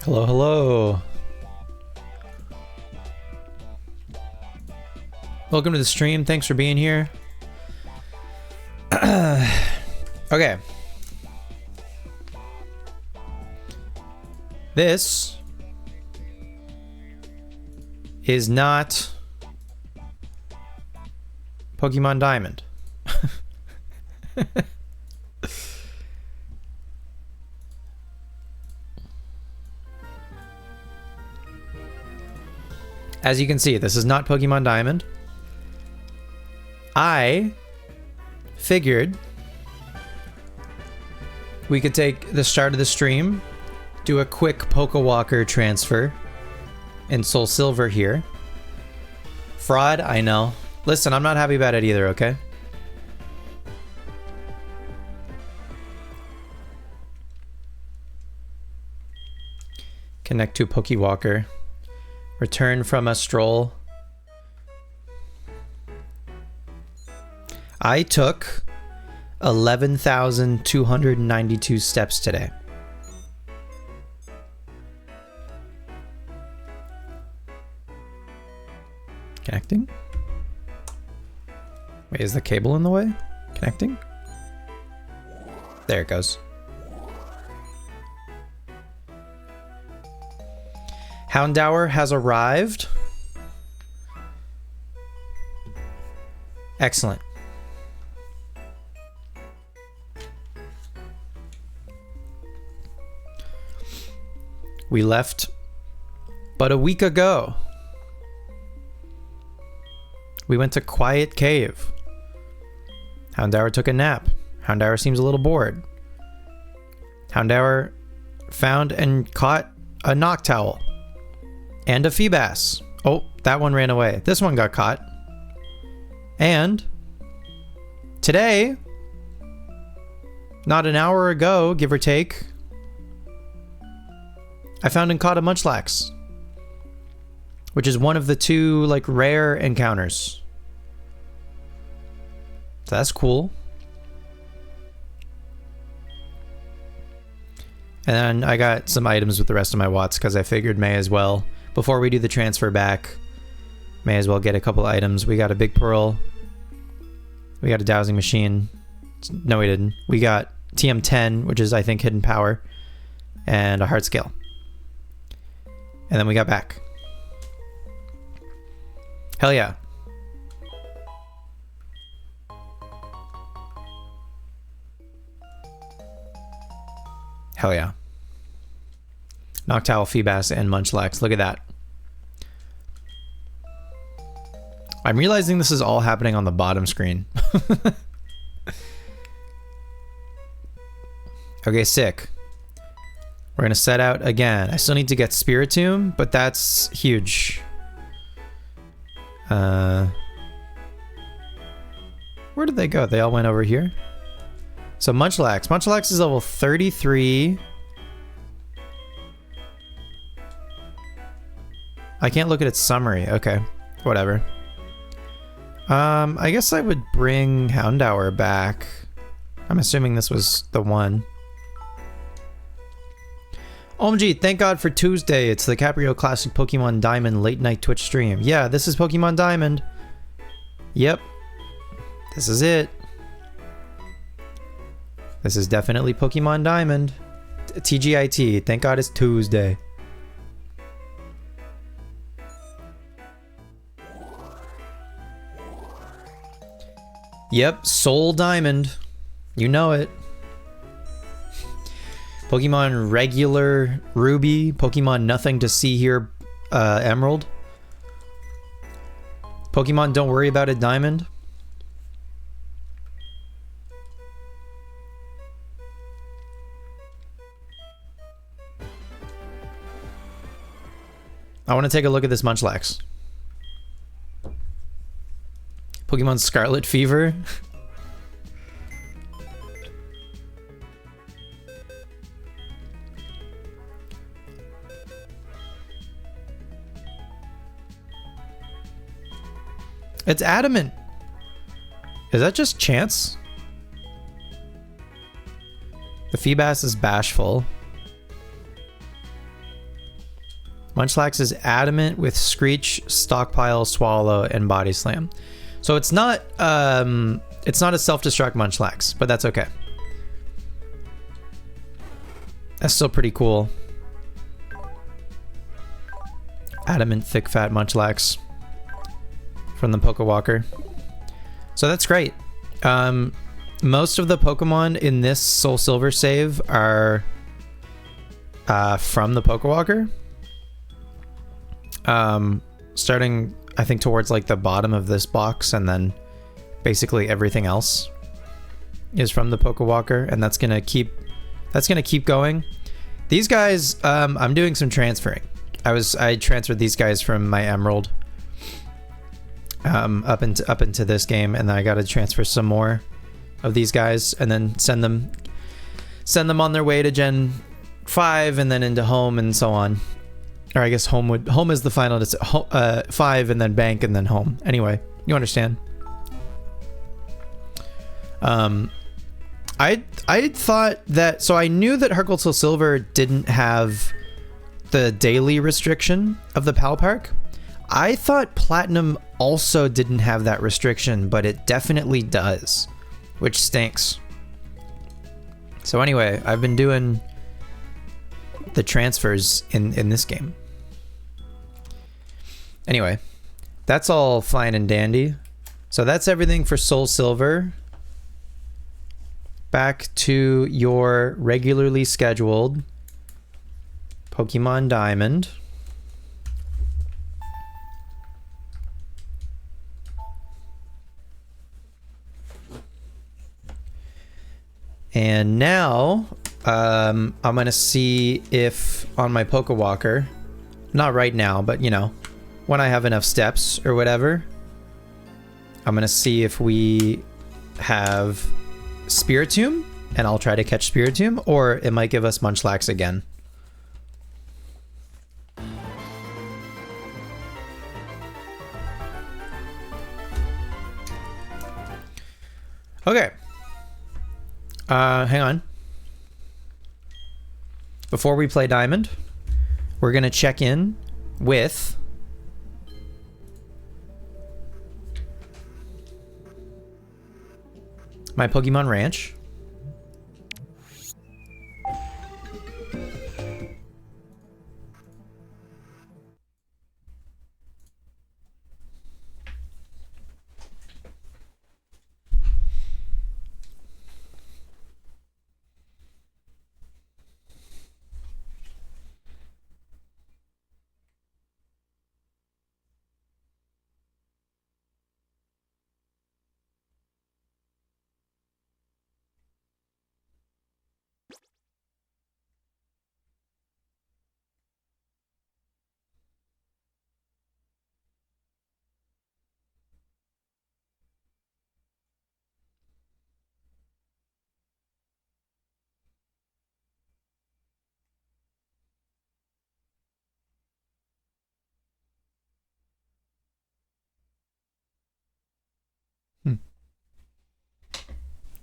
Hello, hello. Welcome to the stream. Thanks for being here. Okay. This is not Pokemon Diamond. As you can see, this is not Pokemon Diamond. I figured we could take the start of the stream, do a quick Pokewalker transfer in Soul Silver here. Fraud, I know. Listen, I'm not happy about it either, okay? Connect to Pokewalker. Return from a stroll. I took 11,292 steps today. Connecting? Wait, is the cable in the way? Connecting? There it goes. Houndour has arrived. Excellent. We left but a week ago. We went to Quiet Cave. Houndour took a nap. Houndour seems a little bored. Houndour found and caught a Noctowl. And a Feebas. Oh, that one ran away. This one got caught. And today, not an hour ago, give or take, I found and caught a Munchlax, which is one of the two like rare encounters. So that's cool. And then I got some items with the rest of my Watts because I figured may as well. Before we do the transfer back, may as well get a couple items. We got a Big Pearl. We got a Dowsing Machine. No, we didn't. We got TM10, which is, I think, Hidden Power. And a Heart Scale. And then we got back. Hell yeah. Hell yeah. Noctowl, Feebas, and Munchlax. Look at that. I'm realizing this is all happening on the bottom screen. Okay, sick. We're gonna set out again. I still need to get Spiritomb, but that's huge. Where did they go? They all went over here. So Munchlax. Munchlax is level 33. I can't look at its summary. Okay, whatever. I guess I would bring Houndour back. I'm assuming this was the one. OMG, thank God for Tuesday. It's the Caprio Classic Pokemon Diamond late night Twitch stream. Yeah, this is Pokemon Diamond. Yep. This is it. This is definitely Pokemon Diamond. TGIT, thank God it's Tuesday. Yep, Soul Diamond. You know it. Pokemon Regular Ruby. Pokemon Nothing to See Here Emerald. Pokemon Don't Worry About It Diamond. I want to take a look at this Munchlax. Pokemon Scarlet Fever. It's adamant. Is that just chance? The Feebas is bashful. Munchlax is adamant with Screech, Stockpile, Swallow, and Body Slam. So it's not a self-destruct Munchlax, but that's okay. That's still pretty cool. Adamant, thick, fat Munchlax from the Pokewalker. So that's great. Most of the Pokemon in this Soul Silver save are from the Pokewalker. Starting, I think, towards like the bottom of this box, and then basically everything else is from the Pokewalker, and that's gonna keep going. These guys, I'm doing some transferring. I transferred these guys from my Emerald up into this game, and then I got to transfer some more of these guys, and then send them on their way to Gen 5, and then into home, and so on. Or I guess home is the final 5, and then bank, and then home. Anyway, you understand. I thought that, so I knew that Heart Gold Soul Silver didn't have the daily restriction of the Pal Park. I thought Platinum also didn't have that restriction, but it definitely does, which stinks. So anyway, I've been doing the transfers in this game. Anyway, that's all fine and dandy. So that's everything for Soul Silver. Back to your regularly scheduled Pokemon Diamond. And now, I'm going to see if on my Pokewalker, not right now, but you know, when I have enough steps or whatever, I'm going to see if we have Spiritomb, and I'll try to catch Spiritomb, or it might give us Munchlax again. Okay. Hang on. Before we play Diamond, we're going to check in with my Pokemon Ranch.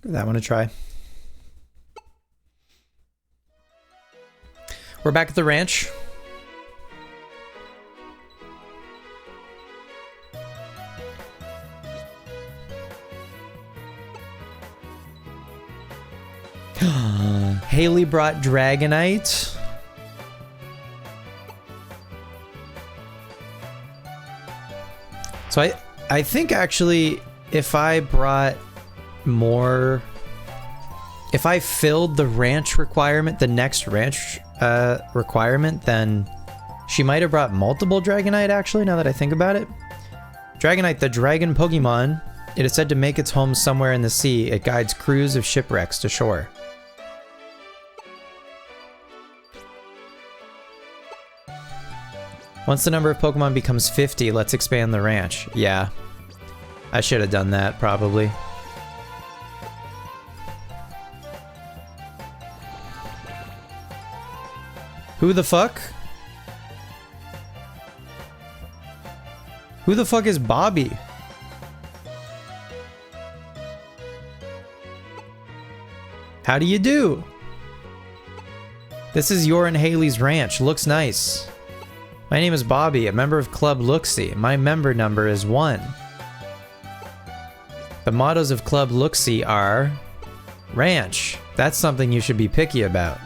Give that one a try. We're back at the ranch. Haley brought Dragonite. So I think actually if I brought more, if I filled the ranch requirement, the next ranch requirement, then she might have brought multiple Dragonite actually, now that I think about it. Dragonite, the dragon Pokemon, it is said to make its home somewhere in the sea. It guides crews of shipwrecks to shore. Once the number of Pokemon becomes 50, let's expand the ranch. Yeah. I should have done that, probably. Who the fuck? Who the fuck is Bobby? How do you do? This is Yorin Haley's ranch. Looks nice. My name is Bobby, a member of Club Looksee. My member number is 1. The mottos of Club Looksee are Ranch. That's something you should be picky about.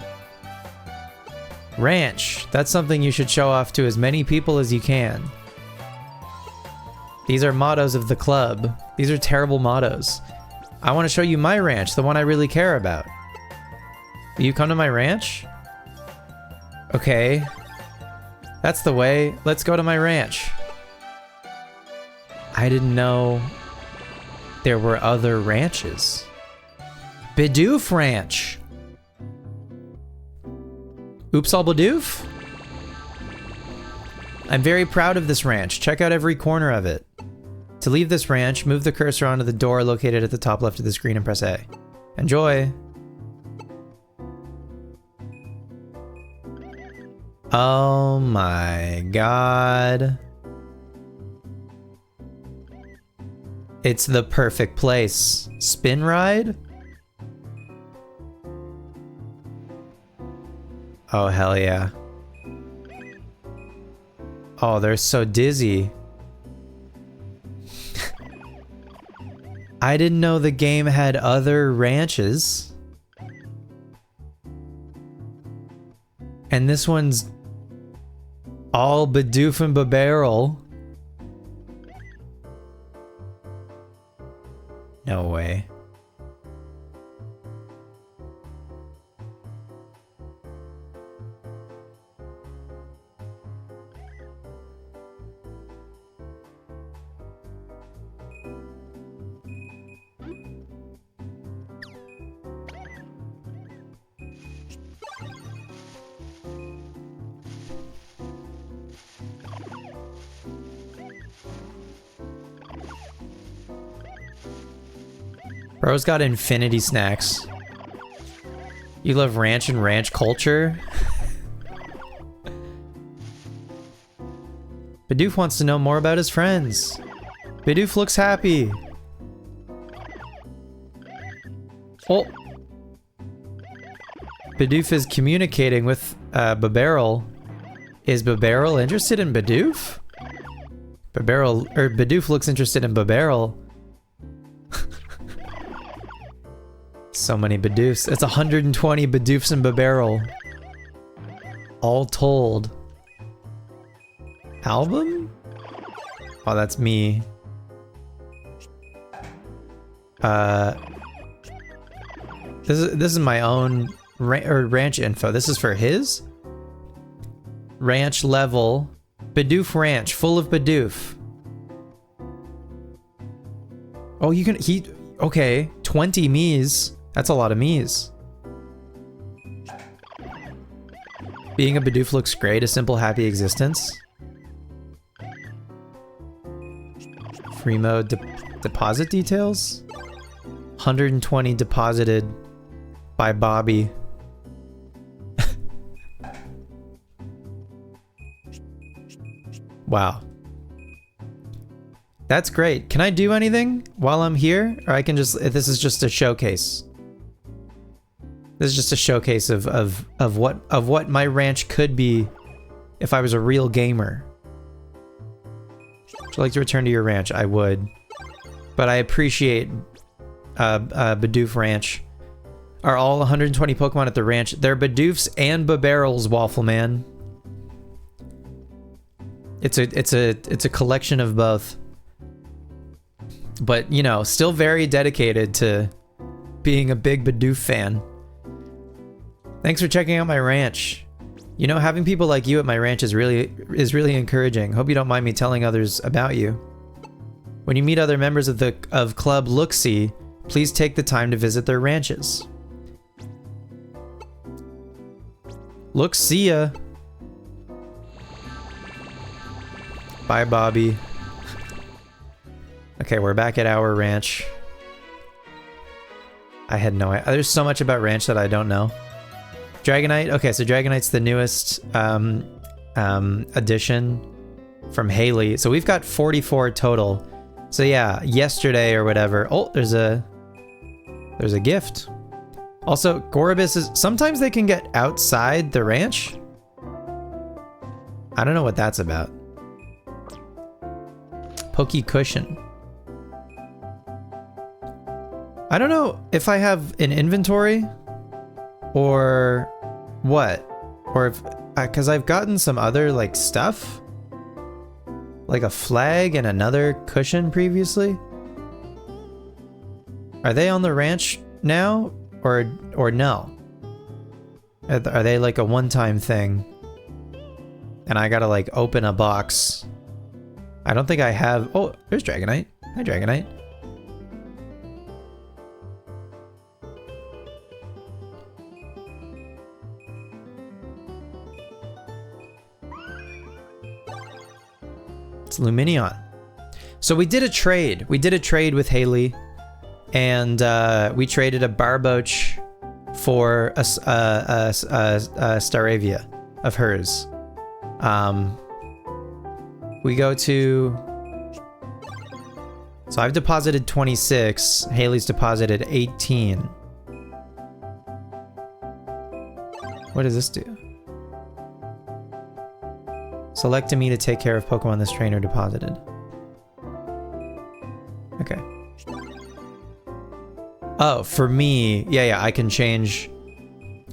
Ranch. That's something you should show off to as many people as you can. These are mottos of the club. These are terrible mottos. I want to show you my ranch, the one I really care about. Will you come to my ranch? Okay. That's the way. Let's go to my ranch. I didn't know there were other ranches. Bidoof Ranch. Oops all Bidoof? I'm very proud of this ranch. Check out every corner of it. To leave this ranch, move the cursor onto the door located at the top left of the screen and press A. Enjoy! Oh my god. It's the perfect place. Spin ride? Oh hell yeah. Oh, they're so dizzy. I didn't know the game had other ranches. And this one's all Bidoof and Babarrel. No way. Bro's got infinity snacks. You love ranch and ranch culture? Bidoof wants to know more about his friends. Bidoof looks happy. Oh. Bidoof is communicating with Babarrel. Is Babarrel interested in Bidoof? Bidoof looks interested in Babarrel. So many Bidoofs. It's 120 Bidoofs and Babarrel. All told. Album? Oh, that's me. This is my own ranch info. This is for his ranch level. Bidoof Ranch, full of Bidoof. Oh, you can okay, 20 Miis. That's a lot of Miis. Being a Bidoof looks great. A simple, happy existence. Free mode deposit details. 120 deposited by Bobby. Wow. That's great. Can I do anything while I'm here? Or I can just, this is just a showcase. This is just a showcase of what my ranch could be if I was a real gamer. Would you like to return to your ranch? I would. But I appreciate Bidoof Ranch. Are all 120 Pokemon at the ranch? They're Bidoofs and Babarrels, Waffle Man. It's a collection of both. But, you know, still very dedicated to being a big Bidoof fan. Thanks for checking out my ranch. You know, having people like you at my ranch is really encouraging. Hope you don't mind me telling others about you. When you meet other members of Club Looksee, please take the time to visit their ranches. Look, see ya. Bye, Bobby. Okay, we're back at our ranch. I had no idea. There's so much about ranch that I don't know. Dragonite. Okay, so Dragonite's the newest addition from Haley. So we've got 44 total. So yeah, yesterday or whatever. Oh, there's a gift. Also, Gorobus is sometimes they can get outside the ranch. I don't know what that's about. Pokey Cushion. I don't know if I have an inventory or what, or if because I've gotten some other like stuff, like a flag and another cushion previously. Are they on the ranch now or no? Are they like a one-time thing? And I gotta like open a box. I don't think I have. Oh, there's Dragonite. Hi, Dragonite. It's Luminion. So we did a trade. We did a trade with Haley, and we traded a Barboach for a Staravia of hers. We go to... So I've deposited 26. Haley's deposited 18. What does this do? Select a me to take care of Pokemon this trainer deposited. Okay. Oh, for me, yeah, I can change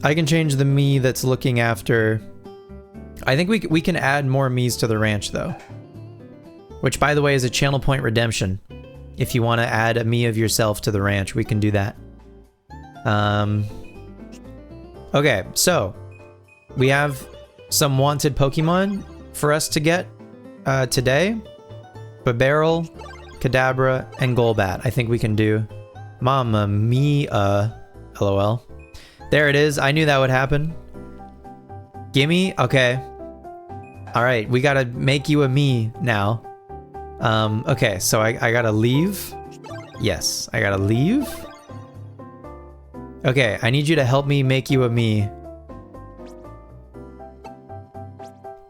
the me that's looking after. I think we can add more me's to the ranch though. Which, by the way, is a channel point redemption. If you want to add a me of yourself to the ranch, we can do that. Okay, so we have some wanted Pokemon for us to get today. Babarrel, Kadabra, and Golbat. I think we can do. Mamma mia. LOL. There it is. I knew that would happen. Gimme? Okay. Alright, we gotta make you a me now. Okay, so I gotta leave. Yes, I gotta leave. Okay, I need you to help me make you a me.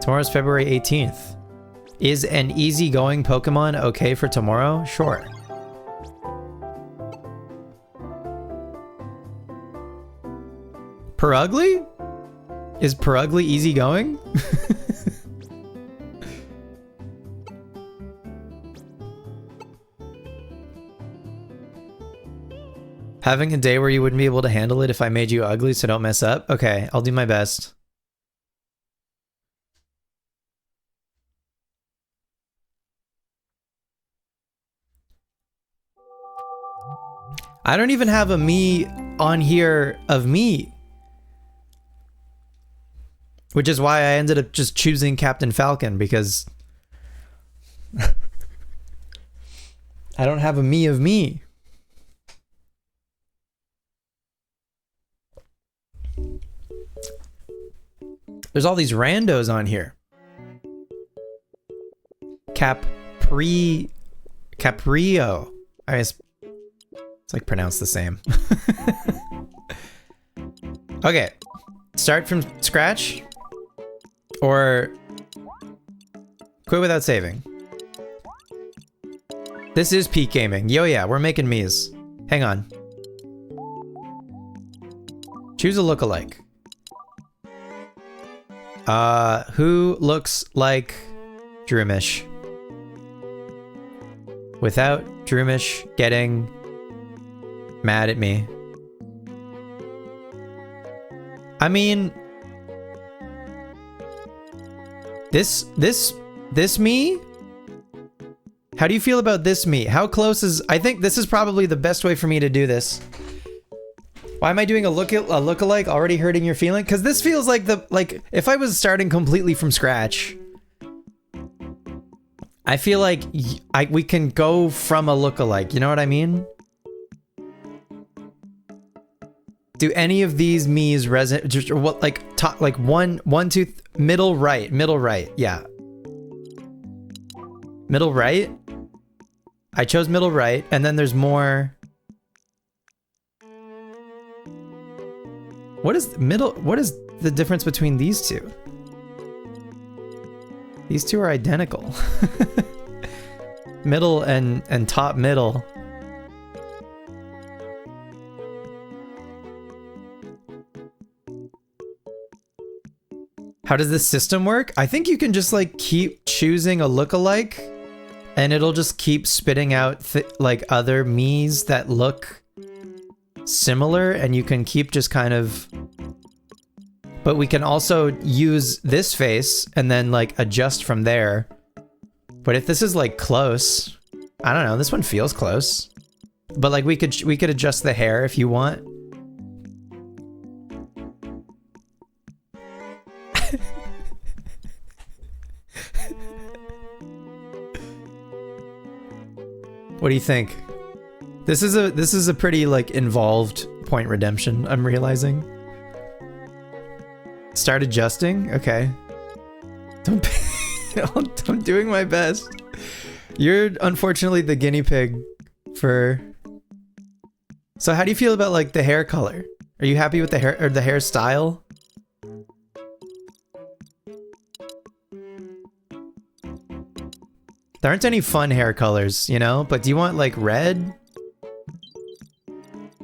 Tomorrow's February 18th. Is an easygoing Pokemon okay for tomorrow? Sure. Purugly? Is Purugly easygoing? Having a day where you wouldn't be able to handle it if I made you ugly, so don't mess up? Okay, I'll do my best. I don't even have a me on here of me. Which is why I ended up just choosing Captain Falcon, because I don't have a me of me. There's all these randos on here. Caprio. I guess it's like pronounced the same. Okay. Start from scratch. Or quit without saving. This is peak gaming. Yo, yeah, we're making me's. Hang on. Choose a lookalike. Who looks like Droomish? Without Droomish getting mad at me. I mean, this me? How do you feel about this me? How close is... I think this is probably the best way for me to do this. Why am I doing a lookalike already hurting your feeling? Because this feels like if I was starting completely from scratch, I feel like we can go from a lookalike. You know what I mean? Do any of these me's resonate? Just what, like top, like one, two, middle right, yeah, middle right. I chose middle right, and then there's more. What is the difference between these two? These two are identical. Middle and top middle. How does this system work? I think you can just like keep choosing a lookalike and it'll just keep spitting out like other Miis that look similar, and you can keep just kind of, but we can also use this face and then like adjust from there. But if this is like close, I don't know, this one feels close, but like we could adjust the hair if you want. What do you think? This is a pretty like involved point redemption, I'm realizing. Start adjusting? Okay. I'm doing my best. You're unfortunately the guinea pig for... So how do you feel about like the hair color? Are you happy with the hair or the hairstyle? There aren't any fun hair colors, you know? But do you want like red?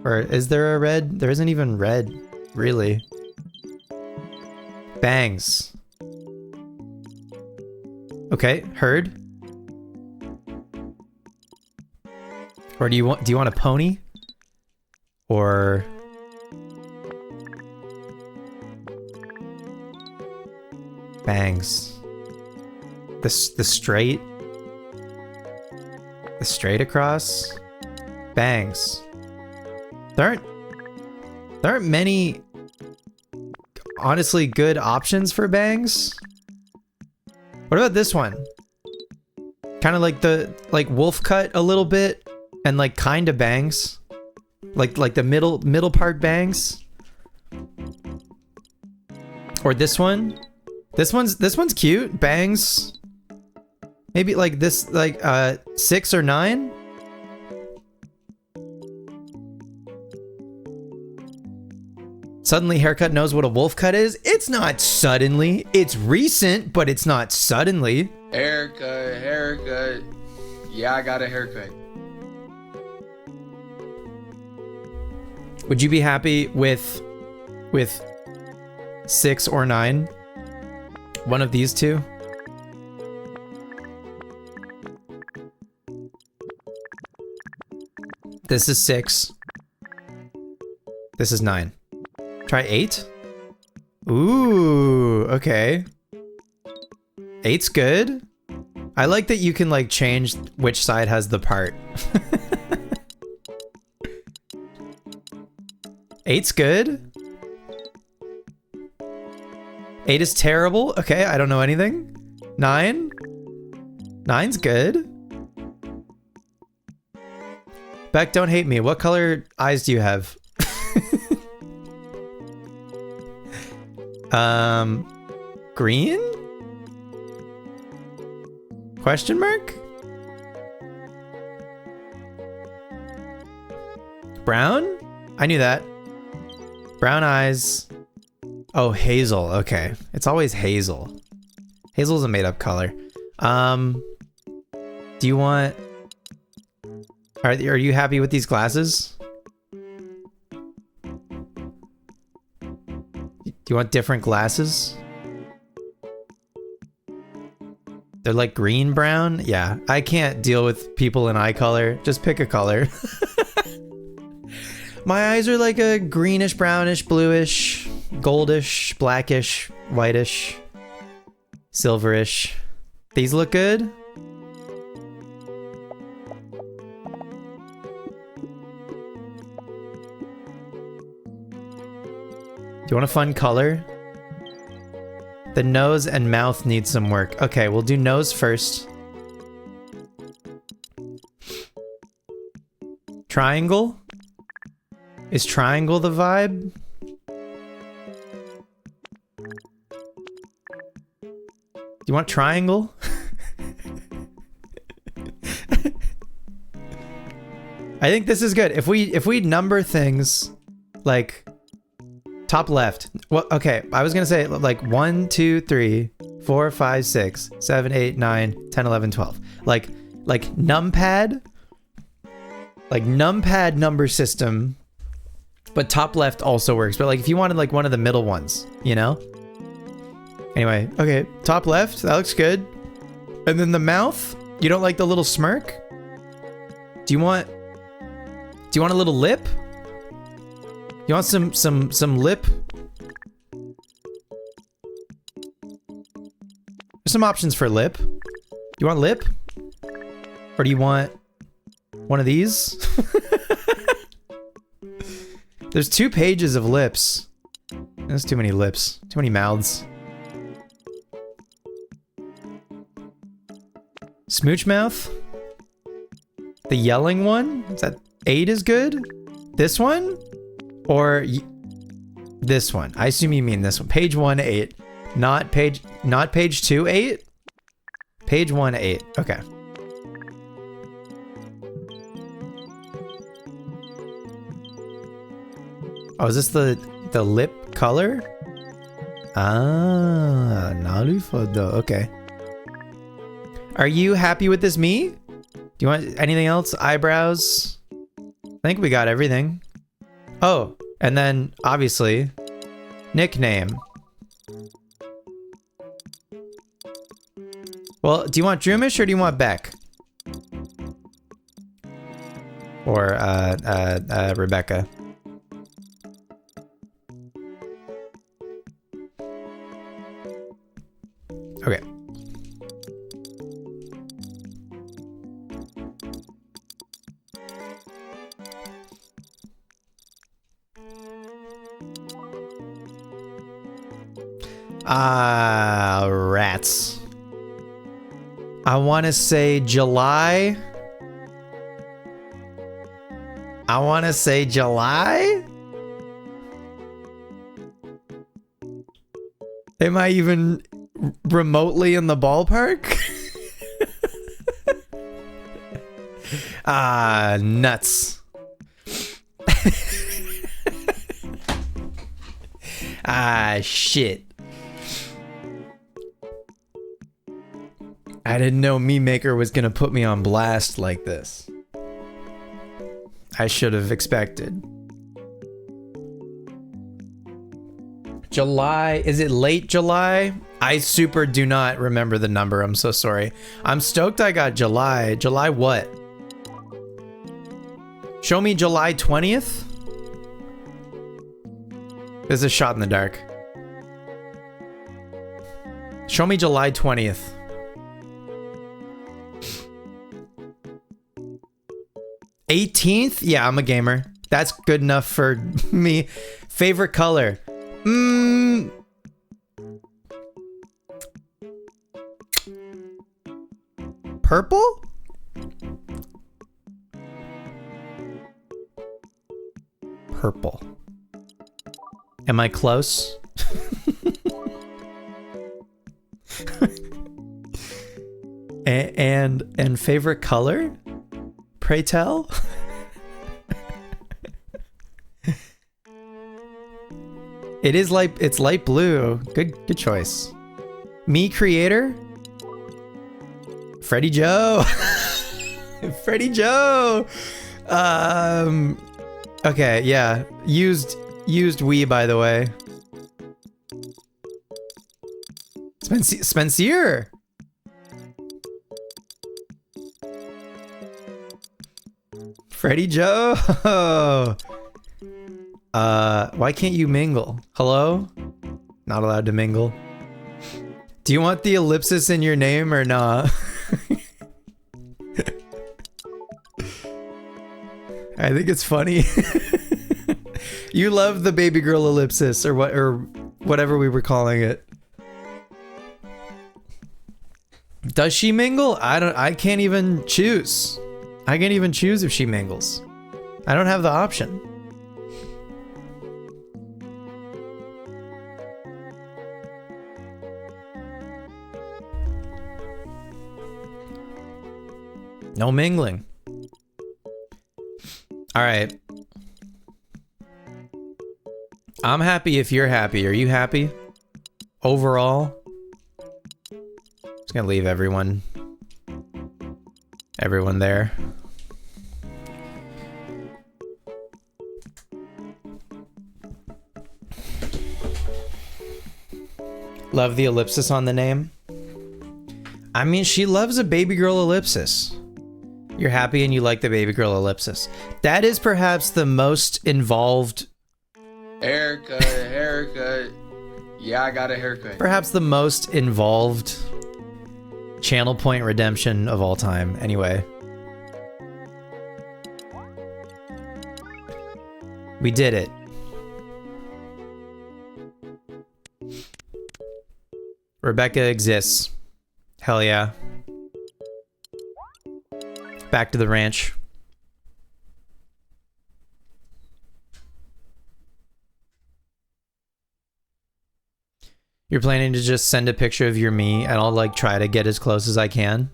Or is there a red? There isn't even red, really. Bangs. Okay, heard. Or do you want a pony? Or bangs. The straight. The straight across. Bangs. There aren't many honestly good options for bangs. What about this one? Kind of like the wolf cut a little bit and like kind of bangs. Like the middle part bangs. Or this one. This one's cute. Bangs. Maybe like this, like 6 or 9. Suddenly haircut knows what a wolf cut is. It's not suddenly. It's recent, but it's not suddenly. Haircut. Yeah, I got a haircut. Would you be happy with 6 or 9? One of these two? This is 6. This is 9. Try 8? Ooh, okay. 8's good. I like that you can like change which side has the part. 8's good. 8 is terrible. Okay, I don't know anything. 9? 9's good. Beck, don't hate me. What color eyes do you have? Green? Question mark? Brown? I knew that. Brown eyes. Oh, hazel. Okay. It's always hazel. Hazel's a made-up color. Do you want... Are you happy with these glasses? Do you want different glasses? They're like green brown? Yeah, I can't deal with people in eye color. Just pick a color. My eyes are like a greenish, brownish, bluish, goldish, blackish, whitish, silverish. These look good? Do you want a fun color? The nose and mouth need some work. Okay, we'll do nose first. Triangle? Is triangle the vibe? Do you want triangle? I think this is good. If we number things like top left. Well, okay. I was gonna say like 1, 2, 3, 4, 5, 6, 7, 8, 9, 10, 11, 12. Like numpad. Like numpad number system. But top left also works. But like if you wanted like one of the middle ones, you know? Anyway, okay, top left, that looks good. And then the mouth, you don't like the little smirk? Do you want a little lip? You want some lip? There's some options for lip. You want lip? Or do you want one of these? There's 2 pages of lips. There's too many lips. Too many mouths. Smooch mouth? The yelling one? Is that 8 is good? This one? Or this one? I assume you mean this one. Page 1, 8. Not page 2, 8? Page 1, 8. Okay. Oh, is this the lip color? Ah, naruhodo. Okay. Are you happy with this me? Do you want anything else? Eyebrows? I think we got everything. Oh, and then obviously nickname. Well, do you want Droomish or do you want Beck? Or Rebecca? Okay. Rats. I want to say July. I want to say July? Am I even remotely in the ballpark? Nuts. Shit. I didn't know Meme Maker was gonna put me on blast like this. I should have expected. July, is it late July? I super do not remember the number, I'm so sorry. I'm stoked I got July. July what? Show me July 20th? This is a shot in the dark. Show me July 20th. $18th? Yeah, I'm a gamer. That's good enough for me. Favorite color? Purple? Purple. Am I close? and favorite color? Pray tell? It's light blue. Good choice. Me creator? Freddie Joe. Freddie Joe. Okay, yeah. Used Wii, by the way. Spencer. Freddie Joe. Why can't you mingle? Hello? Not allowed to mingle. Do you want the ellipsis in your name or not? I think it's funny. You love the baby girl ellipsis or whatever we were calling it. Does she mingle? I can't even choose. I can't even choose if she mingles. I don't have the option. No mingling. All right. I'm happy if you're happy. Are you happy? Overall? Just gonna leave everyone there. Love the ellipsis on the name. I mean, she loves a baby girl ellipsis. You're happy and you like the baby girl ellipsis. That is perhaps the most involved... Haircut. Yeah, I got a haircut. Perhaps the most involved channel point redemption of all time. Anyway. We did it. Rebecca exists. Hell yeah. Back to the ranch. You're planning to just send a picture of your me and I'll like try to get as close as I can?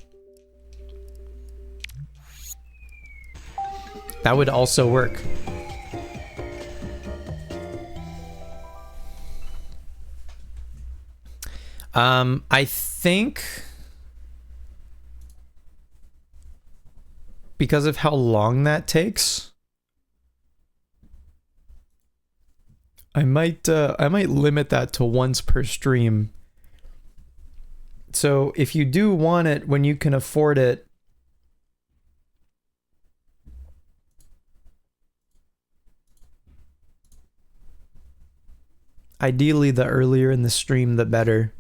That would also work. I think because of how long that takes, I might limit that to once per stream. So if you do want it when you can afford it, ideally the earlier in the stream the better.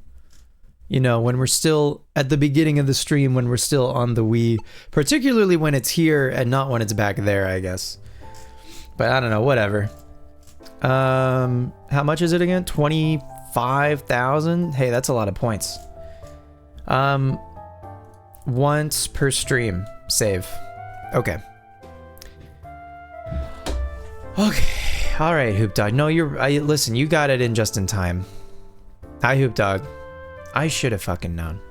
You know, when we're still at the beginning of the stream, when we're still on the Wii, particularly when it's here and not when it's back there, I guess. But I don't know, whatever. How much is it again? 25,000? Hey, that's a lot of points. Once per stream. Save. Okay. Okay. All right, Hoop Dog. No, listen, you got it in just in time. Hi, Hoop Dog. I should have fucking known.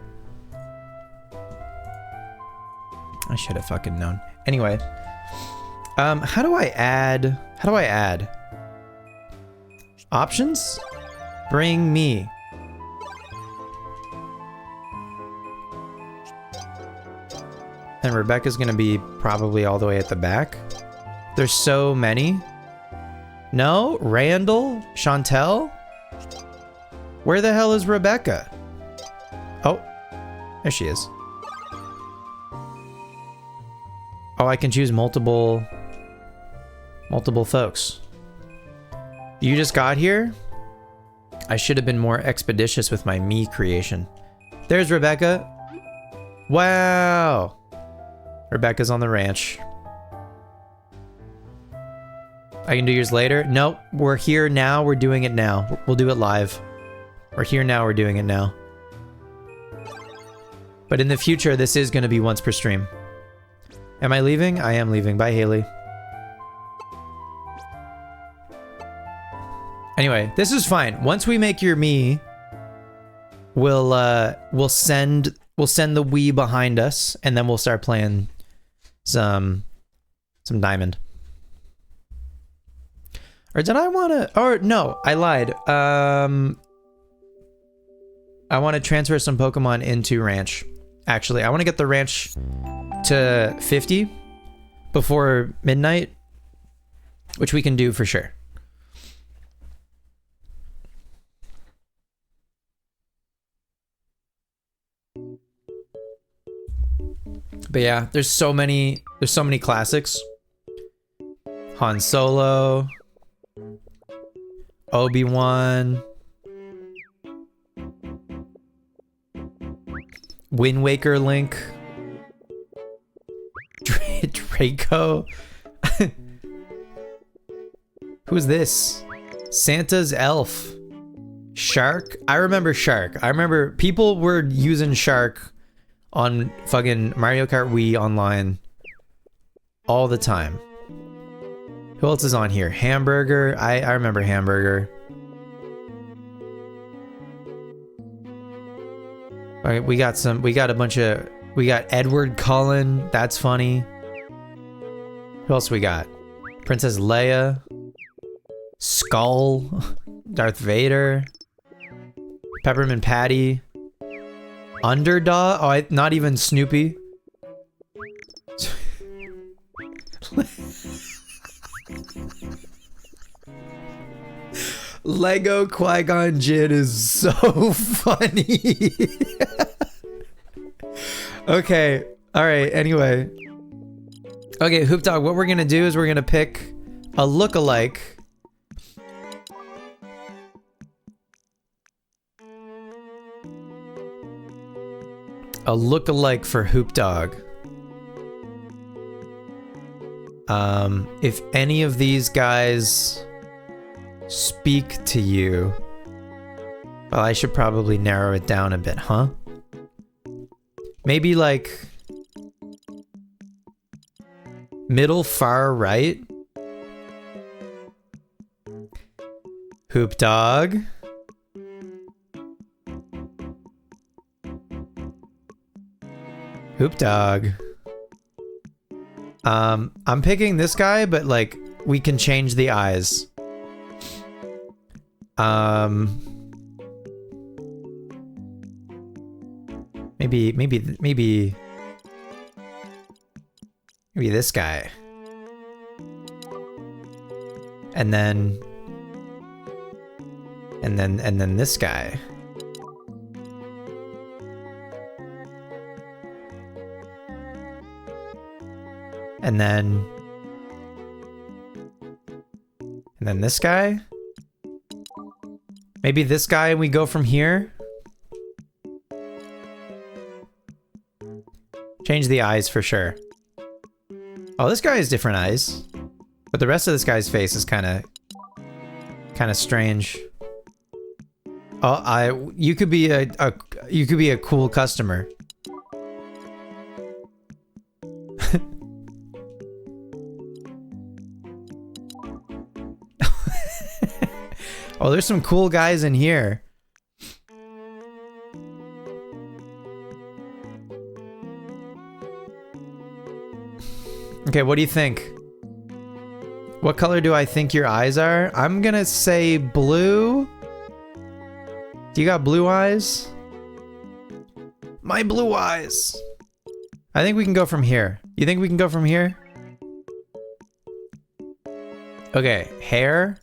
I should have fucking known. Anyway. How do I add? Options? Bring me. And Rebecca's gonna be probably all the way at the back. There's so many. No? Randall? Chantel? Where the hell is Rebecca? Oh, there she is. Oh, I can choose multiple folks. You just got here? I should have been more expeditious with my me creation. There's Rebecca. Wow. Rebecca's on the ranch. I can do yours later? Nope, we're here now, we're doing it now. We'll do it live. We're here now, we're doing it now. But in the future, this is going to be once per stream. Am I leaving? I am leaving. Bye, Haley. Anyway, this is fine. Once we make your me, we'll send the Wii behind us, and then we'll start playing some Diamond. Or did I want to? Or no, I lied. I want to transfer some Pokemon into Ranch. Actually, I want to get the Ranch to 50 before midnight, which we can do for sure. But yeah, there's so many classics. Han Solo, Obi-Wan, Wind Waker Link, Draco. Who's this? Santa's elf. Shark? I remember Shark. I remember people were using Shark on fucking Mario Kart Wii online all the time. Who else is on here? Hamburger. I remember Hamburger. All right, we got Edward Cullen. That's funny. Who else we got? Princess Leia. Skull. Darth Vader. Peppermint Patty. Underdog. Oh, not even Snoopy. Lego Qui-Gon Jinn is so funny. Okay. All right. Anyway. Okay, Hoop Dog, what we're going to do is we're going to pick a lookalike. A lookalike for Hoop Dog. If any of these guys speak to you, well, I should probably narrow it down a bit, huh? Maybe like middle far right. Hoop Dog. Hoop Dog. I'm picking this guy, but like we can change the eyes. Maybe this guy. And then this guy. And then this guy? Maybe this guy and we go from here? Change the eyes for sure. Oh, this guy has different eyes. But the rest of this guy's face is kind of strange. Oh, you could be a cool customer. Oh, there's some cool guys in here. Okay, what do you think? What color do I think your eyes are? I'm gonna say blue. Do you got blue eyes? My blue eyes. I think we can go from here. You think we can go from here? Okay, hair.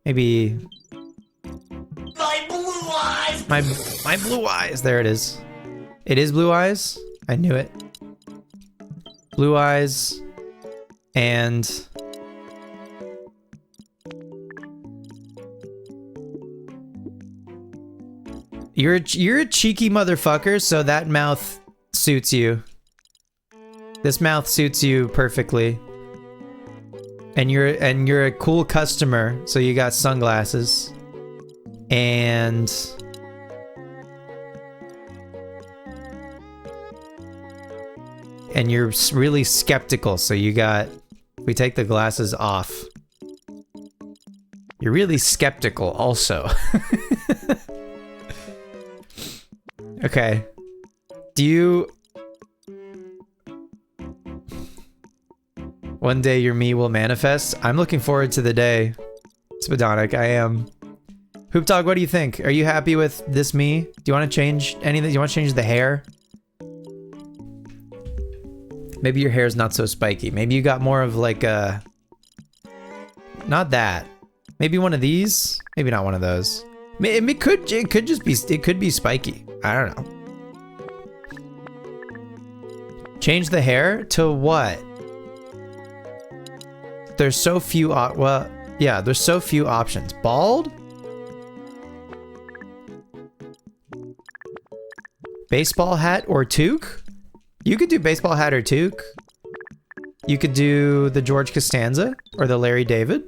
Maybe my blue eyes. My blue eyes. There it is. It is blue eyes. I knew it. Blue eyes and you're a cheeky motherfucker, so that mouth suits you. This mouth suits you perfectly. And you're a cool customer, so you got sunglasses. And you're really skeptical, so we take the glasses off. You're really skeptical also. Okay. One day your me will manifest. I'm looking forward to the day. Spadonic, I am. Hoop Dog, what do you think? Are you happy with this me? Do you want to change anything? Do you want to change the hair? Maybe your hair's not so spiky. Maybe you got more of like a... Not that. Maybe one of these? Maybe not one of those. It could just be... It could be spiky. I don't know. Change the hair to what? There's so few... well, yeah, there's so few options. Bald? Baseball hat or toque? You could do baseball hat or toque. You could do the George Costanza or the Larry David.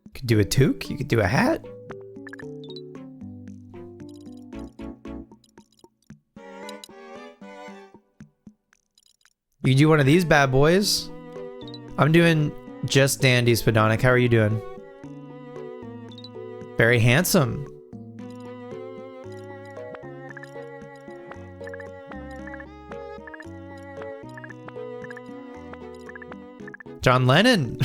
You could do a toque. You could do a hat. You do one of these bad boys. I'm doing just dandy, Spadonic. How are you doing? Very handsome. John Lennon.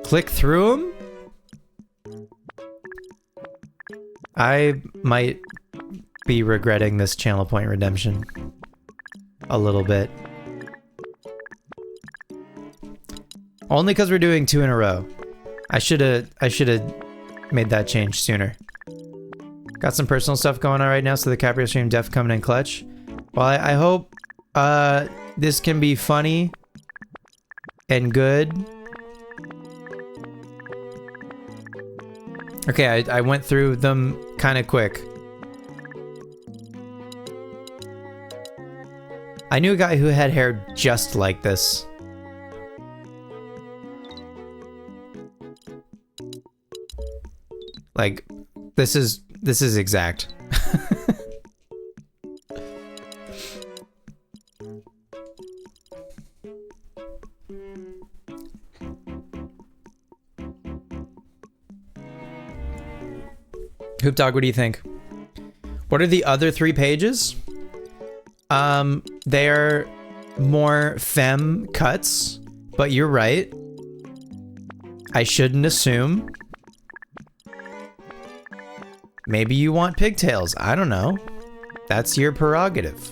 Click through him? I might be regretting this channel point redemption a little bit. Only because we're doing 2 in a row. I should have made that change sooner. Got some personal stuff going on right now, so the Caprio stream def coming in clutch. Well, I hope this can be funny and good. Okay, I went through them kind of quick. I knew a guy who had hair just like this. Like, this is exact. Hoop Dog, what do you think? What are the other 3 pages? They're more femme cuts, but you're right. I shouldn't assume. Maybe you want pigtails. I don't know. That's your prerogative.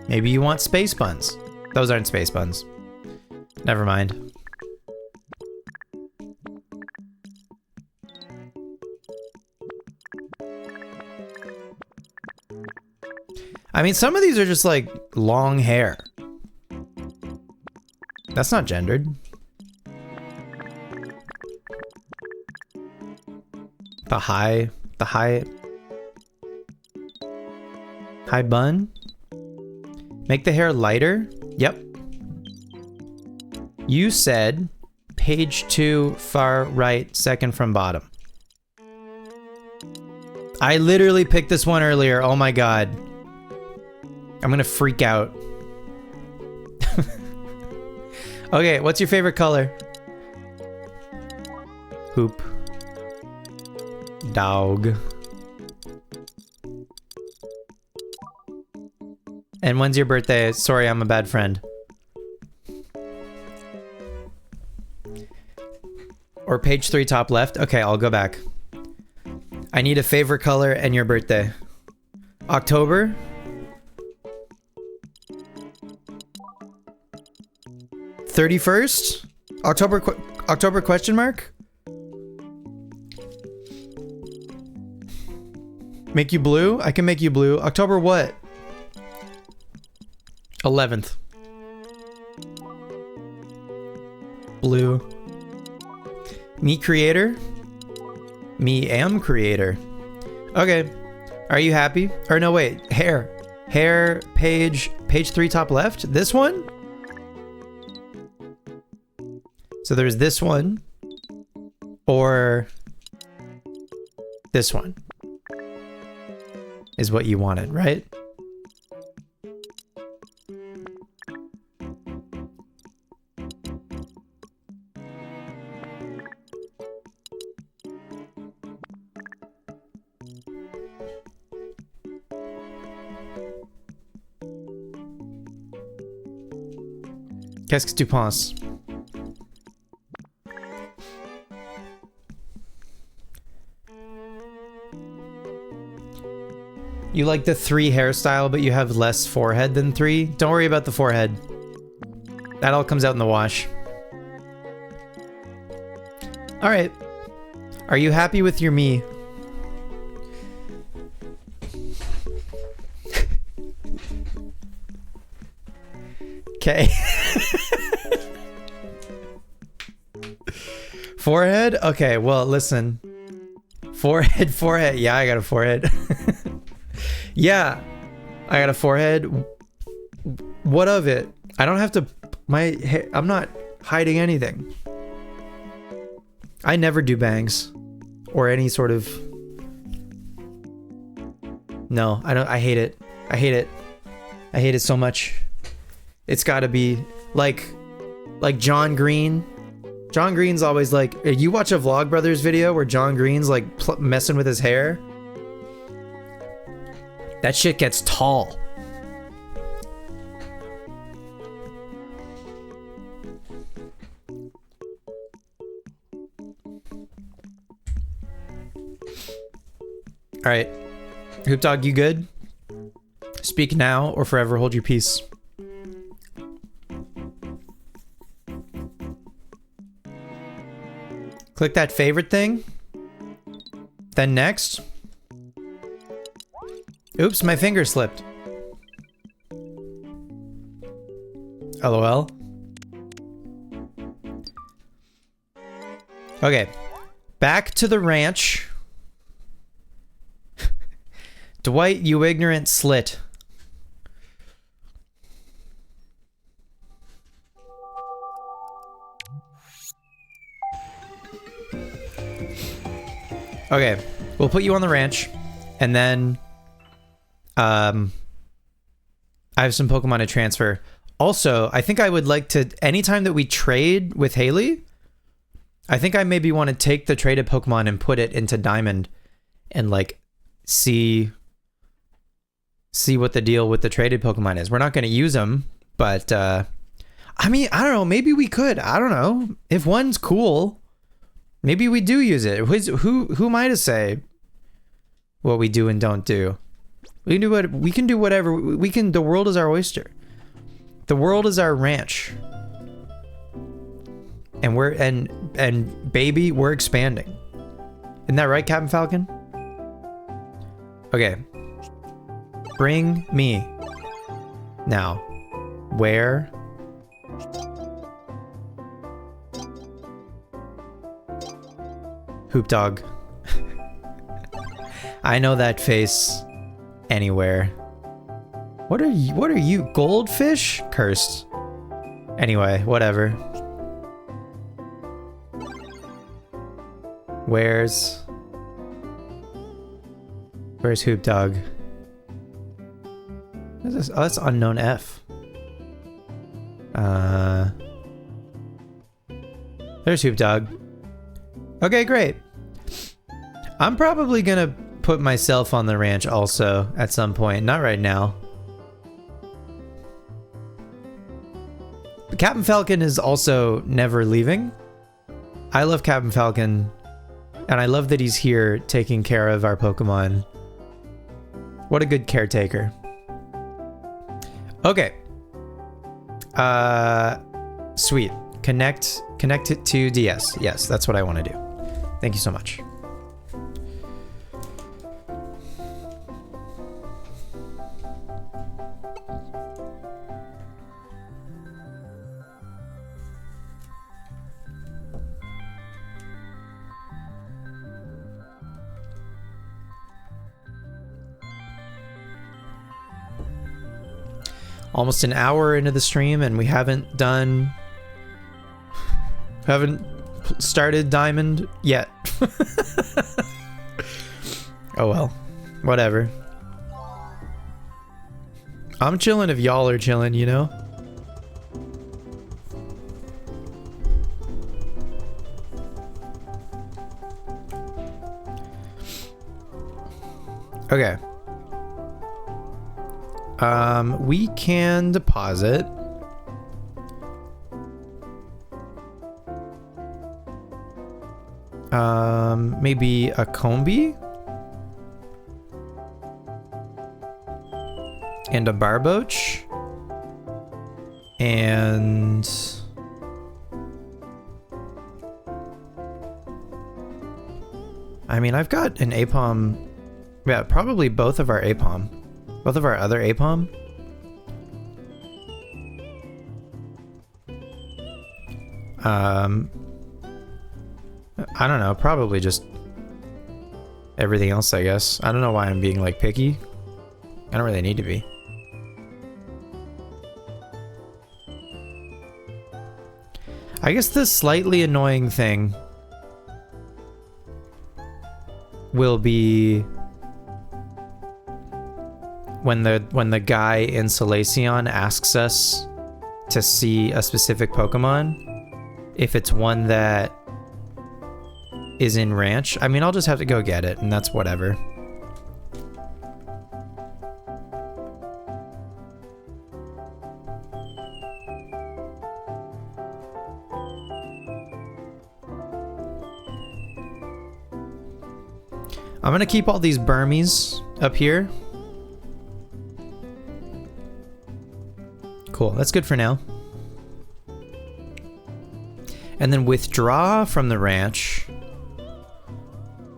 Maybe you want space buns. Those aren't space buns. Never mind. I mean, some of these are just like long hair. That's not gendered. The high bun. Make the hair lighter. Yep. You said page 2, far right, second from bottom. I literally picked this one earlier. Oh my god. I'm gonna freak out. Okay, what's your favorite color? Hoop. Dog. And when's your birthday? Sorry, I'm a bad friend. Or page 3, top left? Okay, I'll go back. I need a favorite color and your birthday. October? $31st? October question mark? Make you blue? I can make you blue. October what? 11th. Blue. Me creator? Me am creator. Okay. Are you happy? Or no, wait. Hair. Hair, page 3 top left? This one? So there's this one. Or this one. Is what you wanted, right? Qu'est-ce que tu penses? You like the 3 hairstyle, but you have less forehead than 3? Don't worry about the forehead. That all comes out in the wash. Alright. Are you happy with your me? Okay. Forehead? Okay, well, listen. Forehead. Yeah, I got a forehead. Yeah, I got a forehead. What of it? I don't have to I'm not hiding anything. I never do bangs or any sort of. No, I don't. I hate it. I hate it. I hate it so much. It's got to be like John Green. John Green's always like, you watch a Vlogbrothers video where John Green's like messing with his hair. That shit gets tall. All right, Hoop Dog, you good? Speak now or forever hold your peace. Click that favorite thing. Then next. Oops, my finger slipped. LOL. Okay. Back to the ranch. Dwight, you ignorant slit. Okay, we'll put you on the ranch, and then I have some Pokemon to transfer. Also, I think I would like to, anytime that we trade with Haley, I think I maybe want to take the traded Pokemon and put it into Diamond and like see what the deal with the traded Pokemon is. We're not going to use them, but I mean, I don't know, maybe we could. I don't know. If one's cool, maybe we do use it. Who am I to say what we do and don't do? We can do whatever we can. The world is our oyster. The world is our ranch. And and baby, we're expanding. Isn't that right, Captain Falcon? Okay. Bring me. Now. Where? Hoop Dog. I know that face anywhere. What are you? Goldfish? Cursed. Anyway, whatever. Where's Hoop Dog? What is this? Oh, that's unknown F. There's Hoop Dog. Okay, great. I'm probably gonna put myself on the ranch also at some point. Not right now. But Captain Falcon is also never leaving. I love Captain Falcon, and I love that he's here taking care of our Pokemon. What a good caretaker. Okay. Sweet. Connect it to DS. Yes, that's what I want to do. Thank you so much. Almost an hour into the stream and we haven't started Diamond yet. Oh well, whatever. I'm chilling if y'all are chilling, you know? Okay. We can deposit. Maybe a Combi? And a Barboach? And... I mean, I've got an Aipom. Yeah, probably both of our Aipom. Both of our other Aipom. I don't know, probably just everything else, I guess. I don't know why I'm being like picky. I don't really need to be. I guess the slightly annoying thing will be when the guy in Solaceon asks us to see a specific Pokemon, if it's one that is in Ranch. I mean, I'll just have to go get it, and that's whatever. I'm gonna keep all these Burmies up here. Cool, that's good for now. And then withdraw from the ranch.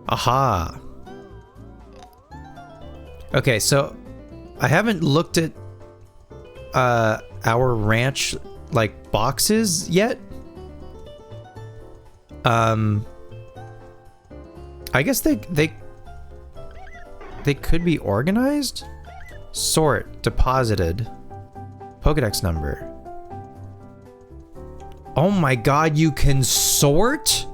Aha. Okay, so I haven't looked at our ranch like boxes yet. I guess they could be organized? Sort, deposited. Pokedex number. Oh my god, you can sort?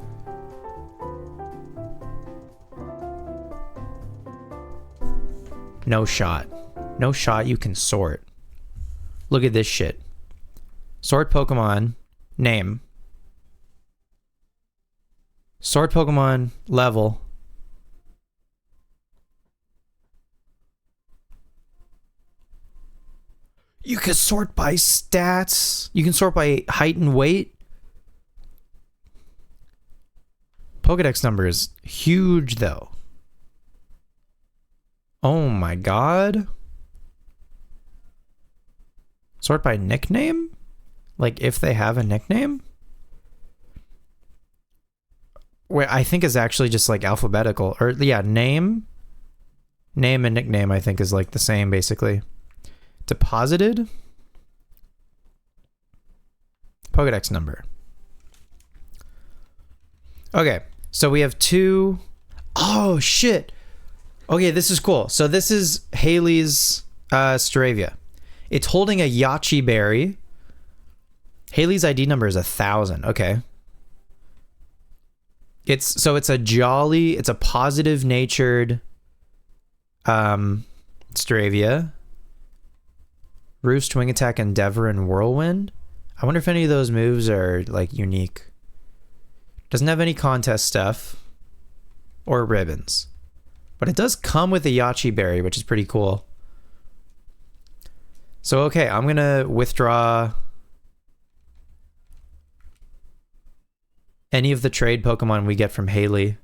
No shot. No shot you can sort. Look at this shit. Sort Pokemon. Name. Sort Pokemon. Level. You can sort by stats. You can sort by height and weight. Pokedex number is huge, though. Oh my god. Sort by nickname? Like, if they have a nickname? Wait, I think is actually just like alphabetical. Or, yeah, name. Name and nickname, I think, is like the same, basically. Deposited. Pokedex number. Okay, so we have two. Oh shit. Okay, this is cool. So this is Haley's Staravia. It's holding a Yachi berry. Haley's ID number is 1000. Okay. It's a jolly, it's a positive natured Staravia. Roost, Wing Attack, Endeavor, and Whirlwind. I wonder if any of those moves are like unique. Doesn't have any contest stuff or ribbons. But it does come with a Yachi berry, which is pretty cool. So okay, I'm gonna withdraw any of the trade Pokemon we get from Haley.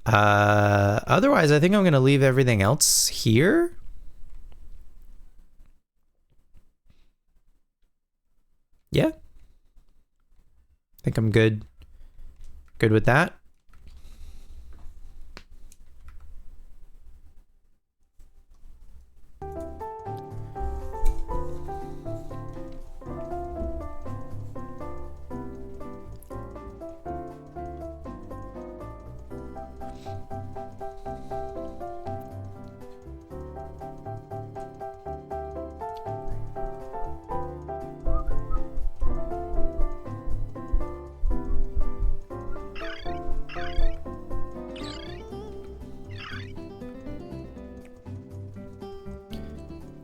Otherwise, I think I'm gonna leave everything else here. Yeah. I think I'm good. Good with that.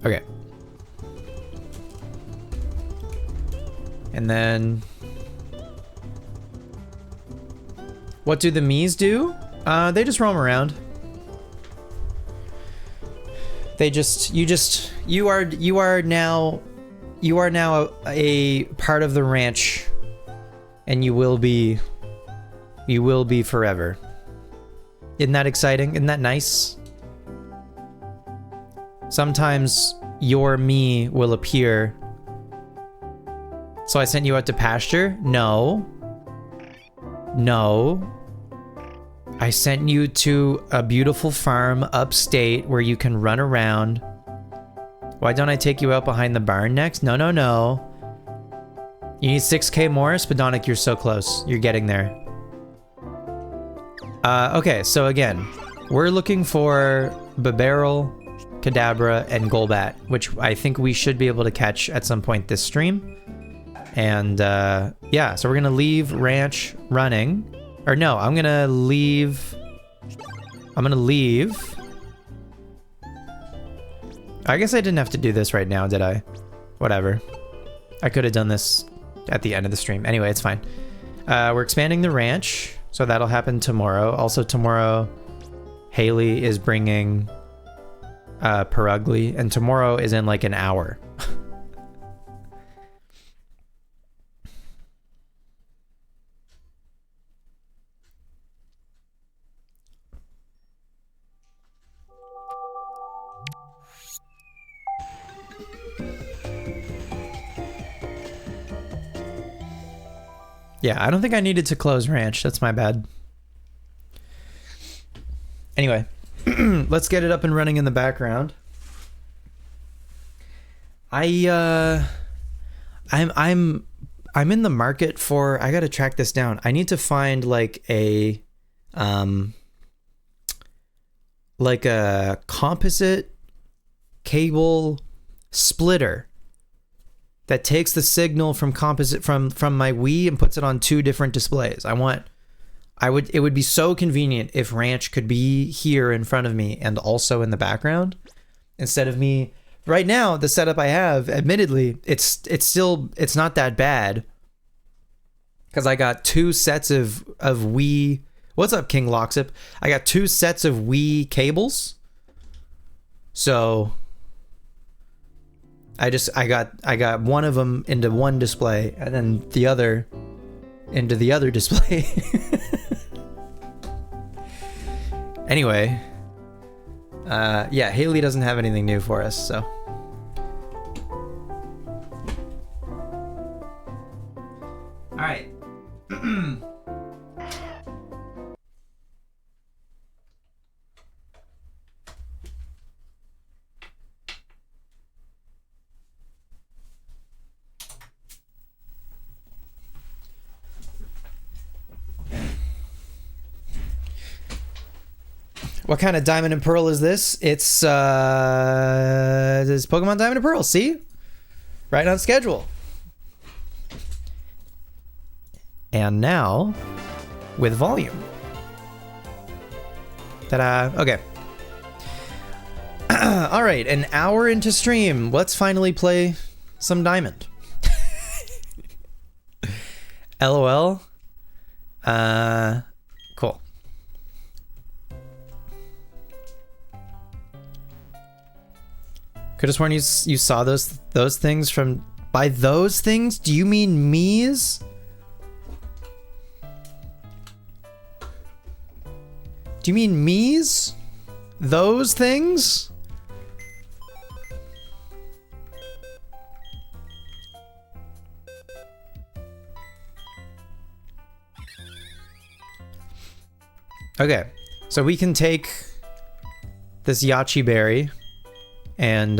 Okay. And then what do the Miis do? They just roam around. You are now a part of the ranch, and you will be forever. Isn't that exciting? Isn't that nice? Sometimes your me will appear. So I sent you out to pasture? No. No. I sent you to a beautiful farm upstate where you can run around. Why don't I take you out behind the barn next? No, no, no. You need 6k more? Spadonic, you're so close. You're getting there. Okay, so again, we're looking for Bibarel, Kadabra, and Golbat, which I think we should be able to catch at some point this stream. And yeah, so we're gonna leave ranch running. Or no, I'm gonna leave. I guess I didn't have to do this right now, did I? Whatever. I could have done this at the end of the stream. Anyway, it's fine. We're expanding the ranch, so that'll happen tomorrow. Also tomorrow, Haley is bringing Perugly, and tomorrow is in like an hour. Yeah, I don't think I needed to close ranch. That's my bad. Anyway, let's get it up and running in the background. I'm in the market for, I gotta track this down. I need to find like a composite cable splitter that takes the signal from my Wii and puts it on two different displays. It would be so convenient if Ranch could be here in front of me and also in the background instead of me. Right now, the setup I have, admittedly, it's not that bad because I got two sets of Wii. What's up, King Loxip? I got two sets of Wii cables. So I got one of them into one display and then the other into the other display. Anyway, yeah, Haley doesn't have anything new for us, so. All right. What kind of Diamond and Pearl is this? It's Pokemon Diamond and Pearl. See? Right on schedule. And now, with volume. Ta-da. Okay. All right, an hour into stream. Let's finally play some Diamond. LOL. Cool. Could have sworn you saw those things from... By those things, do you mean me's? Do you mean me's? Those things? Okay, so we can take this Yachi berry and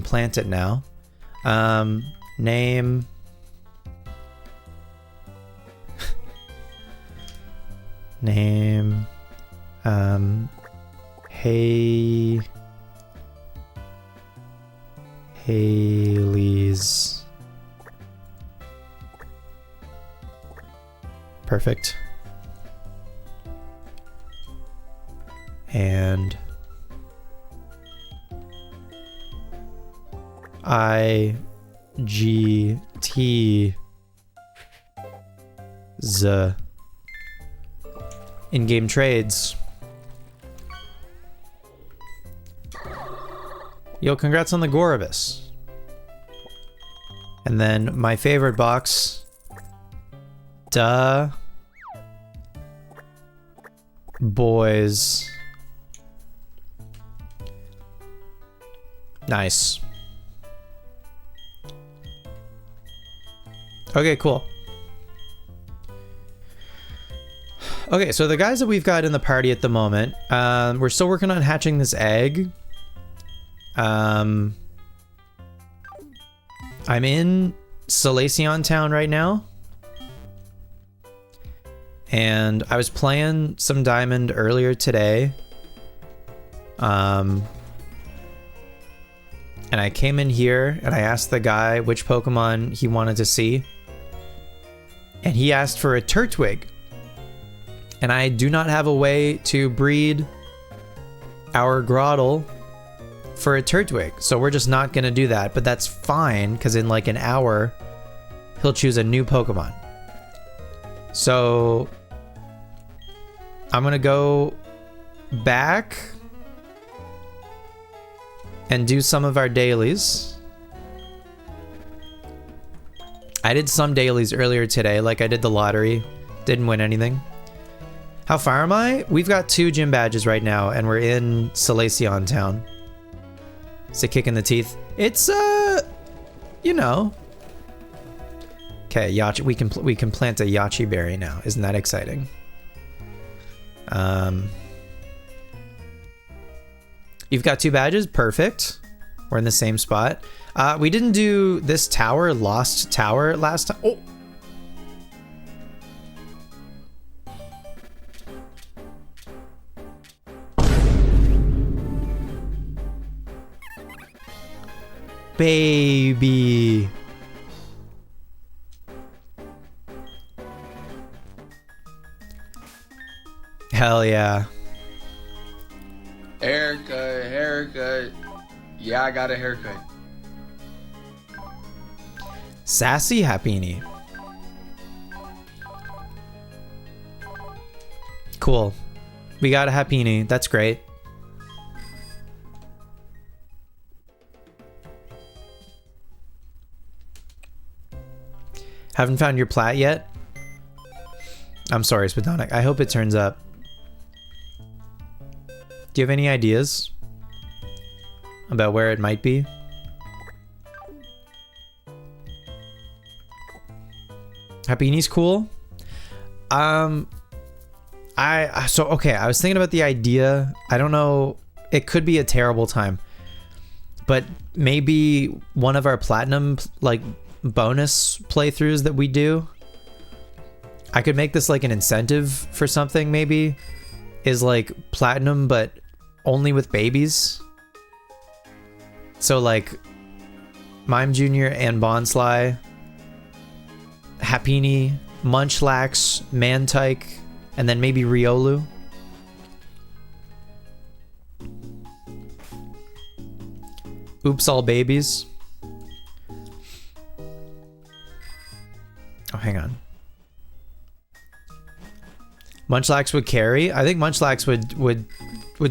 plant it now. Name name Haley's. Perfect. And IGT Z in-game trades. Yo, congrats on the Gorobus. And then my favorite box. Duh. Boys. Nice. Okay, cool. Okay, so the guys that we've got in the party at the moment, we're still working on hatching this egg. I'm in Salacion Town right now. And I was playing some Diamond earlier today. And I came in here and I asked the guy which Pokemon he wanted to see. and he asked for a Turtwig. And I do not have a way to breed our Grotle for a Turtwig, so we're just not gonna do that, but that's fine, because in like an hour, he'll choose a new Pokemon. So I'm gonna go back and do some of our dailies. I did some dailies earlier today, like I did the lottery. Didn't win anything. How far am I? We've got 2 gym badges right now, and we're in Salacion Town. It's a kick in the teeth. It's, you know. Okay, Yachi. We can plant a Yachi berry now. Isn't that exciting? You've got 2 badges. Perfect. We're in the same spot. We didn't do this tower, Lost Tower, last time. Oh. Baby. Hell yeah. Haircut. Yeah, I got a haircut. Sassy Happiny. Cool. We got a Happiny. That's great. Haven't found your plat yet? I'm sorry, Spadonic. I hope it turns up. Do you have any ideas about where it might be? Happini's cool. Okay, I was thinking about the idea. I don't know. It could be a terrible time, but maybe one of our platinum like bonus playthroughs that we do, I could make this like an incentive for something. Maybe is like platinum, but only with babies. So like Mime Jr. and Bonsly, Happiny, Munchlax, Mantike, and then maybe Riolu. Oops, all babies. Oh, hang on. Munchlax would carry. I think Munchlax would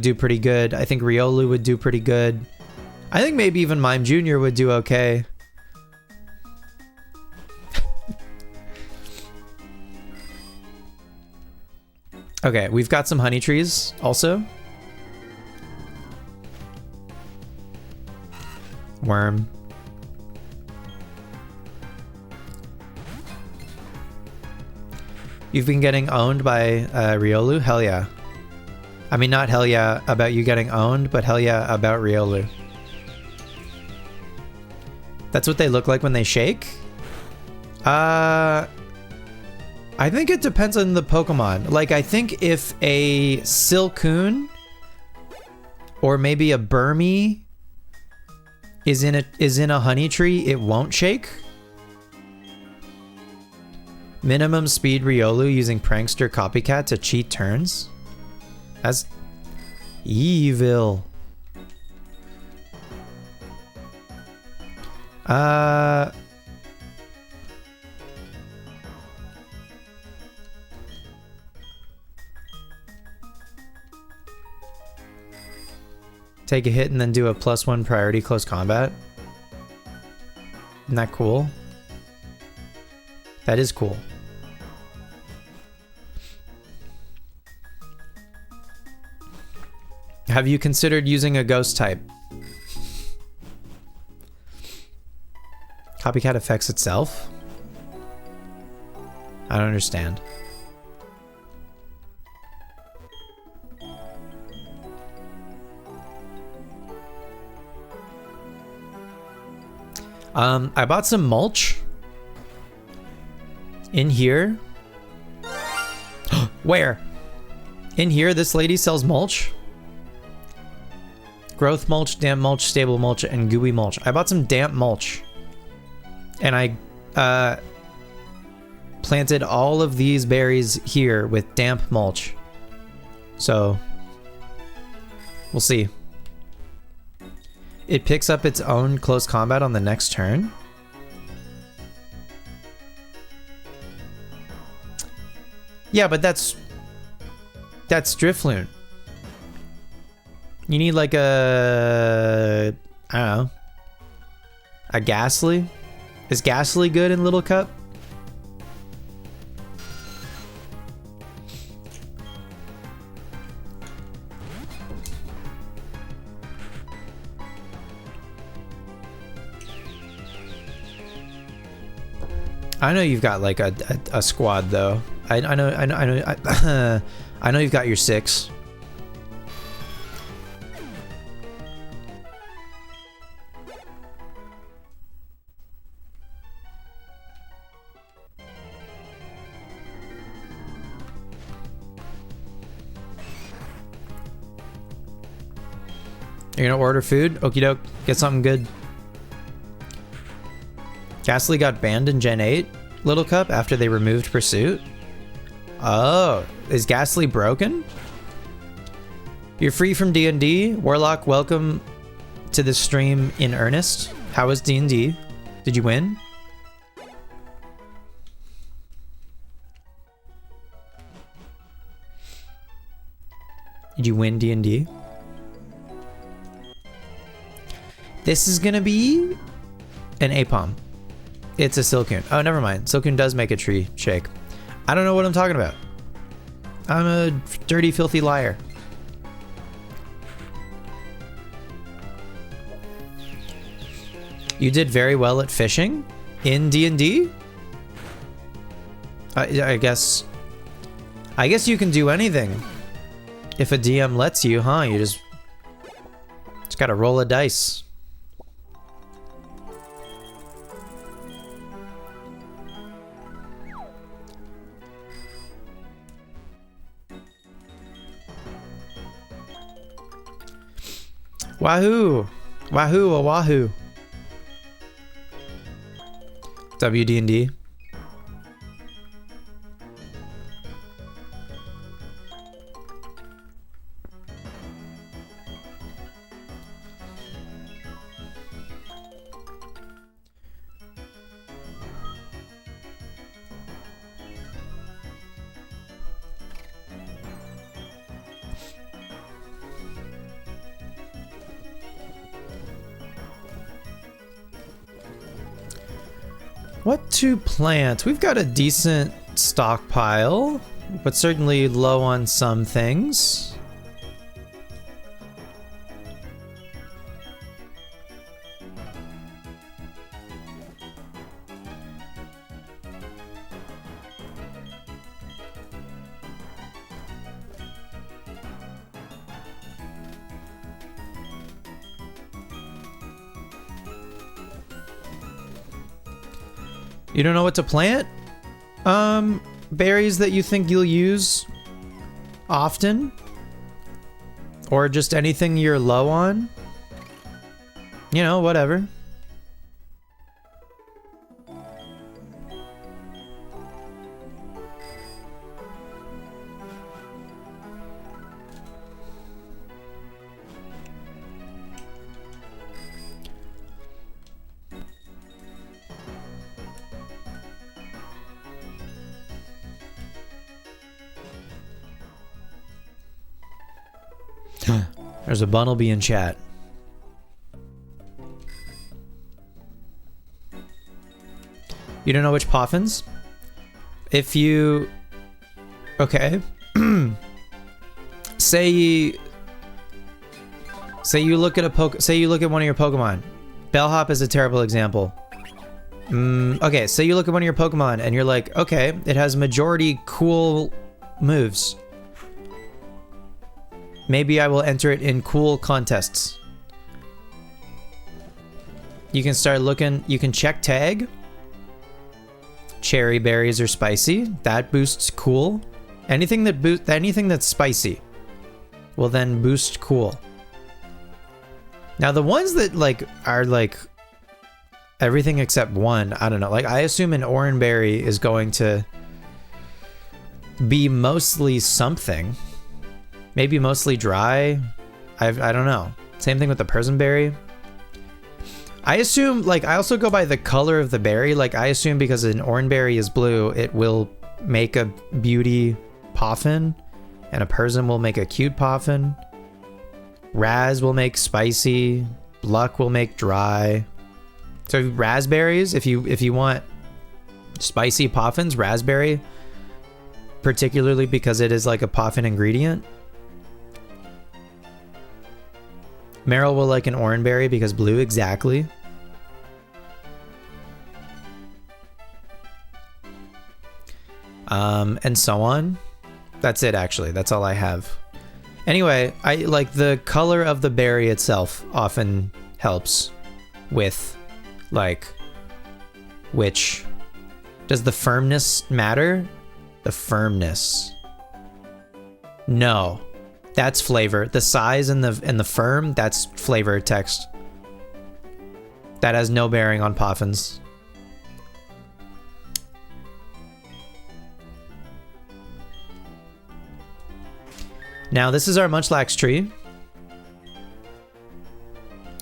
do pretty good. I think Riolu would do pretty good. I think maybe even Mime Jr. would do okay. Okay, we've got some honey trees also. Worm. You've been getting owned by Riolu? Hell yeah. I mean, not hell yeah about you getting owned, but hell yeah about Riolu. That's what they look like when they shake? I think it depends on the Pokemon. Like, I think if a Silcoon or maybe a Burmy is in a honey tree, it won't shake. Minimum speed Riolu using Prankster Copycat to cheat turns. That's evil. Take a hit and then do a +1 priority close combat. Isn't that cool? That is cool. Have you considered using a ghost type? Copycat affects itself? I don't understand. I bought some mulch in here. Where? In here, this lady sells mulch. Growth mulch, damp mulch, stable mulch, and gooey mulch. I bought some damp mulch. And I planted all of these berries here with damp mulch. So, we'll see. It picks up its own close combat on the next turn. Yeah, but that's Drifloon. You need like a, I don't know, a Ghastly? Is Ghastly good in Little Cup? I know you've got like a squad though. I know I know you've got your 6. You're gonna order food? Okie doke. Get something good. Ghastly got banned in Gen 8 Little Cup after they removed Pursuit? Oh, is Ghastly broken? You're free from D&D? Warlock, welcome to the stream in earnest. How was D&D? Did you win? Did you win D&D? This is gonna be an Aipom. It's a Silcoon. Oh, never mind. Silcoon does make a tree shake. I don't know what I'm talking about. I'm a dirty, filthy liar. You did very well at fishing in D&D? I guess you can do anything if a DM lets you, huh? You just gotta roll a dice. Wahoo! Wahoo, a wahoo. WD&D. What to plant? We've got a decent stockpile, but certainly low on some things. You don't know what to plant? Berries that you think you'll use often? Or just anything you're low on? You know, whatever. There's a Bunnelby in chat. You don't know which Poffins? If you... Okay. Say you look at say you look at one of your Pokemon. Bellhop is a terrible example. Okay, say you look at one of your Pokemon and you're like, okay, it has majority cool moves. Maybe I will enter it in cool contests. You can start looking, you can check tag. Cherry berries are spicy. That boosts cool. Anything that's spicy will then boost cool. Now the ones that like are like everything except one. I don't know. Like, I assume an orange berry is going to be mostly something. Maybe mostly dry. I don't know. Same thing with the Persianberry. I assume, like, I also go by the color of the berry. Like, I assume because an orange berry is blue, it will make a beauty poffin, and a Persian will make a cute poffin. Raz will make spicy. Luck will make dry. So raspberries, if you want spicy poffins, raspberry, particularly because it is like a poffin ingredient. Meryl will like an orange berry because blue, exactly. And so on. That's it, actually. That's all I have. Anyway, I like the color of the berry itself often helps with, like, which... Does the firmness matter? The firmness. No. That's flavor. The size and the firm, that's flavor text. That has no bearing on poffins. Now, this is our Munchlax tree.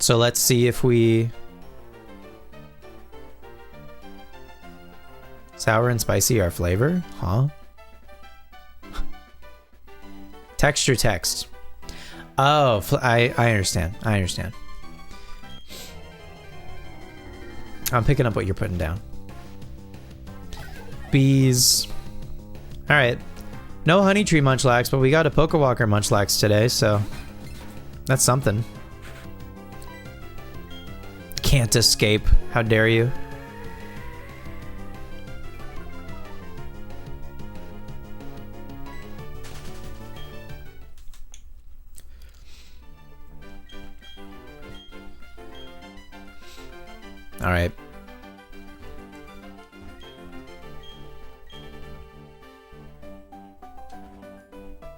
So let's see if we... Sour and spicy are flavor? Huh? Texture text. Oh, I understand. I understand. I'm picking up what you're putting down. Bees. All right. No honey tree Munchlax, but we got a Pokewalker Munchlax today, so that's something. Can't escape. How dare you? All right.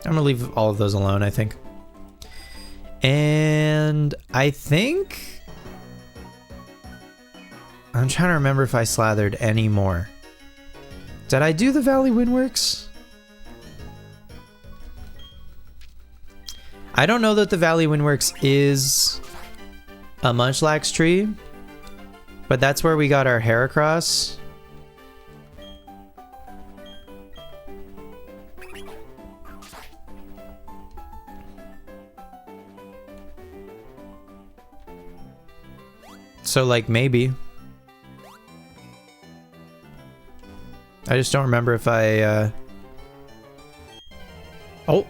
I'm gonna leave all of those alone, I think. And I think... I'm trying to remember if I slathered any more. Did I do the Valley Windworks? I don't know that the Valley Windworks is a Munchlax tree, but that's where we got our Heracross. So, like, maybe. I just don't remember if I, Oh!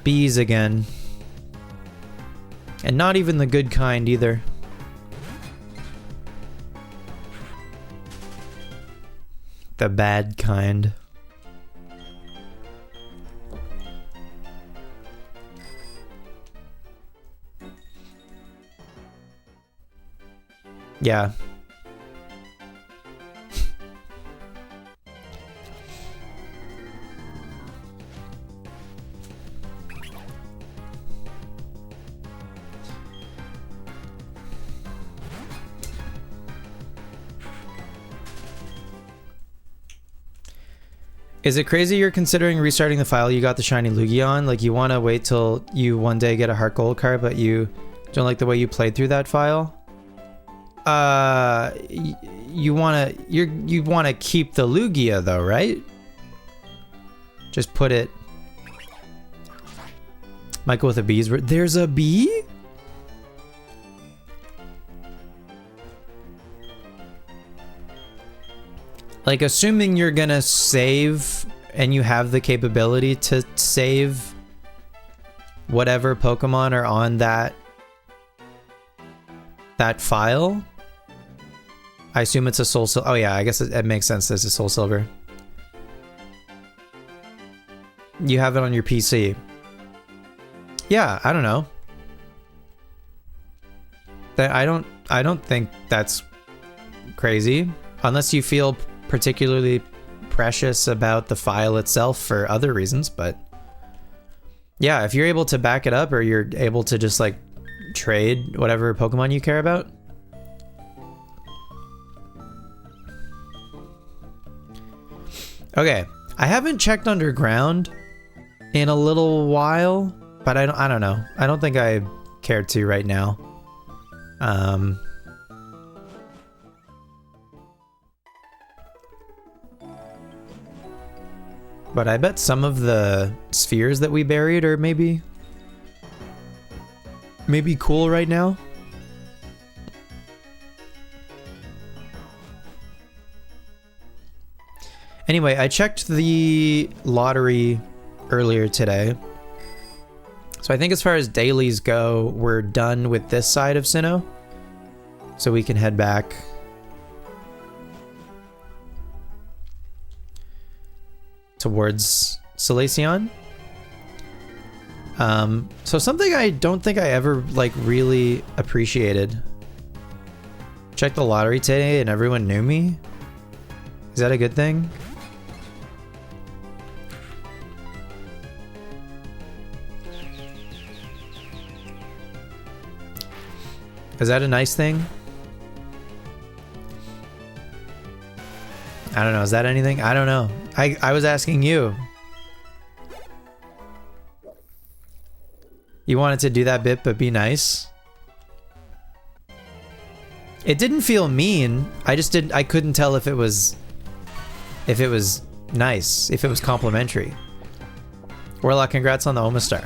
Bees again. And not even the good kind, either. The bad kind. Yeah. Is it crazy you're considering restarting the file you got the shiny Lugia on? Like, you want to wait till you one day get a Heart Gold card, but you don't like the way you played through that file? You want to keep the Lugia though, right? Just put it... Michael with a bees. There's a bee? Like, assuming you're gonna save and you have the capability to save whatever Pokemon are on that file. I assume it's a Soul Silver. Oh yeah, I guess it makes sense there's a Soul Silver. You have it on your PC. Yeah, I don't know. I don't think that's crazy. Unless you feel particularly precious about the file itself for other reasons, but yeah, if you're able to back it up or you're able to just like trade whatever Pokemon you care about. Okay, I haven't checked underground in a little while, but I don't know. I don't think I care to right now. But I bet some of the spheres that we buried are maybe cool right now. Anyway, I checked the lottery earlier today. So I think as far as dailies go, we're done with this side of Sinnoh. So we can head back. Towards Solaceon. So something I don't think I ever like really appreciated. Checked the lottery today and everyone knew me. Is that a good thing? Is that a nice thing? I don't know. Is that anything? I don't know. I was asking you. You wanted to do that bit, but be nice. It didn't feel mean. I couldn't tell if it was nice, if it was complimentary. Warlock, congrats on the Omastar.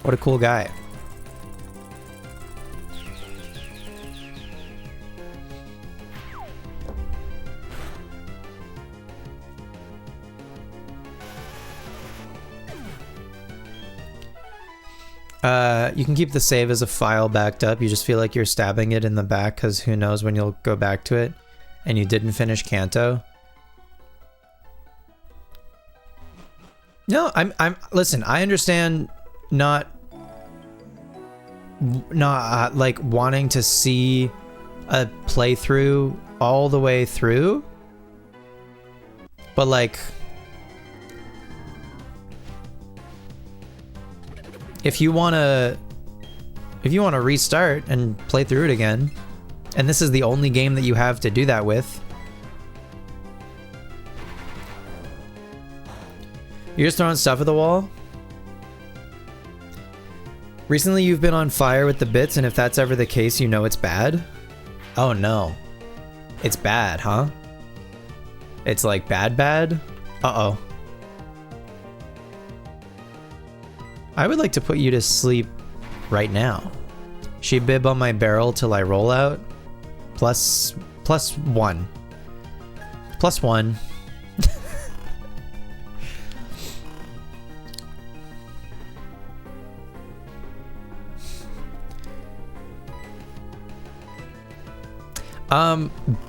What a cool guy. You can keep the save as a file backed up. You just feel like you're stabbing it in the back because who knows when you'll go back to it. And you didn't finish Kanto. No, listen, I understand not like wanting to see a playthrough all the way through. But like, if you want to restart and play through it again, and this is the only game that you have to do that with, you're just throwing stuff at the wall? Recently you've been on fire with the bits, and if that's ever the case, you know it's bad? Oh no. It's bad, huh? It's like bad? Uh-oh. I would like to put you to sleep right now. She bib on my barrel till I roll out. Plus one. Plus one.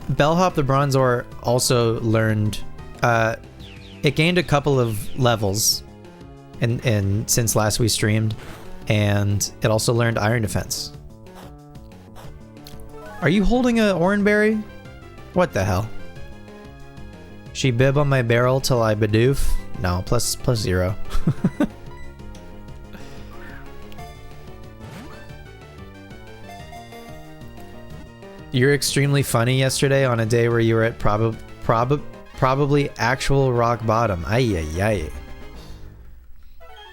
Bellhop the Bronzor also learned, it gained a couple of levels and since last we streamed, and it also learned Iron Defense. Are you holding a Oranberry? What the hell? She bib on my barrel till I Bidoof? No, plus 0. You're extremely funny yesterday on a day where you were at probably actual rock bottom. Ay ay ay.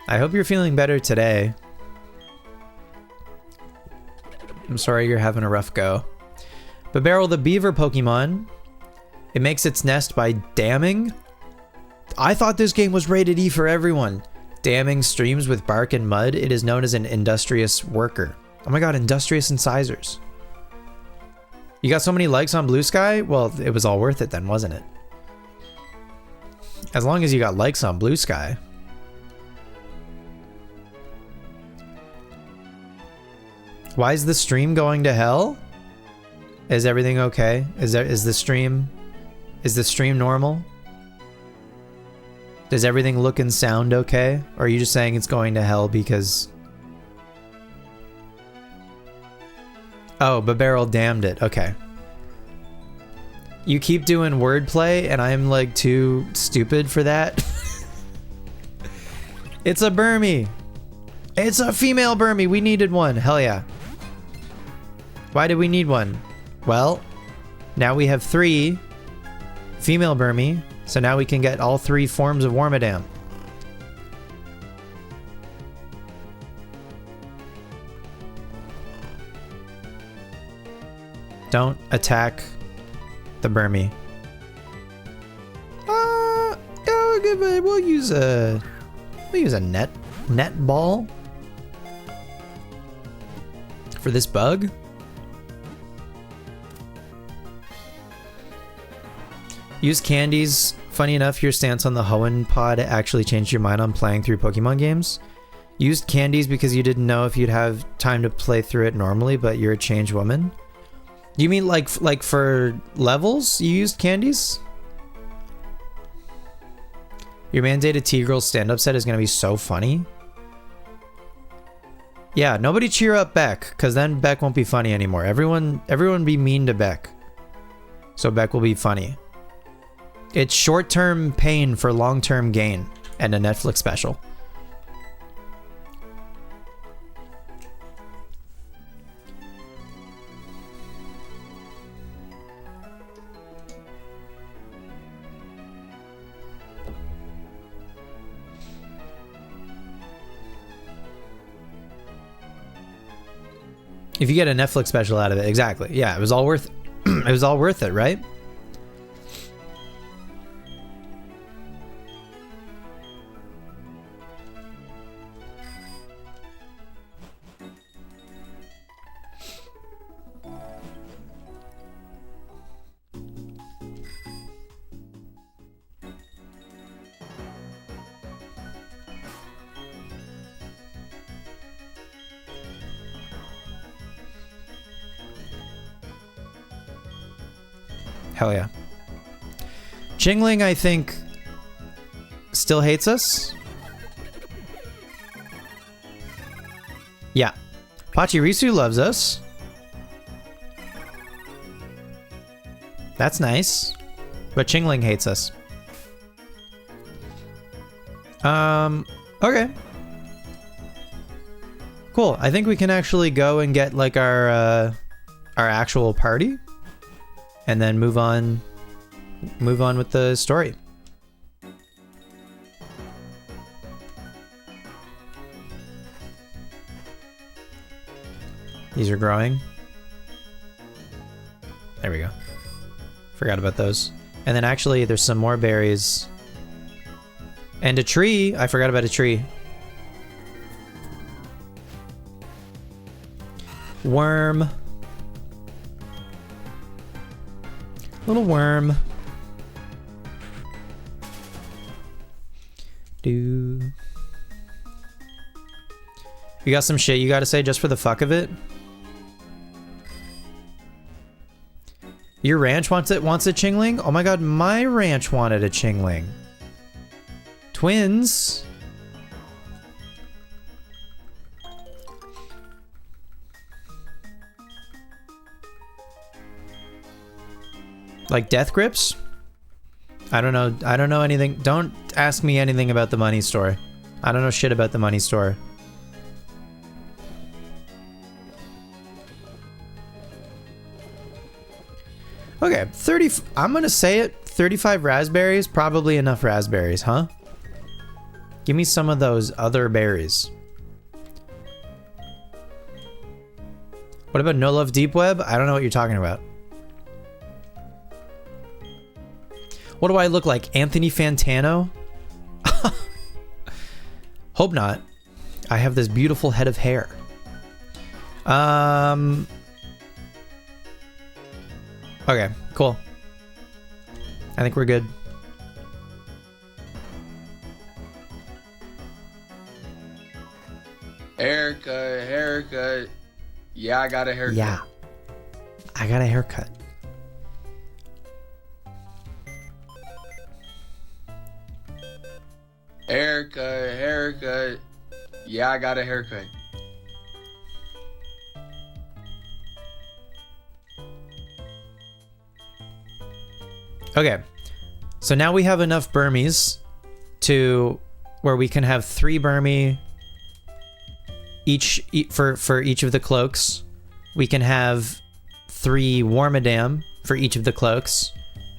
I hope you're feeling better today. I'm sorry you're having a rough go. But Beryl the Beaver Pokemon, it makes its nest by damming. I thought this game was rated E for everyone. Damming streams with bark and mud. It is known as an industrious worker. Oh my god, industrious incisors. You got so many likes on Blue Sky? Well, it was all worth it then, wasn't it? As long as you got likes on Blue Sky. Why is the stream going to hell? Is everything okay? Is the stream normal? Does everything look and sound okay? Or are you just saying it's going to hell because... Oh, Babarrel damned it. Okay. You keep doing wordplay and I'm like too stupid for that. It's a Burmy. It's a female Burmy. We needed one. Hell yeah. Why did we need one? Well, now we have 3 female Burmy, so now we can get all 3 forms of Wormadam. Don't attack the Burmy. We'll use a net ball for this bug. Use candies. Funny enough, your stance on the Hoenn pod actually changed your mind on playing through Pokemon games. Used candies because you didn't know if you'd have time to play through it normally, but you're a changed woman. You mean like for levels you used candies? Your mandated T-Girl stand-up set is gonna be so funny. Yeah, nobody cheer up Beck, because then Beck won't be funny anymore. Everyone be mean to Beck, so Beck will be funny. It's short-term pain for long-term gain, and a Netflix special. If you get a Netflix special out of it, exactly. Yeah, it was all worth it was all worth it, right? Hell yeah. Chingling, I think, still hates us. Yeah. Pachirisu loves us. That's nice. But Chingling hates us. Okay. Cool. I think we can actually go and get like our actual party. And then move on with the story. These are growing. There we go. Forgot about those. And then actually there's some more berries. And a tree. I forgot about a tree. Worm. Little worm. You got some shit you gotta say just for the fuck of it? Your ranch wants a Chingling? Oh my god, my ranch wanted a Chingling. Twins. Like death grips? I don't know anything. Don't ask me anything about the money store. I don't know shit about the money store. Okay, I'm gonna say it. 35 raspberries, probably enough raspberries, huh? Give me some of those other berries. What about No Love Deep Web? I don't know what you're talking about. What do I look like? Anthony Fantano? Hope not. I have this beautiful head of hair. Okay, cool. I think we're good. Haircut. Yeah, I got a haircut. Yeah. I got a haircut. Haircut. Yeah, I got a haircut. Okay. So now we have enough Burmies to where we can have 3 Burmy for each of the cloaks, we can have 3 Wormadam for each of the cloaks,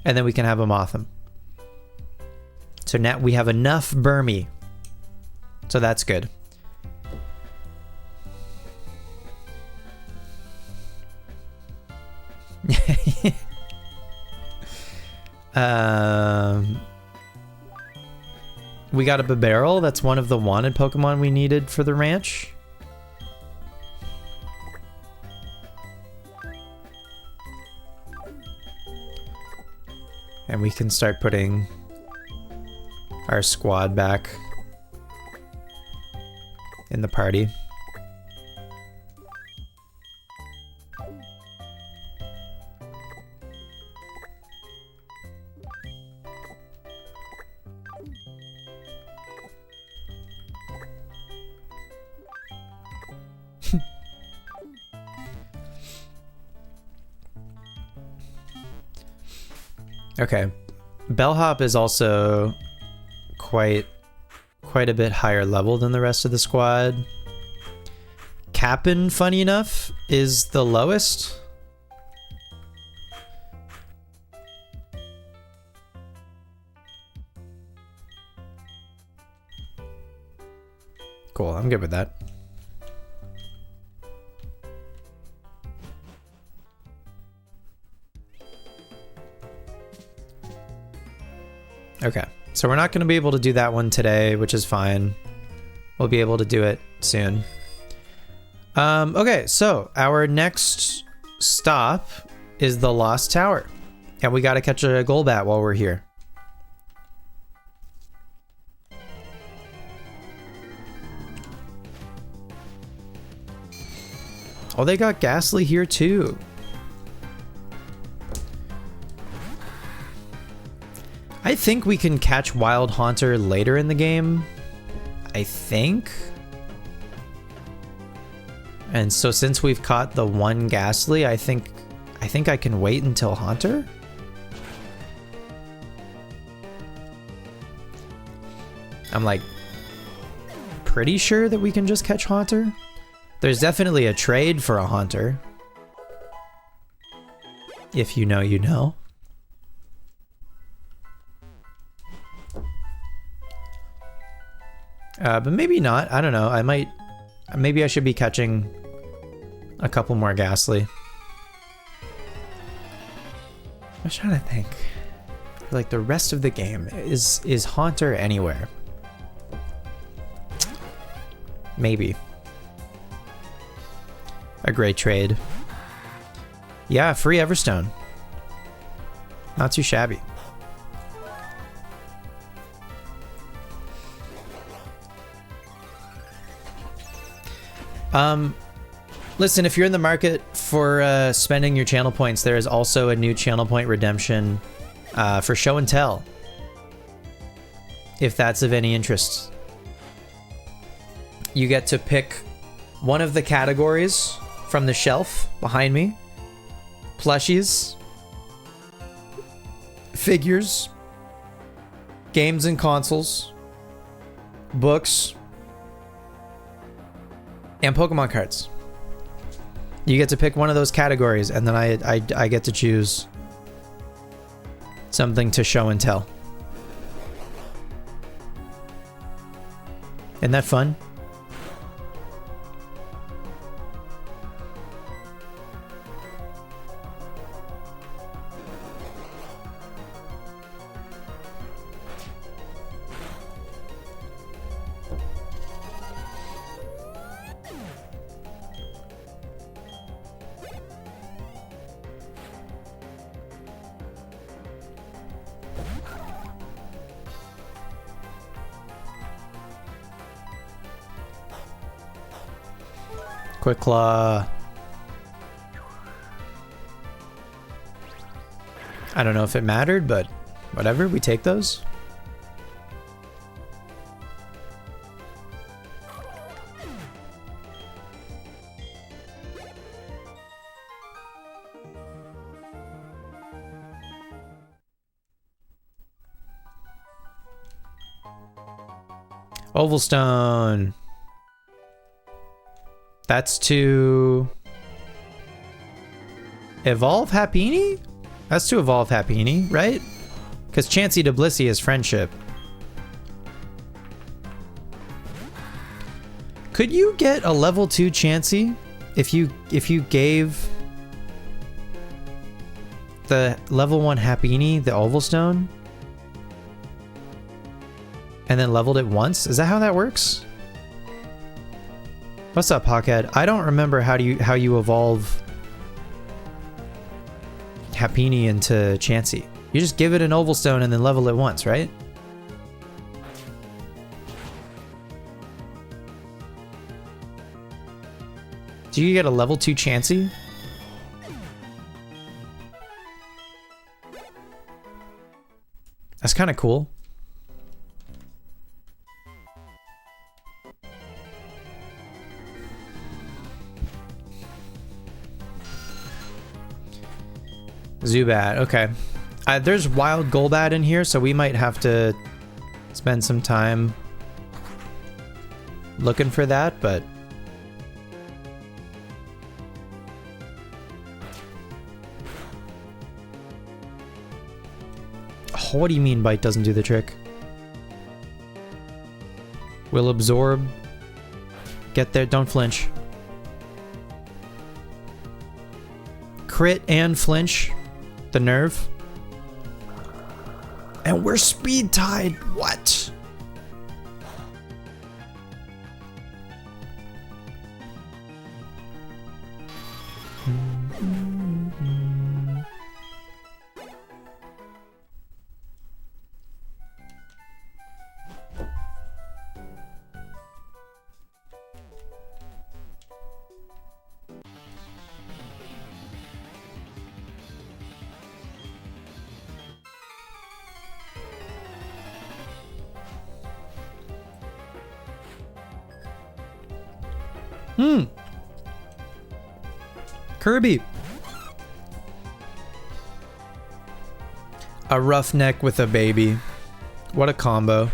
and then we can have a Mothim. So now we have enough Burmy. So that's good. We got a Bibarel. That's one of the wanted Pokemon we needed for the ranch. And we can start putting our squad back in the party. Okay, Bellhop is also quite a bit higher level than the rest of the squad. Cap'n, funny enough, is the lowest. Cool, I'm good with that. Okay, so we're not going to be able to do that one today, which is fine. We'll be able to do it soon. Okay, so our next stop is the Lost Tower. And we got to catch a Golbat while we're here. Oh, they got Ghastly here too. I think we can catch Wild Haunter later in the game. I think. And so since we've caught the one Ghastly, I think I can wait until Haunter. I'm like pretty sure that we can just catch Haunter. There's definitely a trade for a Haunter. If you know, you know. But maybe not. I don't know. I might... Maybe I should be catching a couple more Ghastly. I'm trying to think. Like the rest of the game, is Haunter anywhere? Maybe. A great trade. Yeah, free Everstone. Not too shabby. Listen, if you're in the market for spending your channel points, there is also a new channel point redemption for show and tell. If that's of any interest. You get to pick one of the categories from the shelf behind me. Plushies, figures, games and consoles, books, and Pokemon cards. You get to pick one of those categories, and then I get to choose something to show and tell. Isn't that fun? Quick Claw. I don't know if it mattered, but whatever, we take those. Oval Stone. That's to evolve Happiny? That's to evolve Happiny, right? Because Chansey to Blissey is friendship. Could you get a level 2 Chansey if you gave the level 1 Happiny the Oval Stone and then leveled it once? Is that how that works? What's up, Hawkhead? I don't remember how you evolve Happiny into Chansey. You just give it an Oval Stone and then level it once, right? Do you get a level 2 Chansey? That's kind of cool. Zubat, okay. There's wild Golbat in here, so we might have to spend some time looking for that, but... Oh, what do you mean Bite doesn't do the trick? Will absorb. Get there, don't flinch. Crit and flinch. The nerve. And we're speed tied. What? Kirby. A roughneck with a baby. What a combo.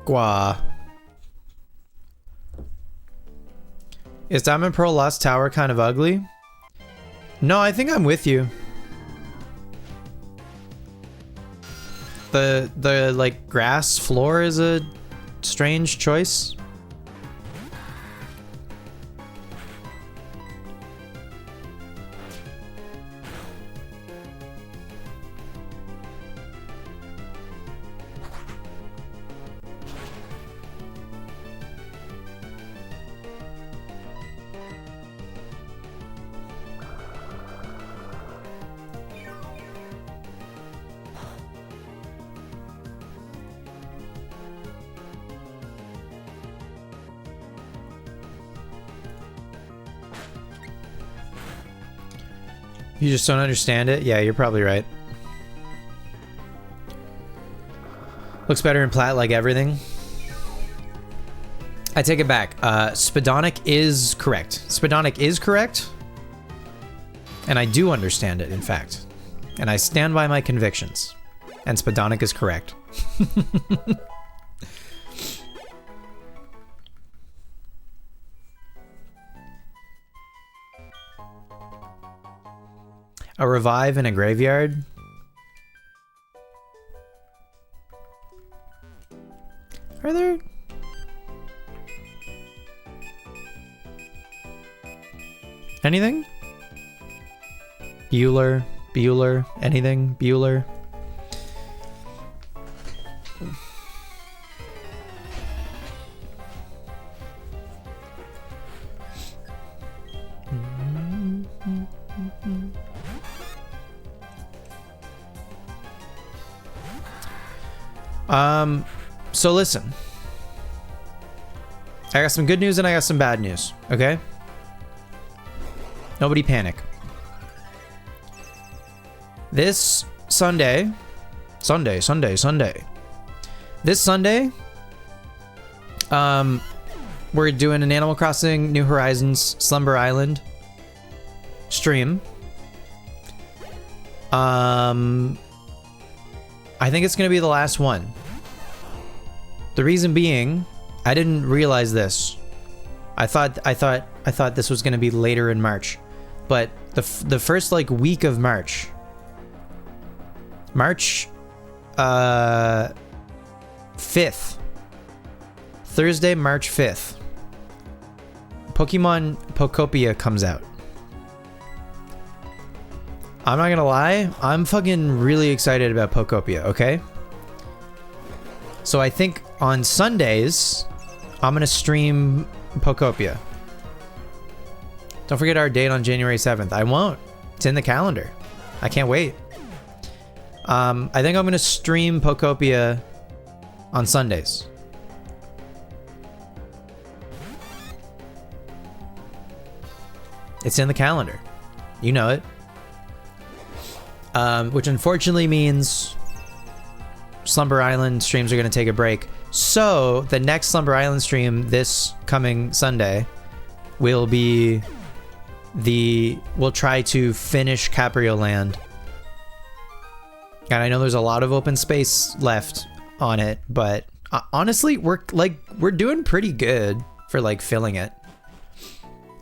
Gua. Is Diamond Pearl Lost Tower kind of ugly? No, I think I'm with you. The like grass floor is a strange choice. You just don't understand it? Yeah, you're probably right. Looks better in plat like everything. I take it back. Spidonic is correct. Spidonic is correct. And I do understand it, in fact. And I stand by my convictions. And Spidonic is correct. A revive in a graveyard? Are there? Anything? Bueller? Bueller? Anything? Bueller? So listen. I got some good news and I got some bad news, okay? Nobody panic. This Sunday. This Sunday, we're doing an Animal Crossing New Horizons Slumber Island stream. I think it's gonna be the last one. The reason being, I didn't realize this. I thought this was gonna be later in March, but the first like week of March, March 5th, Thursday, March 5th, Pokemon Pokopia comes out. I'm not gonna lie, I'm fucking really excited about Pokopia, okay? So I think on Sundays, I'm gonna stream Pokopia. Don't forget our date on January 7th. I won't. It's in the calendar. I can't wait. I think I'm gonna stream Pokopia on Sundays. It's in the calendar. You know it. Which unfortunately means Slumber Island streams are going to take a break. So the next Slumber Island stream this coming Sunday will be we'll try to finish Caprio Land. And I know there's a lot of open space left on it, but honestly, we're doing pretty good for like filling it.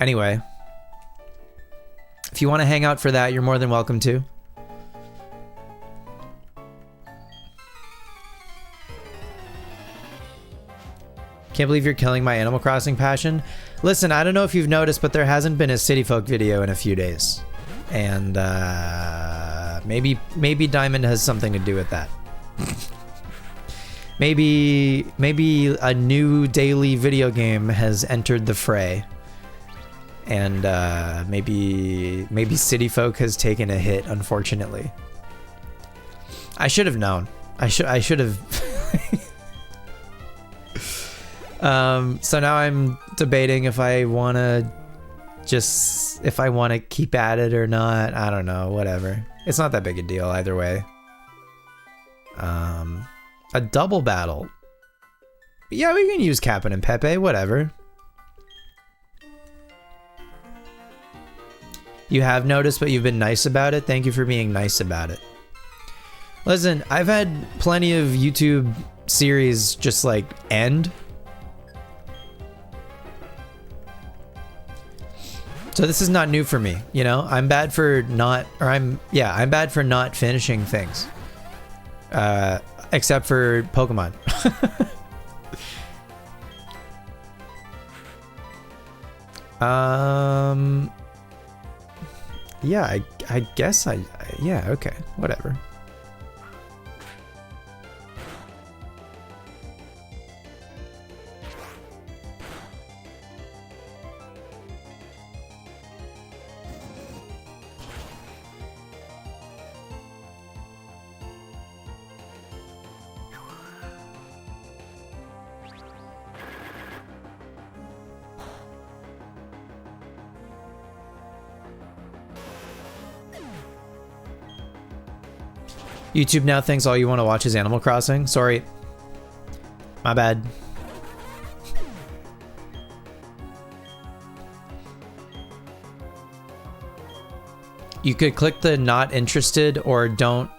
Anyway, if you want to hang out for that, you're more than welcome to. Can't believe you're killing my Animal Crossing passion. Listen, I don't know if you've noticed, but there hasn't been a City Folk video in a few days. And maybe Diamond has something to do with that. maybe a new daily video game has entered the fray. And maybe City Folk has taken a hit, unfortunately. I should have known. I should have. So now I'm debating if I want to keep at it or not. I don't know, whatever. It's not that big a deal either way. A double battle. Yeah, we can use Captain and Pepe, whatever. You have noticed, but you've been nice about it. Thank you for being nice about it. Listen, I've had plenty of YouTube series just like end. So this is not new for me, you know? I'm bad for not finishing things. Except for Pokemon. Yeah, I guess yeah, okay, whatever. YouTube now thinks all you want to watch is Animal Crossing. Sorry. My bad. You could click the not interested or don't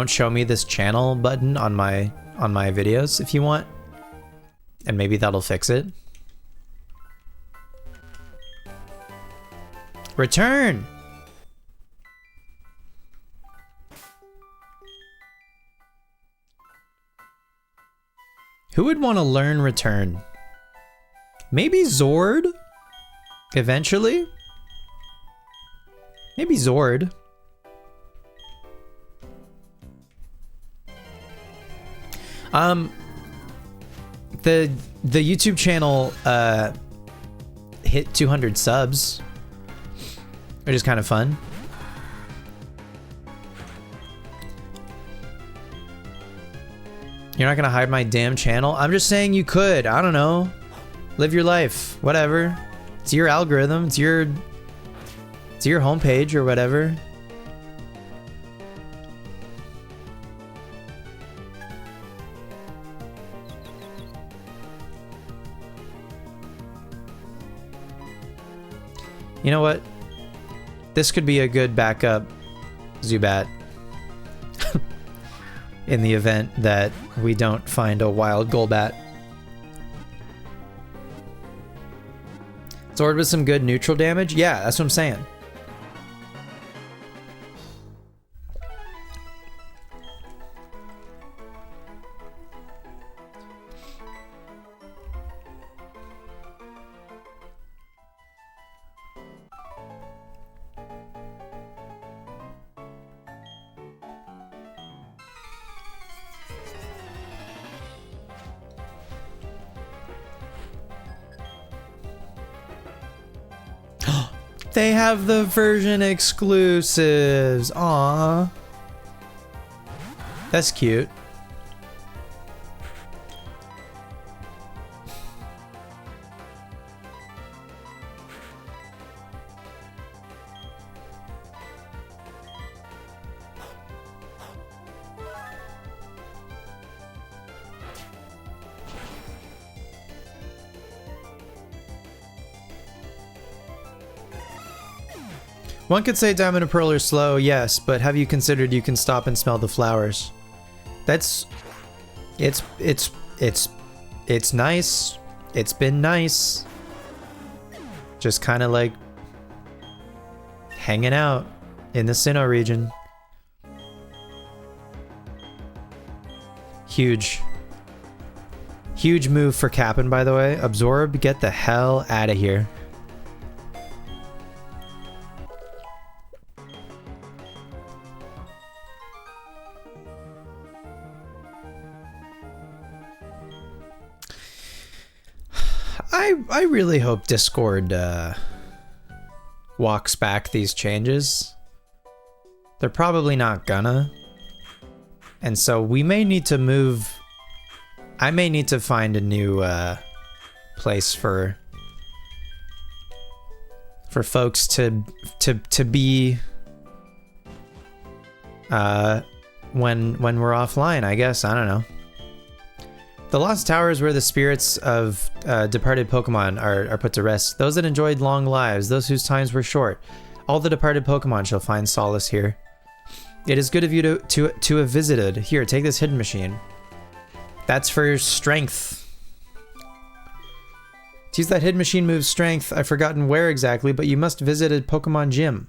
show me this channel button on my videos if you want. And maybe that'll fix it. Return! Who would want to learn Return? Maybe Zord? Eventually? Maybe Zord. The YouTube channel hit 200 subs, which is kind of fun. You're not gonna hide my damn channel? I'm just saying you could. I don't know. Live your life. Whatever. It's your algorithm. It's your homepage or whatever. You know what? This could be a good backup Zubat in the event that we don't find a wild Golbat. Sword with some good neutral damage? Yeah, that's what I'm saying. They have the version exclusives. Aww. That's cute. One could say Diamond and Pearl are slow, yes, but have you considered you can stop and smell the flowers? That's... It's nice. It's been nice. Just kind of like hanging out in the Sinnoh region. Huge. Huge move for Cap'n, by the way. Absorb, get the hell out of here. I really hope Discord walks back these changes. They're probably not gonna. And so we may need to move. I may need to find a new place for folks to be when we're offline, I guess. I don't know. The Lost Tower is where the spirits of departed Pokemon are put to rest. Those that enjoyed long lives, those whose times were short. All the departed Pokemon shall find solace here. It is good of you to have visited. Here, take this hidden machine. That's for strength. To use that hidden machine moves strength. I've forgotten where exactly, but you must visit a Pokemon gym.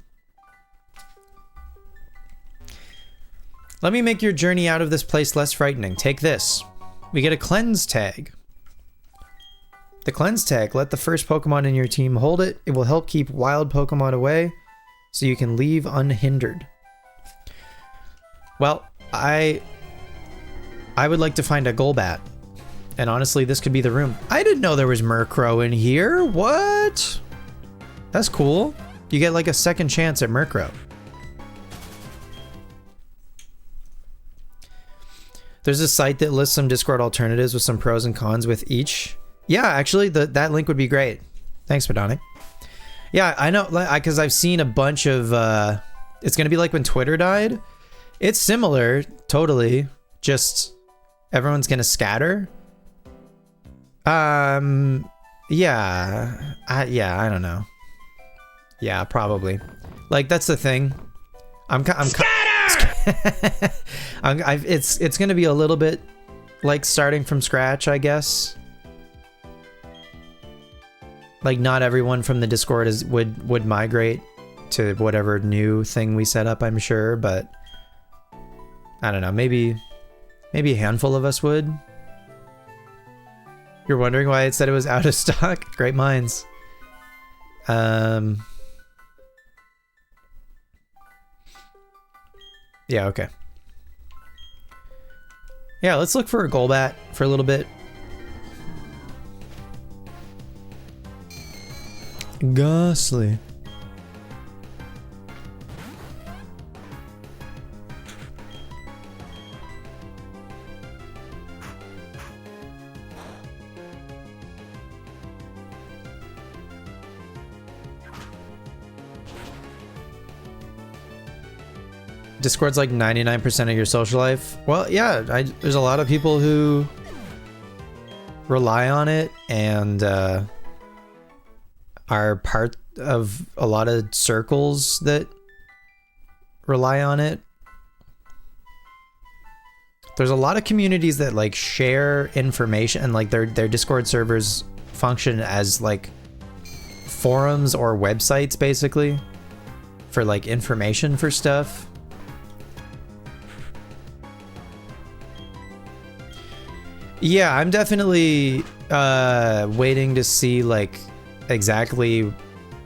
Let me make your journey out of this place less frightening. Take this. We get a cleanse tag. The cleanse tag, let the first Pokemon in your team hold it. It will help keep wild Pokemon away so you can leave unhindered. Well, I would like to find a Golbat. And honestly, this could be the room. I didn't know there was Murkrow in here. What? That's cool. You get like a second chance at Murkrow. There's a site that lists some Discord alternatives with some pros and cons with each. Yeah, actually, that link would be great. Thanks, Pedonic. Yeah, I know, because I've seen a bunch of... it's going to be like when Twitter died. It's similar, totally. Just everyone's going to scatter. Yeah. I don't know. Yeah, probably. Like, that's the thing. It's gonna be a little bit like starting from scratch, I guess. Like, not everyone from the Discord would migrate to whatever new thing we set up, I'm sure, but I don't know, maybe a handful of us would. You're wondering why it said it was out of stock? Great minds. Yeah, okay. Yeah, let's look for a Golbat for a little bit. Ghastly. Discord's like 99% of your social life. Well, yeah, there's a lot of people who rely on it and are part of a lot of circles that rely on it. There's a lot of communities that like share information, and like their Discord servers function as like forums or websites basically for like information for stuff. Yeah, I'm definitely waiting to see like exactly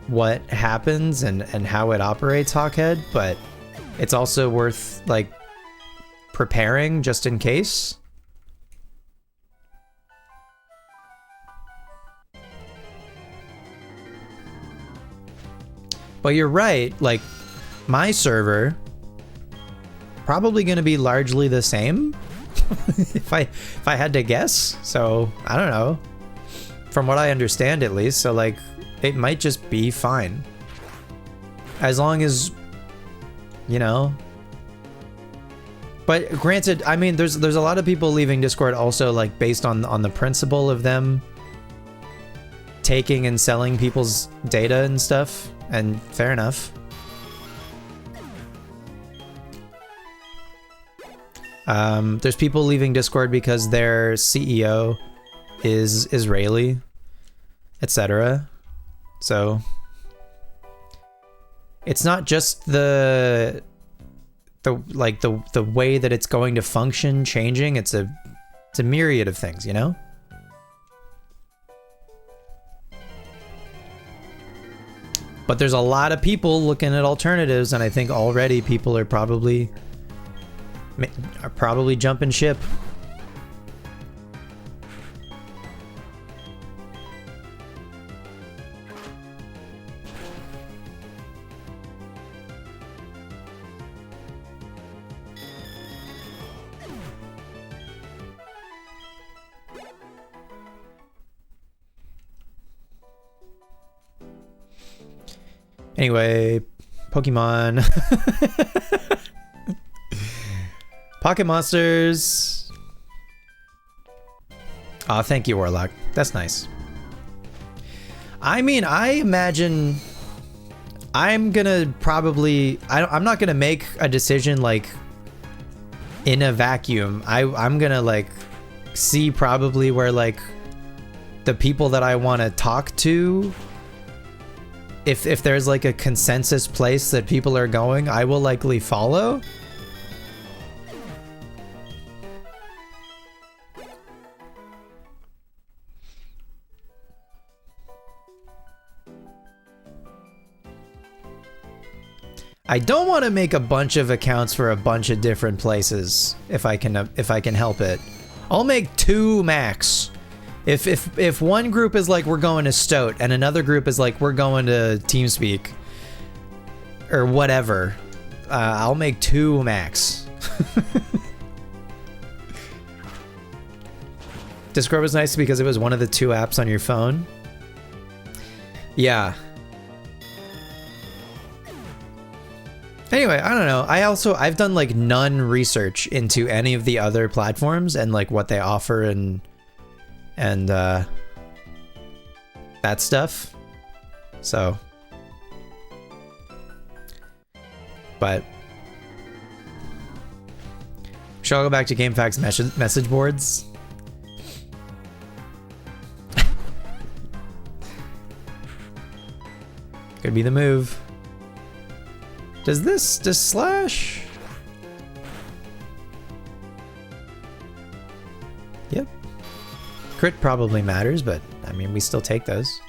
what happens and how it operates, Hawkhead, but it's also worth like preparing just in case. But you're right, like my server probably going to be largely the same if I had to guess. So I don't know, from what I understand at least. So like it might just be fine as long as, you know. But granted, I mean, there's a lot of people leaving Discord also like based on the principle of them taking and selling people's data and stuff, and fair enough. There's people leaving Discord because their CEO is Israeli, etc. So it's not just the way that it's going to function changing. It's a myriad of things, you know? But there's a lot of people looking at alternatives, and I think already people are probably jumping ship. Anyway, Pokemon. Pocket Monsters. Aw, thank you, Warlock. That's nice. I mean, I imagine I'm gonna probably... I'm not gonna make a decision, like, in a vacuum. I'm gonna, like, see probably where, like, the people that I want to talk to... If there's like a consensus place that people are going, I will likely follow. I don't want to make a bunch of accounts for a bunch of different places if I can help it. I'll make 2 max. If one group is like, we're going to Stoat, and another group is like, we're going to TeamSpeak, or whatever, I'll make 2 max. Discord was nice because it was one of the 2 apps on your phone. Yeah. Anyway, I don't know. I've done like none research into any of the other platforms and like what they offer and that stuff. So, but shall I go back to GameFAQs message boards? Could be the move. Does slash? Yep. Crit probably matters, but I mean, we still take those.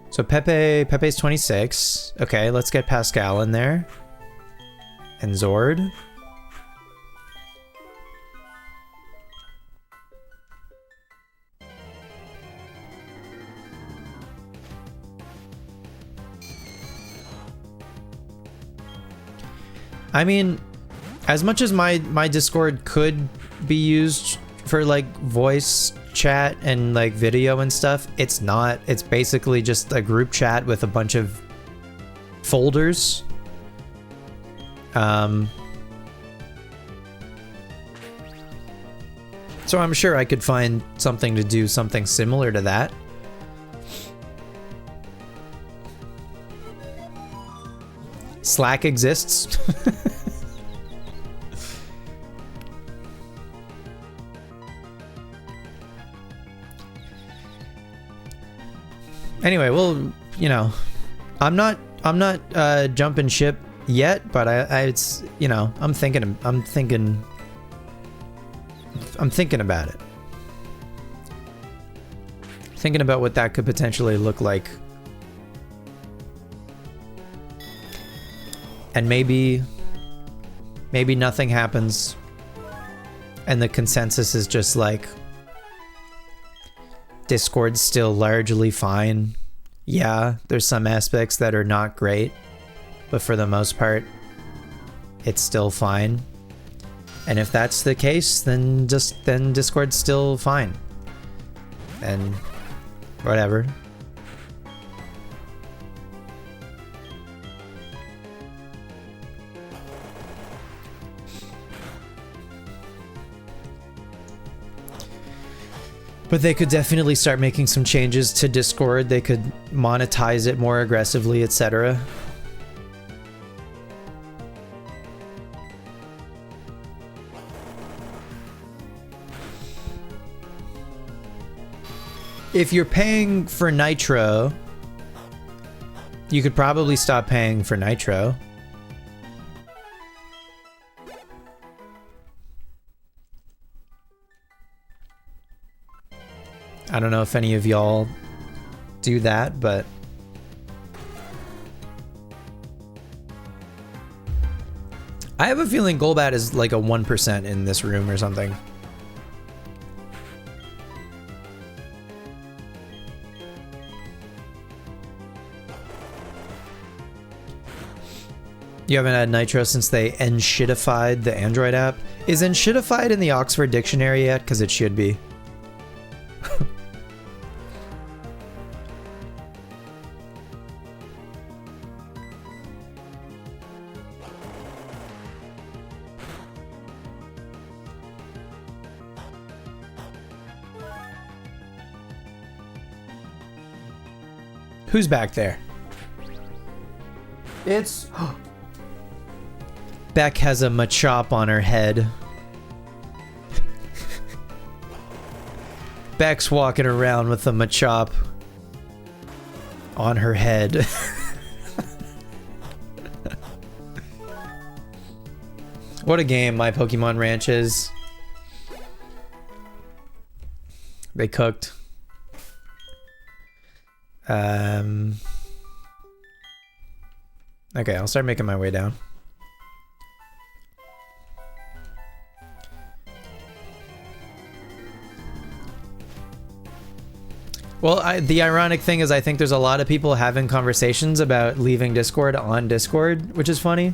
So Pepe's 26. Okay, let's get Pascal in there. And Zord. I mean, as much as my Discord could be used for like voice chat and like video and stuff, it's not. It's basically just a group chat with a bunch of folders. So I'm sure I could find something to do something similar to that. Slack exists. Anyway, well, you know, I'm not jumping ship yet, but it's, you know, I'm thinking about it. Thinking about what that could potentially look like. And maybe nothing happens and the consensus is just like Discord's still largely fine. Yeah, there's some aspects that are not great, but for the most part, it's still fine. And if that's the case, then Discord's still fine. And whatever. But they could definitely start making some changes to Discord. They could monetize it more aggressively, etc. If you're paying for Nitro, you could probably stop paying for Nitro. I don't know if any of y'all do that, but I have a feeling Golbat is like a 1% in this room or something. You haven't had Nitro since they Enshittified the Android app? Is Enshittified in the Oxford Dictionary yet? Because it should be. Who's back there? It's... Beck has a Machop on her head. Beck's walking around with a Machop on her head. What a game My Pokemon Ranch is. They cooked. Okay, I'll start making my way down. Well, the ironic thing is I think there's a lot of people having conversations about leaving Discord on Discord, which is funny.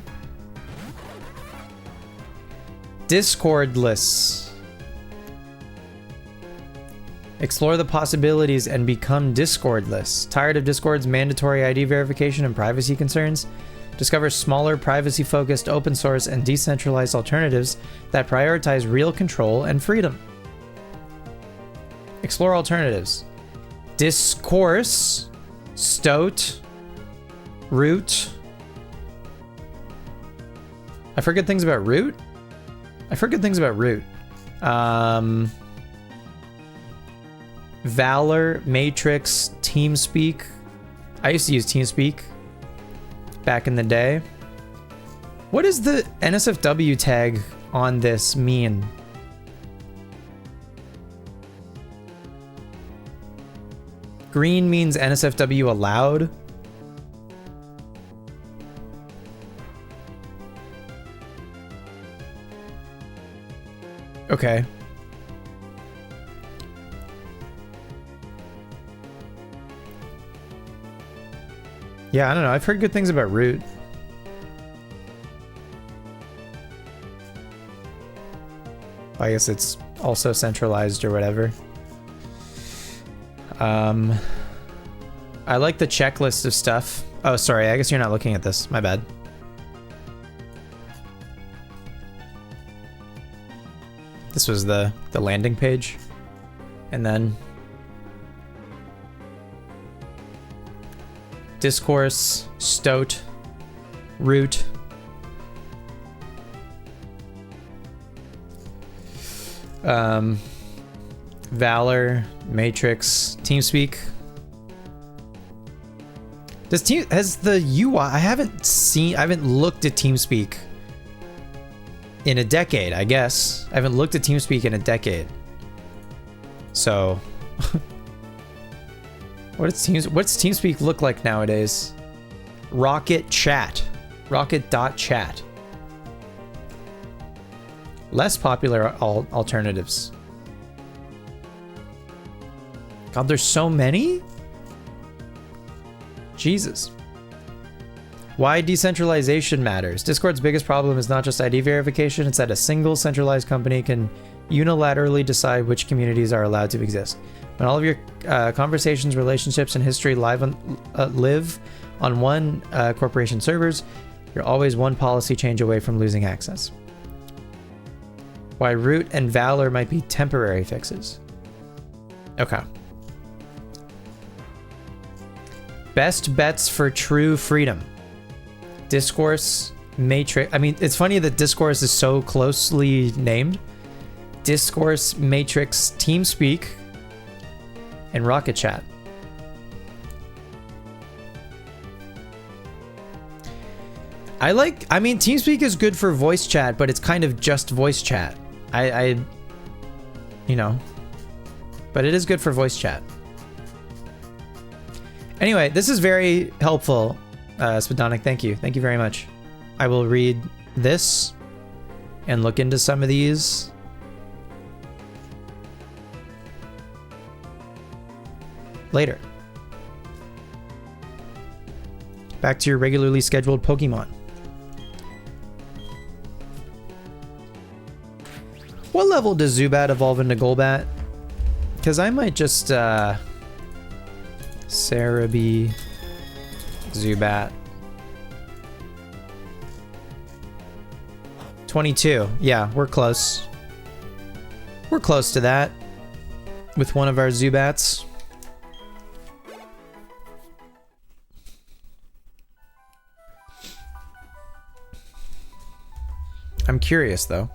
Discordless. Explore the possibilities and become Discordless. Tired of Discord's mandatory ID verification and privacy concerns? Discover smaller, privacy-focused, open source, and decentralized alternatives that prioritize real control and freedom. Explore alternatives. Discourse, Stoat, Root. I forget things about Root? I forget things about Root. Valor, Matrix, TeamSpeak. I used to use TeamSpeak back in the day. What does the NSFW tag on this mean? Green means NSFW allowed. Okay. Yeah, I don't know. I've heard good things about Root. I guess it's also centralized or whatever. I like the checklist of stuff. Oh, sorry. I guess you're not looking at this. My bad. This was the landing page. And then Discourse, Stoat, Root. Valor, Matrix, TeamSpeak. Has the UI, I haven't looked at TeamSpeak in a decade, I guess. I haven't looked at TeamSpeak in a decade. So what's TeamSpeak look like nowadays? Rocket Chat. Rocket.chat. Less popular alternatives. God, there's so many? Jesus. Why decentralization matters. Discord's biggest problem is not just ID verification, it's that a single centralized company can unilaterally decide which communities are allowed to exist. When all of your conversations, relationships, and history live on one corporation servers, you're always one policy change away from losing access. Why Root and Valor might be temporary fixes. Okay. Best bets for true freedom. Discourse, Matrix. I mean, it's funny that Discourse is so closely named. Discourse, Matrix, TeamSpeak, and Rocket Chat. I mean, TeamSpeak is good for voice chat, but it's kind of just voice chat. You know, but it is good for voice chat. Anyway, this is very helpful, Spadonic. Thank you. Thank you very much. I will read this and look into some of these. Later. Back to your regularly scheduled Pokemon. What level does Zubat evolve into Golbat? Because I might just, Cerebi, Zubat. 22. Yeah, we're close. We're close to that with one of our Zubats. I'm curious though.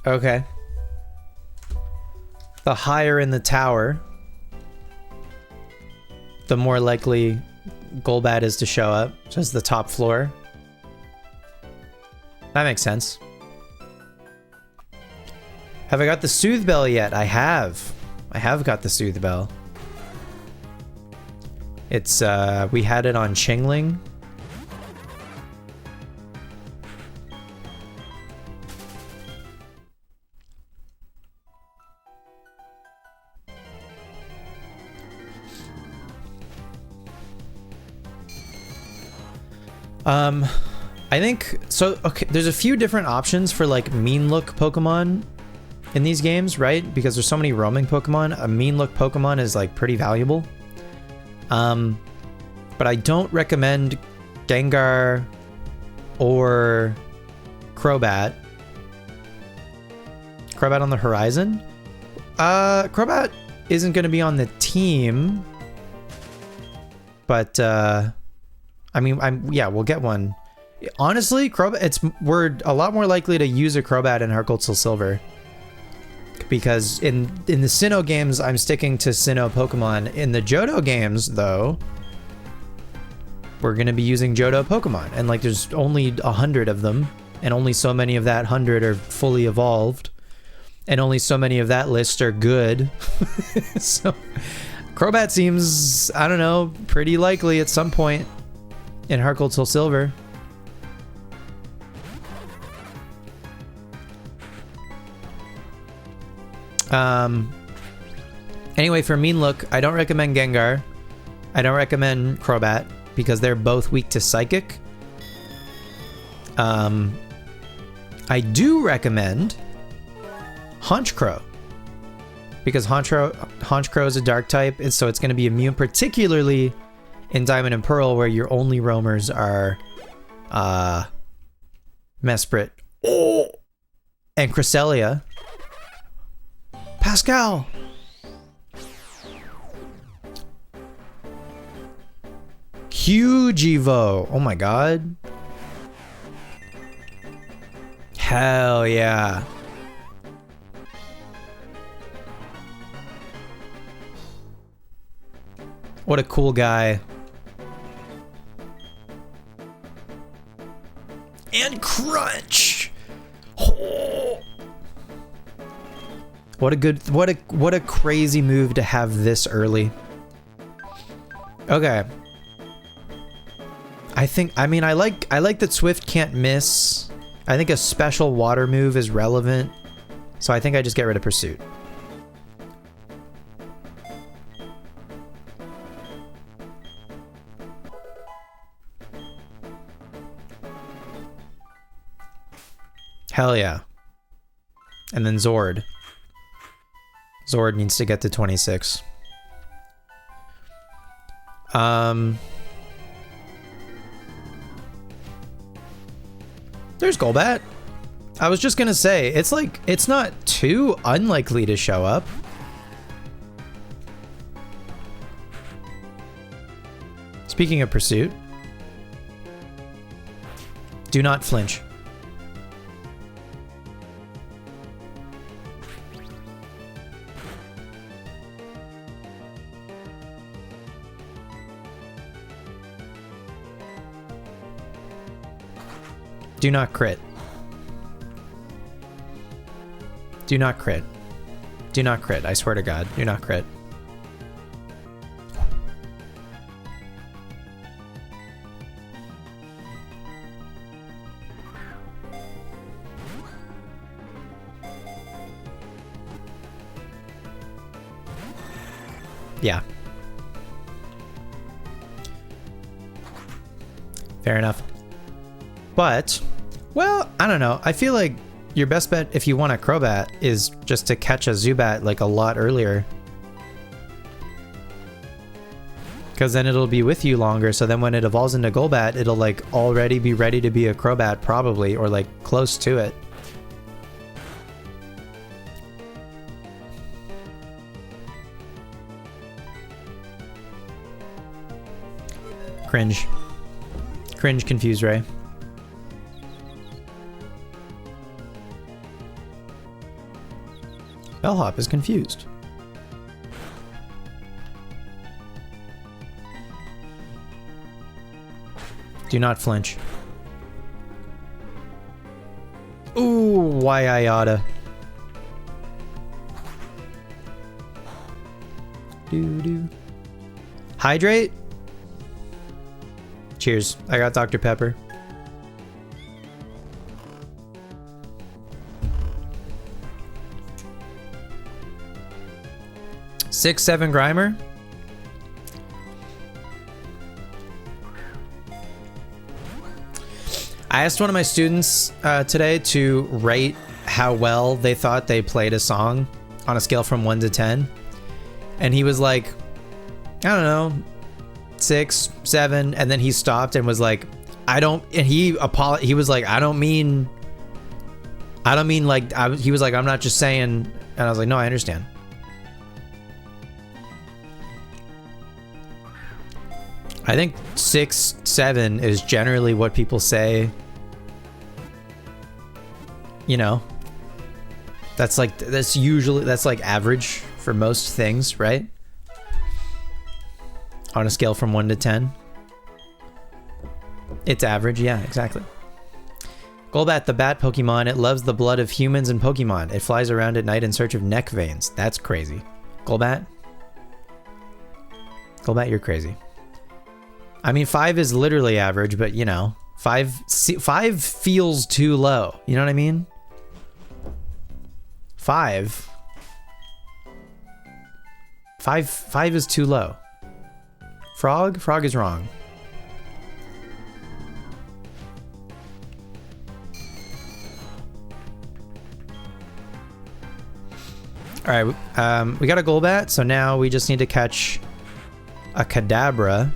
Okay. The higher in the tower, the more likely Golbat is to show up. Just the top floor. That makes sense. Have I got the Soothe Bell yet? I have. I have got the Soothe Bell. It's, we had it on Chingling. I think so. Okay, there's a few different options for like mean look Pokemon in these games, right? Because there's so many roaming Pokemon. A mean look Pokemon is like pretty valuable. But I don't recommend Gengar or Crobat. Crobat on the horizon? Crobat isn't going to be on the team, but I mean, yeah, we'll get one. Honestly, Crobat, we're a lot more likely to use a Crobat in Heart Gold Soul Silver. Because in the Sinnoh games, I'm sticking to Sinnoh Pokemon. In the Johto games, though, we're going to be using Johto Pokemon. And like, there's only 100 of them. And only so many of that 100 are fully evolved. And only so many of that list are good. So, Crobat seems, I don't know, pretty likely at some point in Heart Gold Soul Silver. Anyway, for mean look, I don't recommend Gengar. I don't recommend Crobat because they're both weak to psychic. I do recommend Honchkrow, because Honchkrow is a dark type, and so it's going to be immune, particularly in Diamond and Pearl, where your only roamers are Mesprit and Cresselia. Pascal! Huge Evo! Oh my god. Hell yeah. What a cool guy. And Crunch! Oh. What a crazy move to have this early. Okay. I like that Swift can't miss. I think a special water move is relevant. So I think I just get rid of Pursuit. Hell yeah. And then Zord. Zord needs to get to 26. There's Golbat. I was just gonna say, it's like, it's not too unlikely to show up. Speaking of Pursuit, do not flinch. Do not crit. Do not crit. Do not crit. I swear to God, do not crit. Yeah. Fair enough. But, well, I don't know. I feel like your best bet if you want a Crobat is just to catch a Zubat like a lot earlier. Because then it'll be with you longer, so then when it evolves into Golbat, it'll like already be ready to be a Crobat probably, or like close to it. Cringe. Cringe, Confuse Ray. Bellhop is confused. Do not flinch. Ooh, why I oughta. Doo-doo. Hydrate? Cheers. I got Dr. Pepper. Six, 7 Grimer. I asked one of my students today to rate how well they thought they played a song on a scale from 1 to 10. And he was like, I don't know, 6, 7. And then he stopped and was like, he was like, I don't mean like, he was like, I'm not just saying. And I was like, no, I understand. I think 6, 7 is generally what people say. You know, that's like average for most things, right? On a scale from 1 to 10. It's average, yeah, exactly. Golbat, the bat Pokemon, it loves the blood of humans and Pokemon. It flies around at night in search of neck veins. That's crazy. Golbat? Golbat, you're crazy. I mean, 5 is literally average, but you know, 5 feels too low. You know what I mean? 5 is too low. Frog is wrong. All right, we got a Golbat, so now we just need to catch a Kadabra,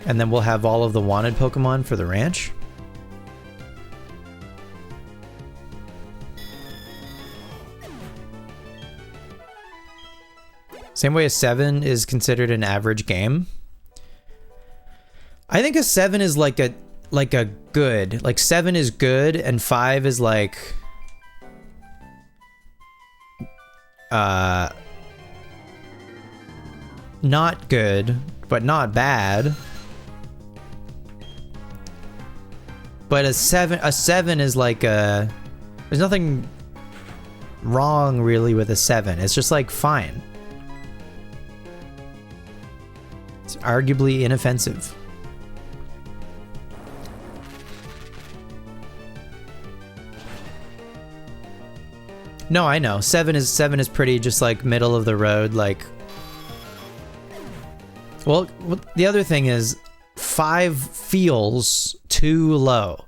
and then we'll have all of the wanted Pokemon for the ranch. Same way a 7 is considered an average game. I think a 7 is like a good. Like 7 is good and 5 is like not good, but not bad. But a 7 is like there's nothing wrong really with a 7. It's just like fine. It's arguably inoffensive. No, I know. 7 is pretty just like middle of the road, like. Well, the other thing is 5 feels too low.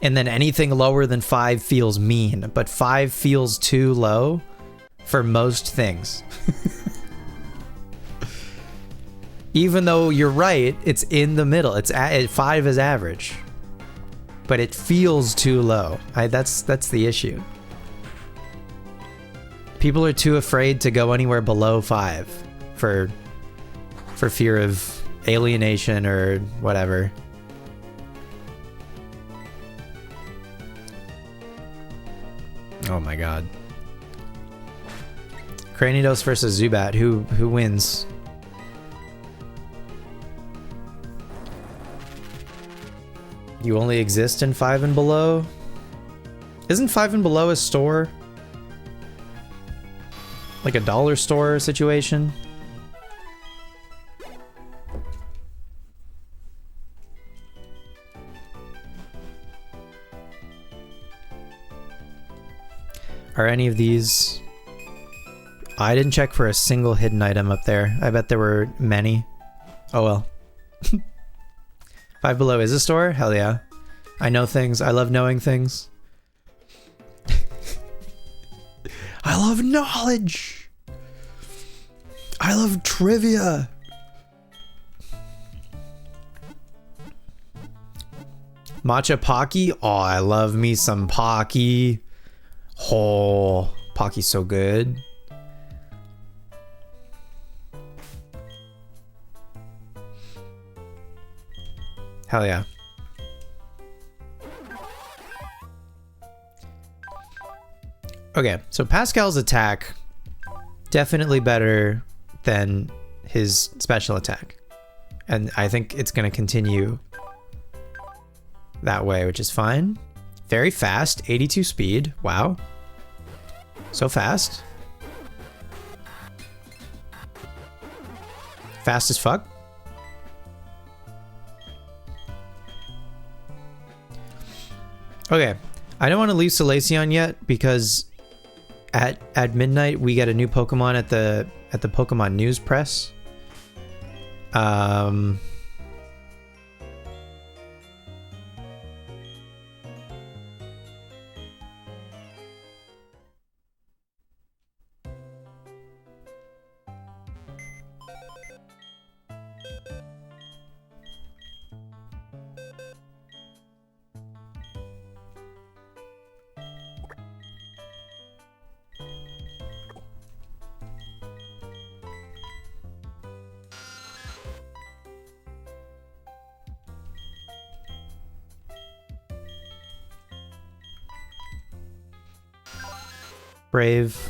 And then anything lower than 5 feels mean, but 5 feels too low for most things. Even though you're right, it's in the middle. 5 is average. But it feels too low. That's the issue. People are too afraid to go anywhere below 5 for fear of alienation or whatever. Oh my god. Cranidos versus Zubat. Who wins? You only exist in 5 and below? Isn't 5 and below a store? Like a dollar store situation? Are any of these... I didn't check for a single hidden item up there. I bet there were many. Oh well. 5 below is a store? Hell yeah. I know things. I love knowing things. I love knowledge. I love trivia. Matcha Pocky? Oh, I love me some Pocky. Oh, Pocky's so good. Hell yeah. Okay, so Pascal's attack definitely better than his special attack. And I think it's going to continue that way, which is fine. Very fast, 82 speed. Wow. So fast. Fast as fuck. Okay, I don't want to leave Solaceon yet because at midnight we get a new Pokemon at the Pokemon News Press. Brave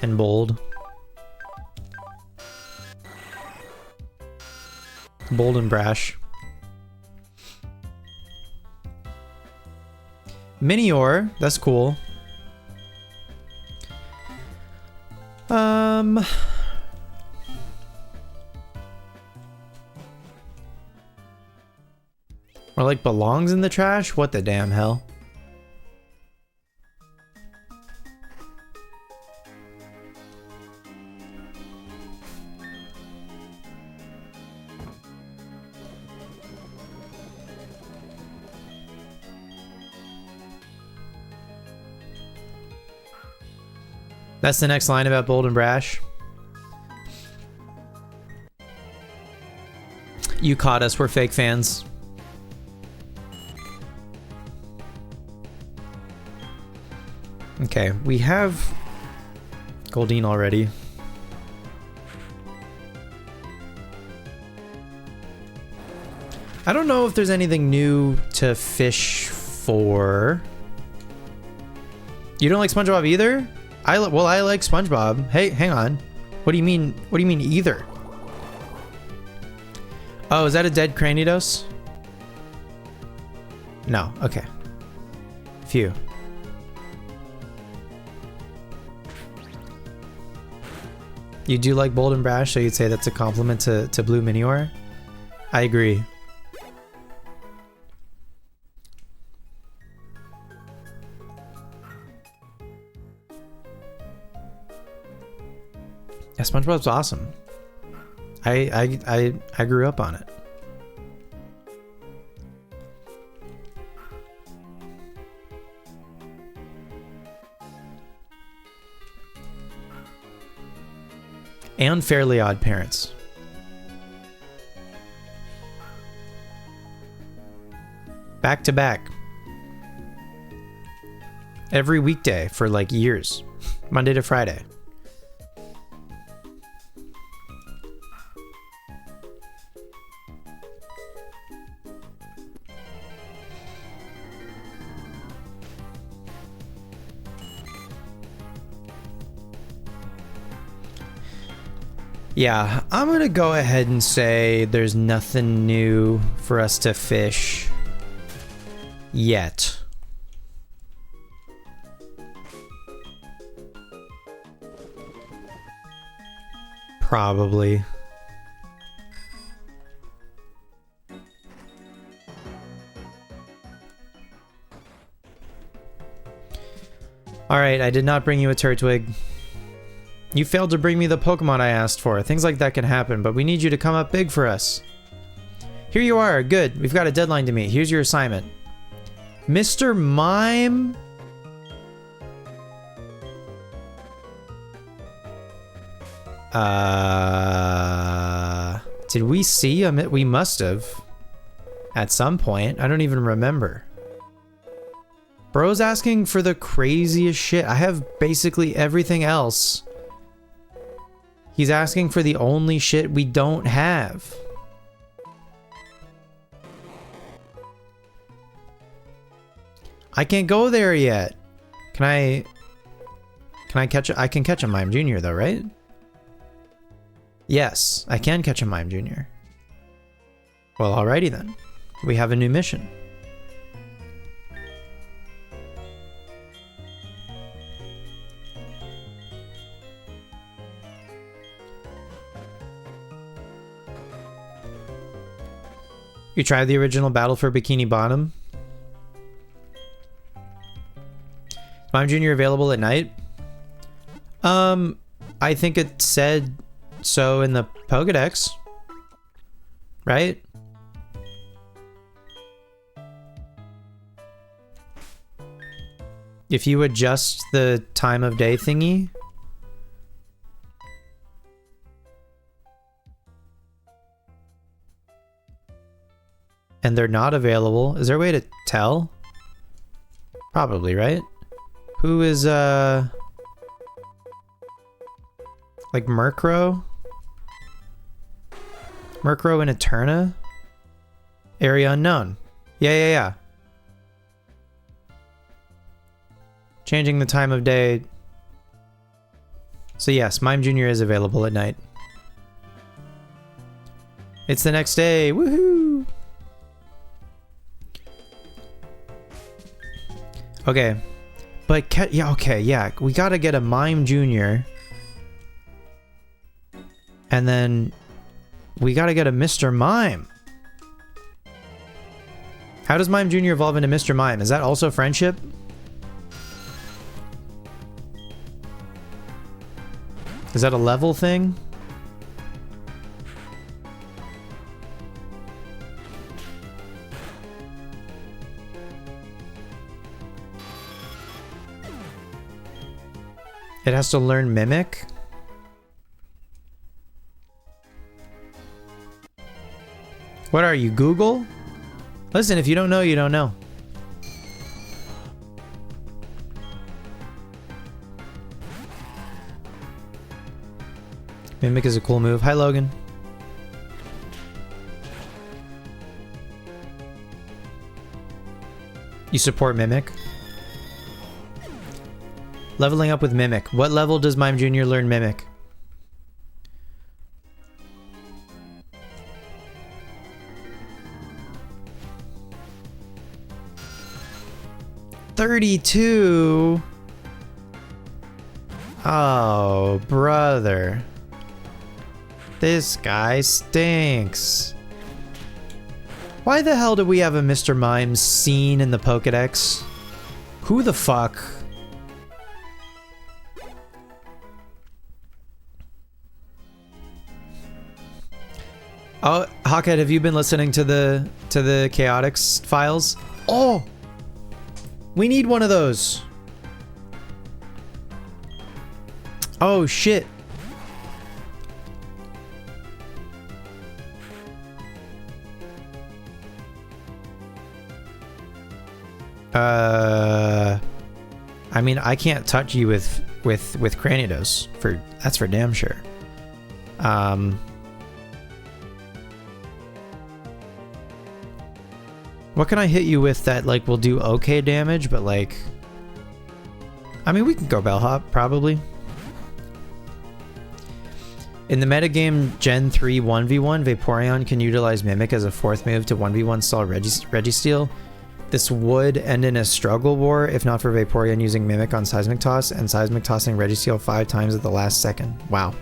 and bold. Bold and brash. Minior, that's cool. Or like belongs in the trash? What the damn hell? That's the next line about Bold and Brash. You caught us, we're fake fans. Okay, we have Goldeen already. I don't know if there's anything new to fish for. You don't like SpongeBob either? Well, I like SpongeBob. Hey, hang on. What do you mean? What do you mean either? Oh, is that a dead Cranidos? No. Okay. Phew. You do like Bold and Brash, so you'd say that's a compliment to Blue Minior? I agree. Yeah, SpongeBob's awesome. I grew up on it. And Fairly Odd Parents. Back to back. Every weekday for like years. Monday to Friday. Yeah, I'm gonna go ahead and say there's nothing new for us to fish yet. Probably. Alright, I did not bring you a Turtwig. You failed to bring me the Pokemon I asked for. Things like that can happen, but we need you to come up big for us. Here you are. Good. We've got a deadline to meet. Here's your assignment. Mr. Mime? Did we see him? We must have. At some point. I don't even remember. Bro's asking for the craziest shit. I have basically everything else. He's asking for the only shit we don't have. I can't go there yet. Can I catch I can catch a Mime Jr. though, right? Yes, I can catch a Mime Jr. Well, alrighty then. We have a new mission. You tried the original Battle for Bikini Bottom? Mime Jr. available at night? I think it said so in the Pokedex. Right? If you adjust the time of day thingy. And they're not available. Is there a way to tell? Probably, right? Who is, like Murkrow? Murkrow and Eterna? Area unknown. Yeah. Changing the time of day. So yes, Mime Jr. is available at night. It's the next day. Woohoo! Okay, but yeah, we gotta get a Mime Jr. And then we gotta get a Mr. Mime. How does Mime Jr. evolve into Mr. Mime? Is that also friendship? Is that a level thing? It has to learn Mimic? What are you, Google? Listen, if you don't know, you don't know. Mimic is a cool move. Hi, Logan. You support Mimic? Leveling up with Mimic. What level does Mime Jr. learn Mimic? $32? Oh, brother. This guy stinks. Why the hell do we have a Mr. Mime scene in the Pokedex? Who the fuck? Oh, Hawkhead, have you been listening to the Chaotix files? Oh! We need one of those. Oh, shit. I mean, I can't touch you with Cranidos. That's for damn sure. What can I hit you with that, like, will do okay damage, but, like... I mean, we can go Bellhop, probably. In the metagame Gen 3 1v1, Vaporeon can utilize Mimic as a fourth move to 1v1 stall Registeel. This would end in a struggle war if not for Vaporeon using Mimic on Seismic Toss and Seismic Tossing Registeel 5 times at the last second. Wow.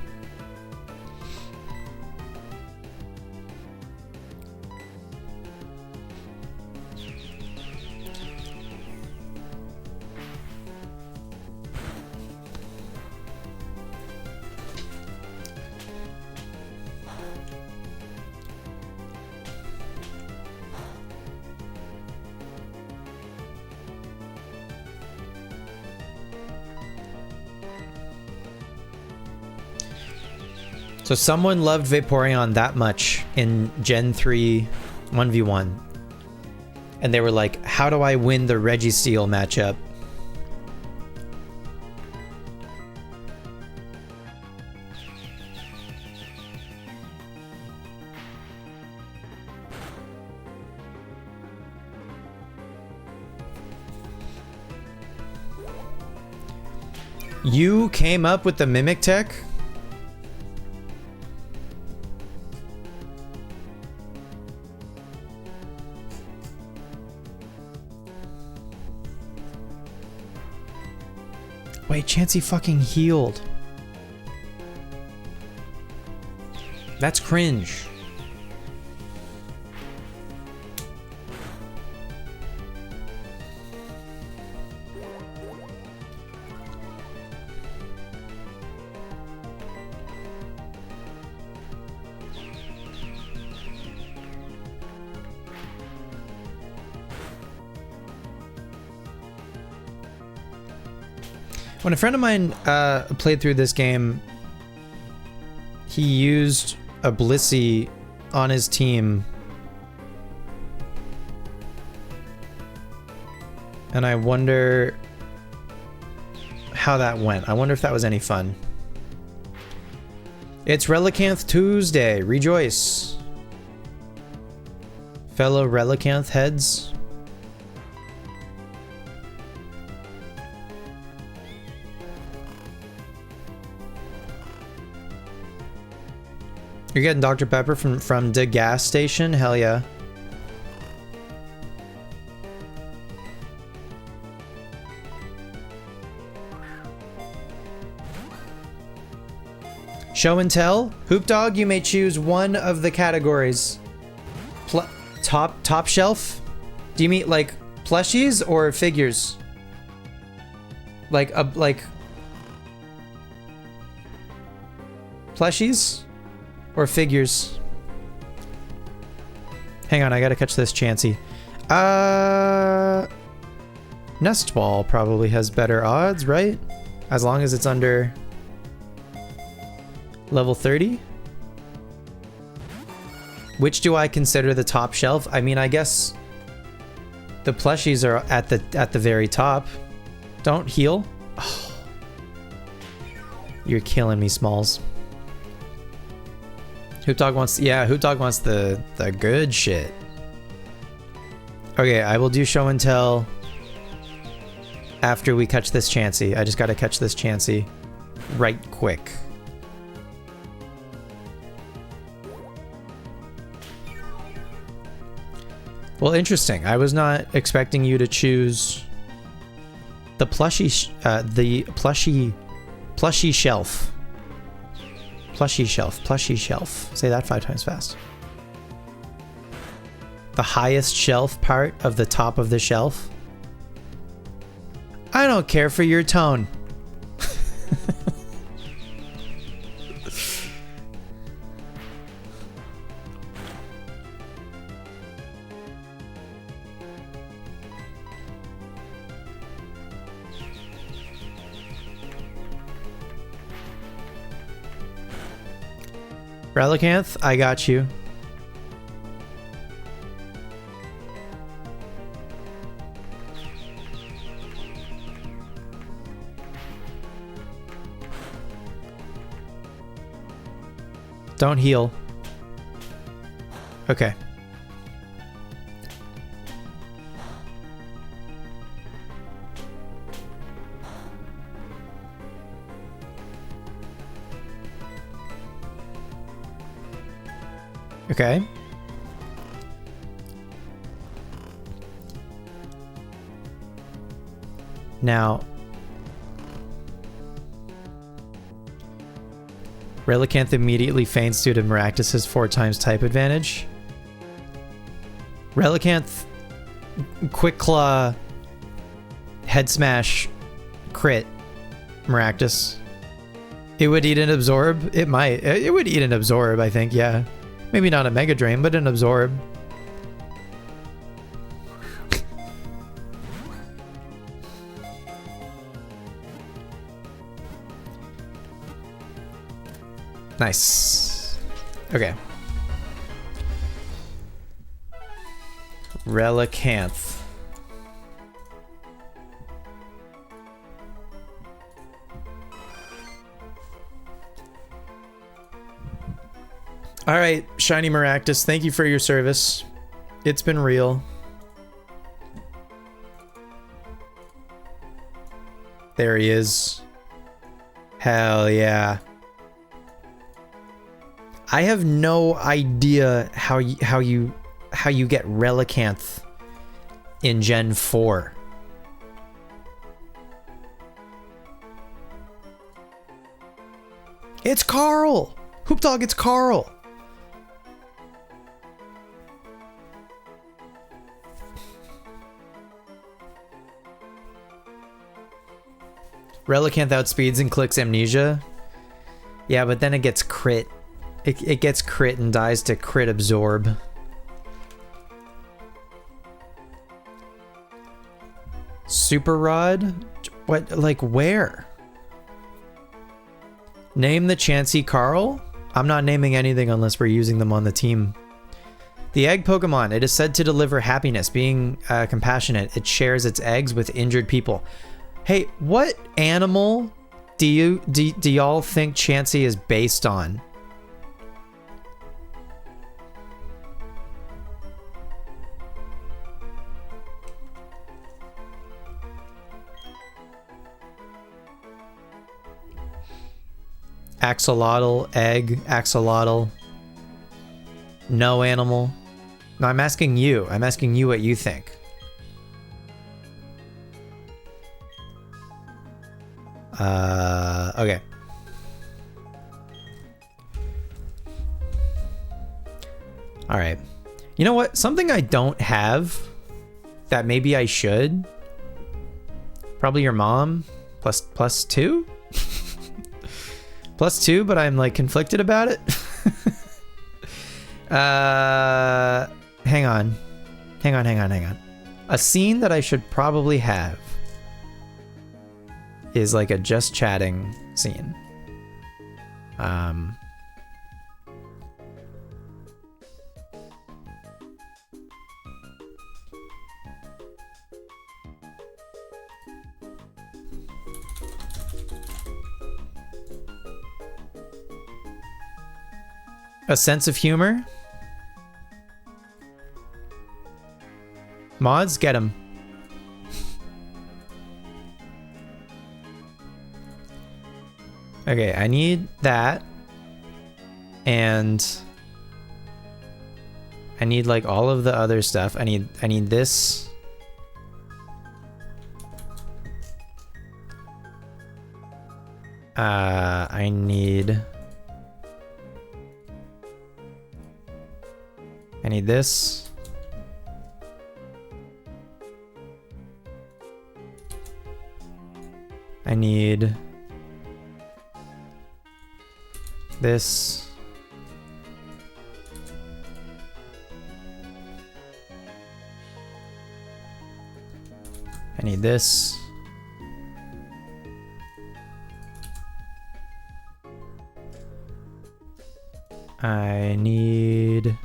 So someone loved Vaporeon that much in Gen 3 1v1. And they were like, how do I win the Registeel matchup? You came up with the Mimic tech? Wait, Chansey fucking healed. That's cringe. When a friend of mine played through this game, he used a Blissey on his team. And I wonder how that went. I wonder if that was any fun. It's Relicanth Tuesday. Rejoice. Fellow Relicanth heads. You're getting Dr. Pepper from the gas station? Hell yeah. Show and tell? Hoop Dog, you may choose one of the categories. Top shelf? Do you mean like plushies or figures? Like plushies? Or figures? Hang on, I gotta catch this Chansey. Nestball probably has better odds, right? As long as it's under level 30. Which do I consider the top shelf? I mean, I guess the plushies are at the very top. Don't heal. Oh. You're killing me, Smalls. Hoop Dog wants, yeah, Hoop Dog wants the good shit. Okay, I will do show and tell after we catch this Chansey. I just gotta catch this Chansey right quick. Well, interesting. I was not expecting you to choose the plushie shelf. Plushie shelf. Say that 5 times fast. The highest shelf part of the top of the shelf. I don't care for your tone. Relicanth, I got you. Don't heal. Okay. Okay. Now, Relicanth immediately faints due to Maractus's 4 times type advantage. Relicanth, Quick Claw, Head Smash, crit, Maractus. It would eat an Absorb? It might. It would eat an Absorb, I think, yeah. Maybe not a Mega Drain, but an Absorb. Nice. Okay. Relicanth. All right, Shiny Maractus, thank you for your service. It's been real. There he is. Hell yeah. I have no idea how you get Relicanth in Gen 4. It's Carl! Hoop Dog, it's Carl! Relicanth outspeeds and clicks Amnesia. Yeah, but then it gets crit. It gets crit and dies to crit Absorb. Super Rod? What? Like where? Name the Chansey Carl? I'm not naming anything unless we're using them on the team. The egg Pokemon. It is said to deliver happiness. Being compassionate, it shares its eggs with injured people. Hey, what animal do y'all think Chansey is based on? Axolotl, egg, axolotl. No animal. No, I'm asking you. I'm asking you what you think. Okay. All right. You know what? Something I don't have that maybe I should. Probably your mom. Plus 2? Plus 2, but I'm like conflicted about it. Hang on. A scene that I should probably have. is like a just chatting scene. A sense of humor. Mods, get him. Okay, I need that. And I need like all of the other stuff. I need this. I need this. I need this. I need this. I need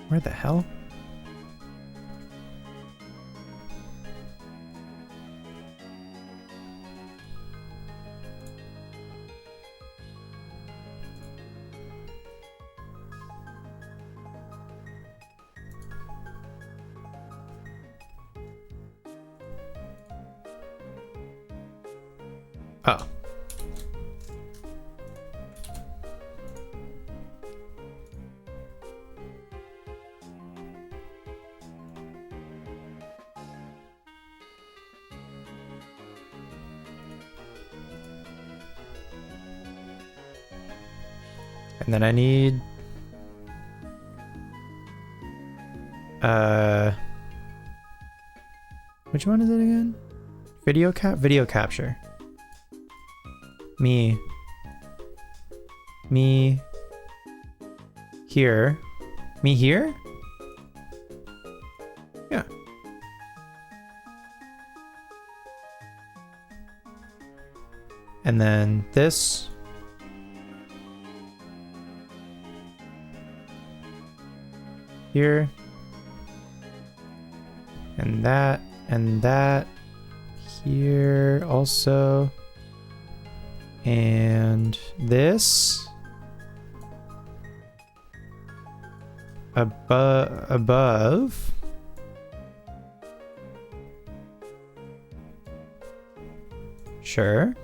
where the hell? Oh. And then I need which one is it again? Video capture. Me here. Me here? Yeah. And then this. Here. And that here also. And this above. Sure.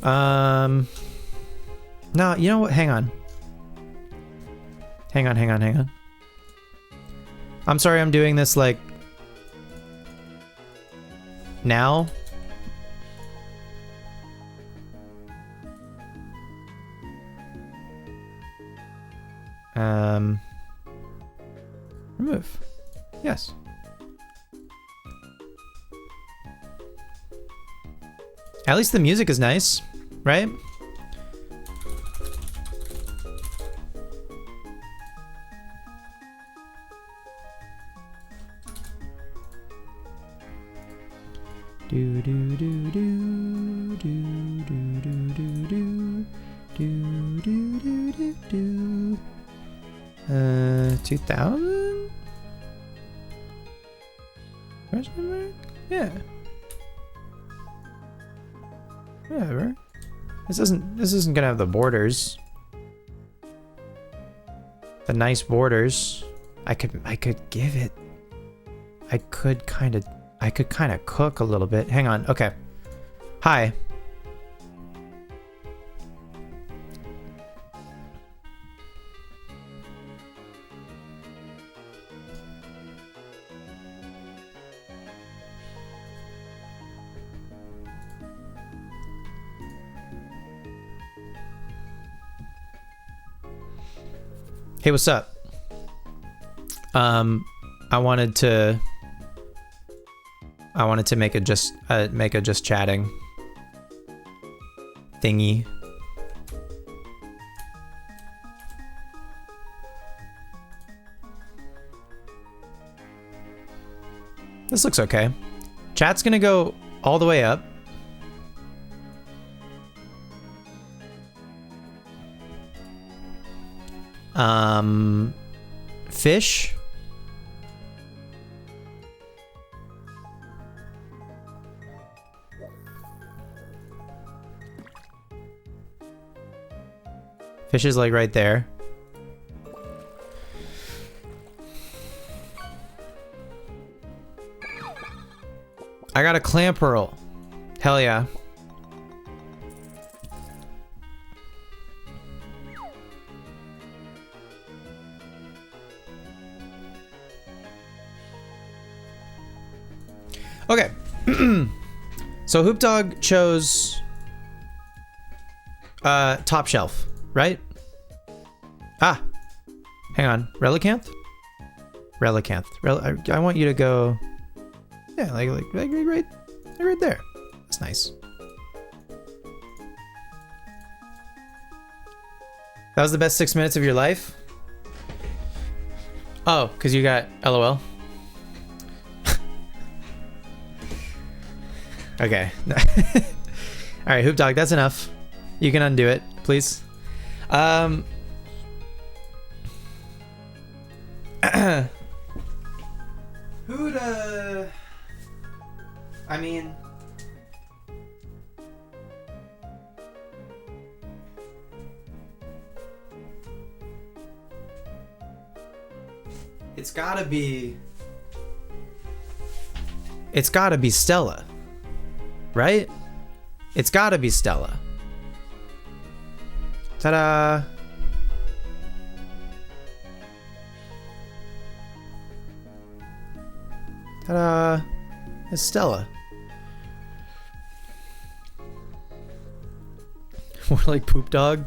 No, you know what? Hang on. Hang on. I'm sorry I'm doing this like now. Remove. Yes. At least the music is nice, right? Do do do do do do do do do do do do do. 2000? Question mark? Yeah. Whatever. This isn't gonna have the borders. The nice borders. I could give it. I could kind of cook a little bit. Hang on. Okay. Hi. Hey, what's up? I wanted to make a just chatting thingy. This looks okay. Chat's gonna go all the way up. Fish. Fish is like right there. I got a clam pearl. Hell yeah. Okay. So Hoop Dog chose top shelf, right? Ah. Hang on. Relicanth? Relicanth. I want you to go. Yeah, like right there. That's nice. That was the best 6 minutes of your life? Oh, because you got LOL. Okay. Alright, Hoop Dog, that's enough. You can undo it, please. Who'd I mean, it's gotta be Stella, right? It's gotta be Stella. Ta-da! Ta-da! It's Stella. More like Poop Dog.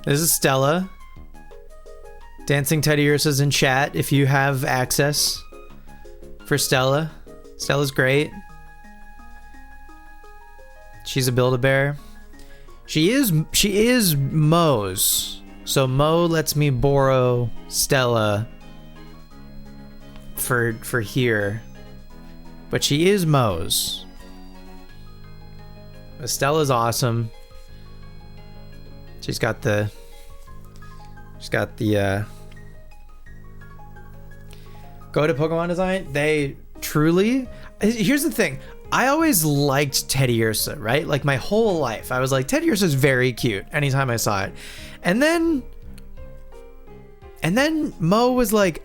This is Stella. Dancing Teddy Ursa's in chat if you have access for Stella. Stella's great. She's a Build-A-Bear. She is Mo's. So Mo lets me borrow Stella for here. But she is Mo's. Stella's awesome. She's got the go to Pokemon Design. They truly, here's the thing. I always liked Teddy Ursa, right? Like my whole life. I was like, Teddy Ursa's very cute anytime I saw it. And then Mo was like,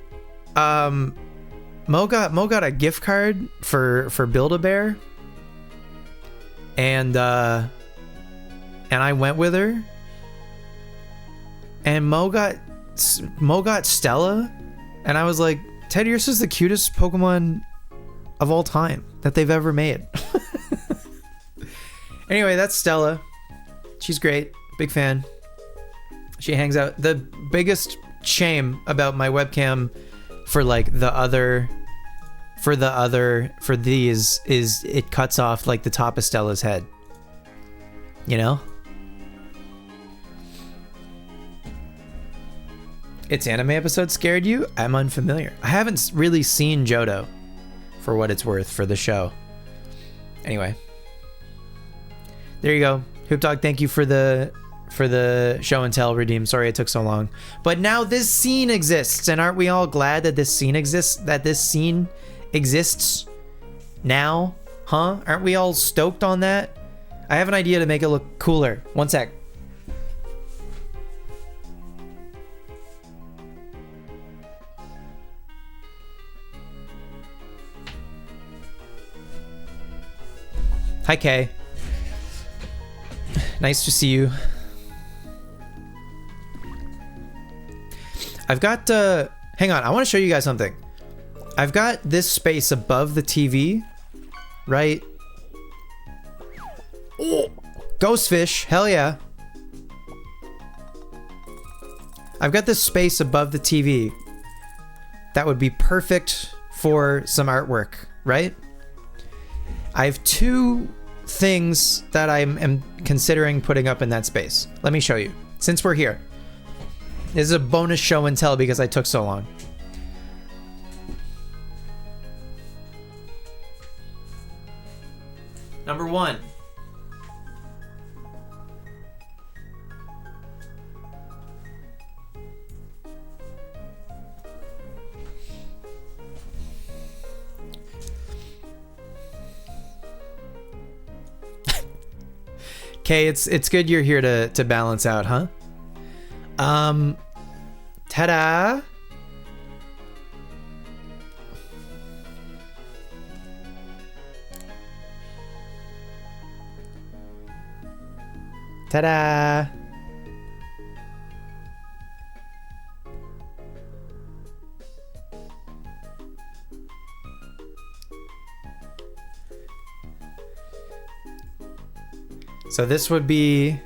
Mo got a gift card for Build-A-Bear. And I went with her. And Mo got Stella. And I was like, Teddy Ursa's the cutest Pokemon of all time that they've ever made. Anyway, that's Stella. She's great. Big fan. She hangs out. The biggest shame about my webcam for like for these is it cuts off like the top of Stella's head. You know? Its anime episode scared you? I'm unfamiliar. I haven't really seen Johto, for what it's worth, for the show. Anyway. There you go. Hoop Dog, thank you for the show and tell redeem. Sorry it took so long. But now this scene exists, and aren't we all glad that this scene exists? That this scene exists now? Huh? Aren't we all stoked on that? I have an idea to make it look cooler. One sec. Hi, Kay. Nice to see you. I've got, hang on, I want to show you guys something. I've got this space above the TV, right? Oh, Ghostfish, hell yeah. I've got this space above the TV that would be perfect for some artwork, right? I have 2 things that I am considering putting up in that space. Let me show you, since we're here. This is a bonus show and tell because I took so long. Number 1. Okay, it's good you're here to balance out, huh? Ta-da! Ta-da! So this would be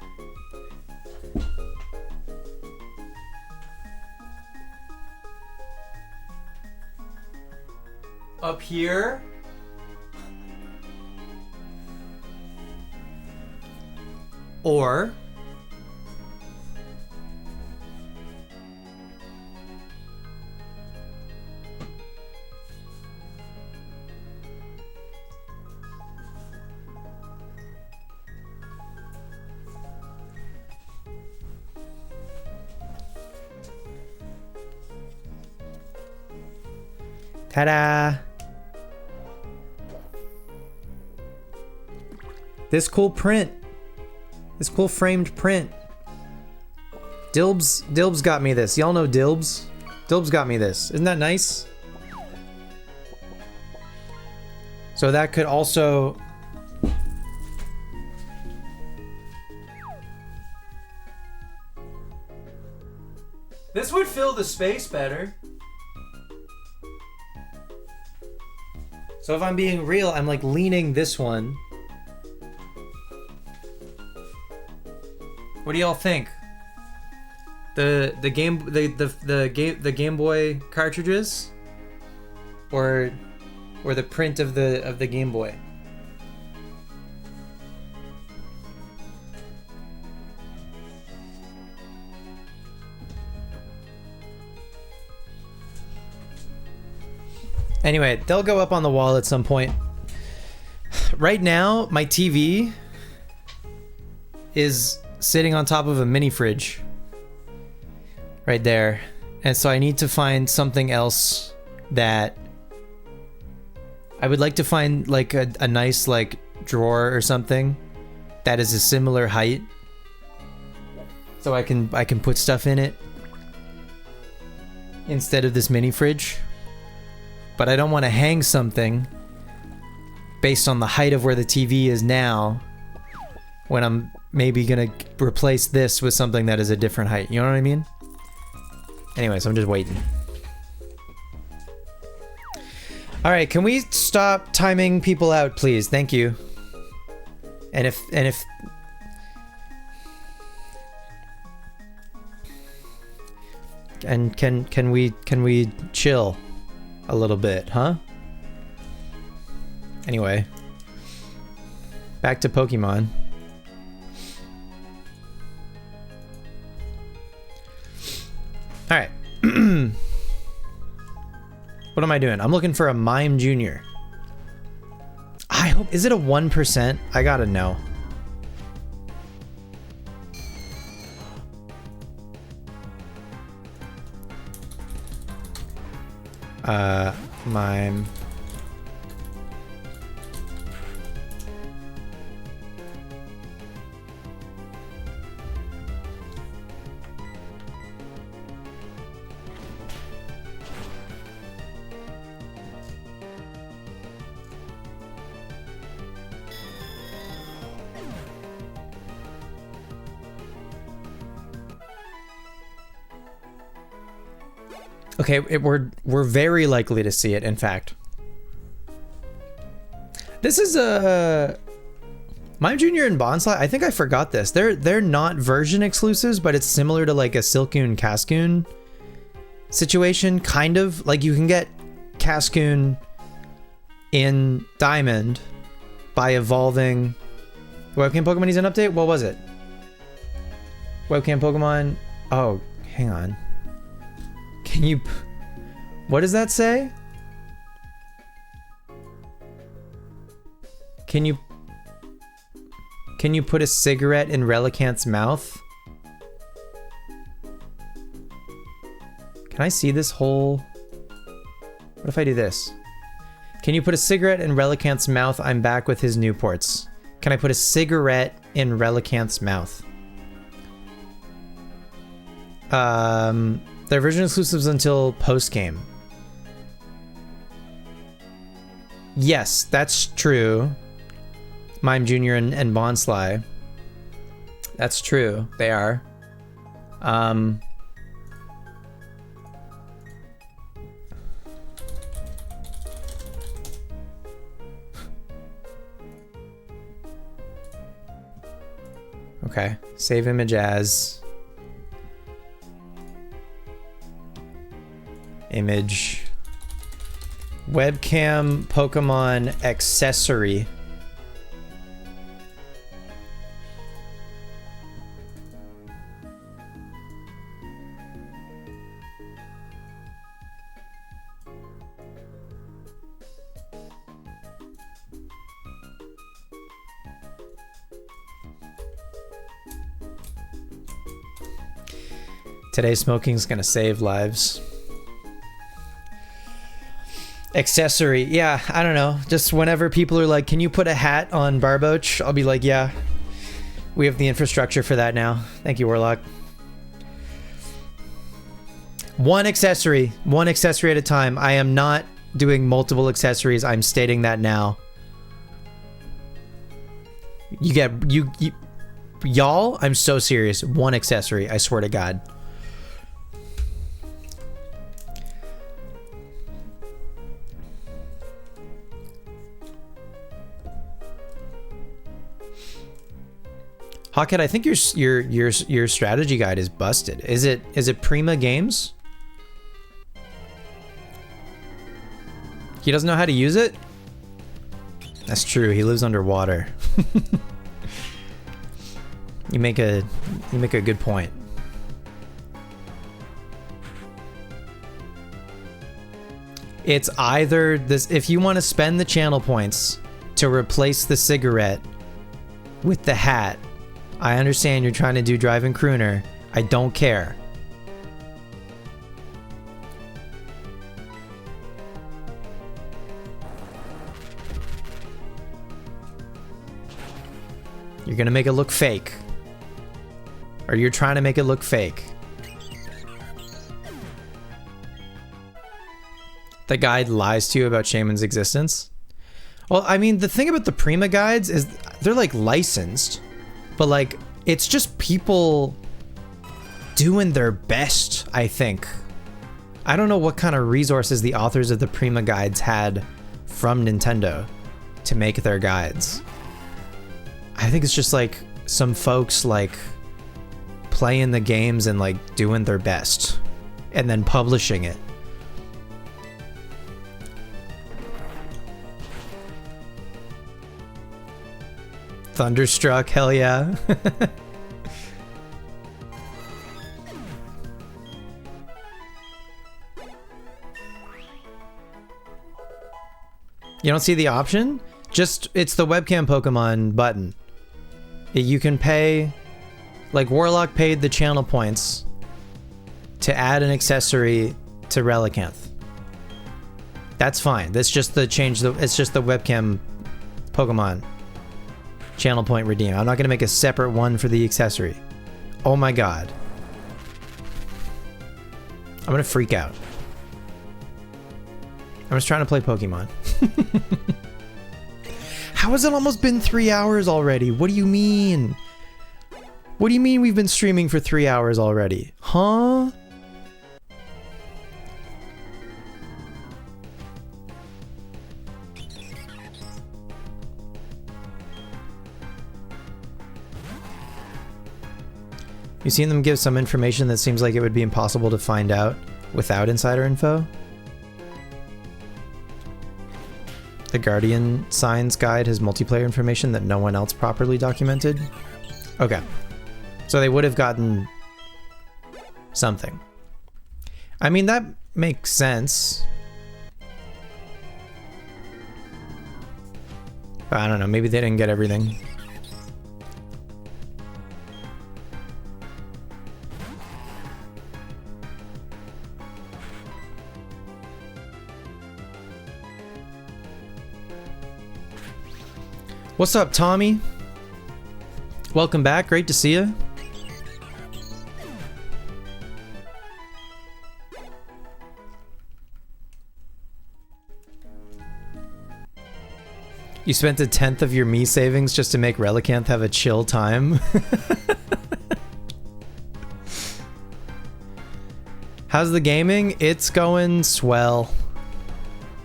up here. Or ta-da! This cool print. This cool framed print. Dilbs got me this. Y'all know Dilbs? Dilbs got me this. Isn't that nice? So that could also... This would fill the space better. So if I'm being real, I'm like leaning this one. What do y'all think? The Game Boy cartridges, or the print of the Game Boy? Anyway, they'll go up on the wall at some point. Right now, my TV is sitting on top of a mini fridge right there, and so I need to find something else that I would like to find, like a nice like drawer or something that is a similar height, so I can put stuff in it instead of this mini fridge. But I don't want to hang something based on the height of where the TV is now when I'm maybe gonna replace this with something that is a different height. You know what I mean? Anyways, I'm just waiting. All right, can we stop timing people out, please? Thank you. And if can we chill a little bit, huh? Anyway, back to Pokemon. All right. What am I doing? I'm looking for a Mime Jr. I hope... Is it a 1%? I gotta know. Mime... Okay, we're very likely to see it, in fact. This is a Mime Jr. and Bonsly. I think I forgot this. They're not version exclusives, but it's similar to like a Silcoon Cascoon situation, kind of. Like, you can get Cascoon in Diamond by evolving... Webcam Pokemon needs an update? What was it? Webcam Pokemon... Oh, hang on. Can you... What does that say? Can you put a cigarette in Relicanth's mouth? Can I see this whole... What if I do this? Can you put a cigarette in Relicanth's mouth? I'm back with his Newports. Can I put a cigarette in Relicanth's mouth? They're version exclusives until post-game. Yes, that's true. Mime Jr. and Bonsly. That's true. They are. Okay. Save image as... Image... Webcam Pokemon accessory. Today smoking's gonna save lives. Accessory, yeah, I don't know. Just whenever people are like, can you put a hat on Barboach? I'll be like, yeah. We have the infrastructure for that now. Thank you, Warlock. One accessory at a time. I am not doing multiple accessories. I'm stating that now. Y'all, I'm so serious. One accessory, I swear to God. Hawkhead, I think your strategy guide is busted. Is it Prima Games? He doesn't know how to use it? That's true. He lives underwater. You make a good point. It's either this, if you want to spend the channel points to replace the cigarette with the hat. I understand you're trying to do Driving Crooner. I don't care. You're gonna make it look fake. Or you're trying to make it look fake. The guide lies to you about Shaman's existence? Well, I mean, the thing about the Prima guides is they're like licensed. But like, it's just people doing their best, I think. I don't know what kind of resources the authors of the Prima guides had from Nintendo to make their guides. I think it's just like some folks like playing the games and like doing their best and then publishing it. Thunderstruck, hell yeah. You don't see the option? Just, it's the webcam Pokemon button. You can pay, like Warlock paid the channel points to add an accessory to Relicanth. That's fine. That's just the change, it's just the webcam Pokemon. Channel point redeem. I'm not going to make a separate one for the accessory. Oh my god. I'm going to freak out. I'm just trying to play Pokemon. How has it almost been 3 hours already? What do you mean? What do you mean we've been streaming for 3 hours already? Huh? You've seen them give some information that seems like it would be impossible to find out. without insider info. The Guardian Signs Guide has multiplayer information that no one else properly documented. Okay. So they would have gotten something. I mean, that makes sense. But I don't know, maybe they didn't get everything. What's up, Tommy? Welcome back. Great to see you. You spent 1/10 of your me savings just to make Relicanth have a chill time. How's the gaming? It's going swell.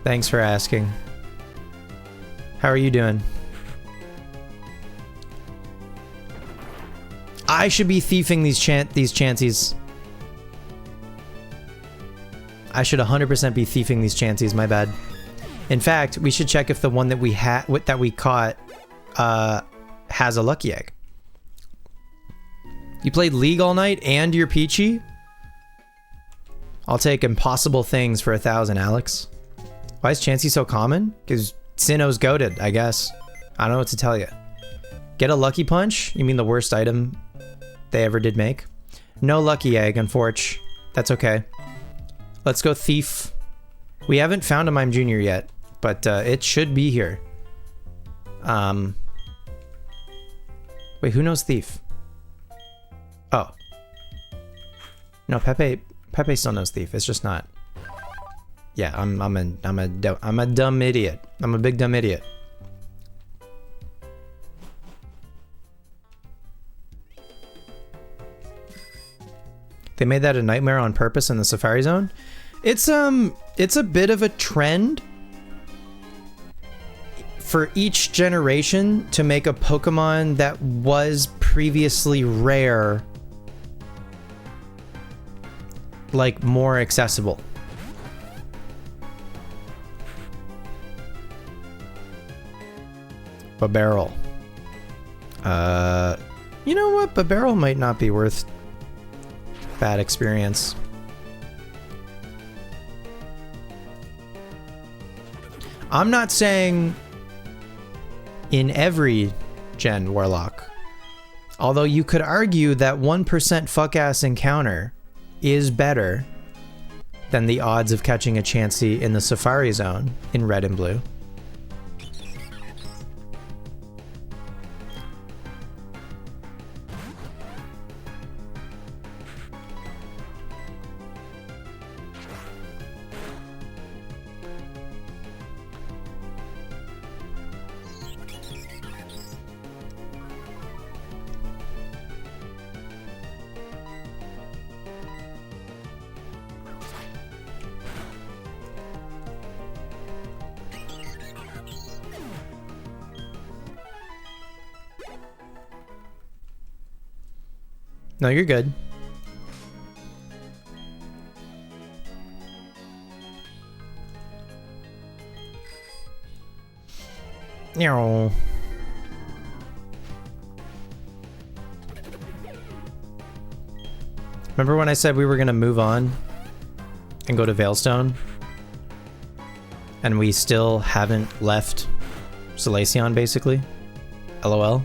Thanks for asking. How are you doing? I should be thieving these chancies. I should 100% be thieving these chancies, my bad. In fact, we should check if the one that we caught has a lucky egg. You played League all night and you're peachy? I'll take impossible things for 1,000, Alex. Why is Chansey so common? Because Sinnoh's goated, I guess. I don't know what to tell you. Get a lucky punch? You mean the worst item they ever did make? No lucky egg, unfortunately. That's okay. Let's go thief. We haven't found a Mime Jr. yet, but it should be here. Wait, who knows thief? Oh. No, Pepe still knows thief. It's just not. Yeah, I'm a dumb idiot. I'm a big dumb idiot. They made that a nightmare on purpose in the Safari Zone. It's a bit of a trend for each generation to make a Pokemon that was previously rare, like, more accessible. Babarrel. You know what? Babarrel might not be worth bad experience. I'm not saying in every gen Warlock, although you could argue that 1% fuck-ass encounter is better than the odds of catching a Chansey in the Safari Zone in Red and Blue. No, you're good. No. Remember when I said we were gonna move on and go to Veilstone? And we still haven't left Solaceon, basically? LOL.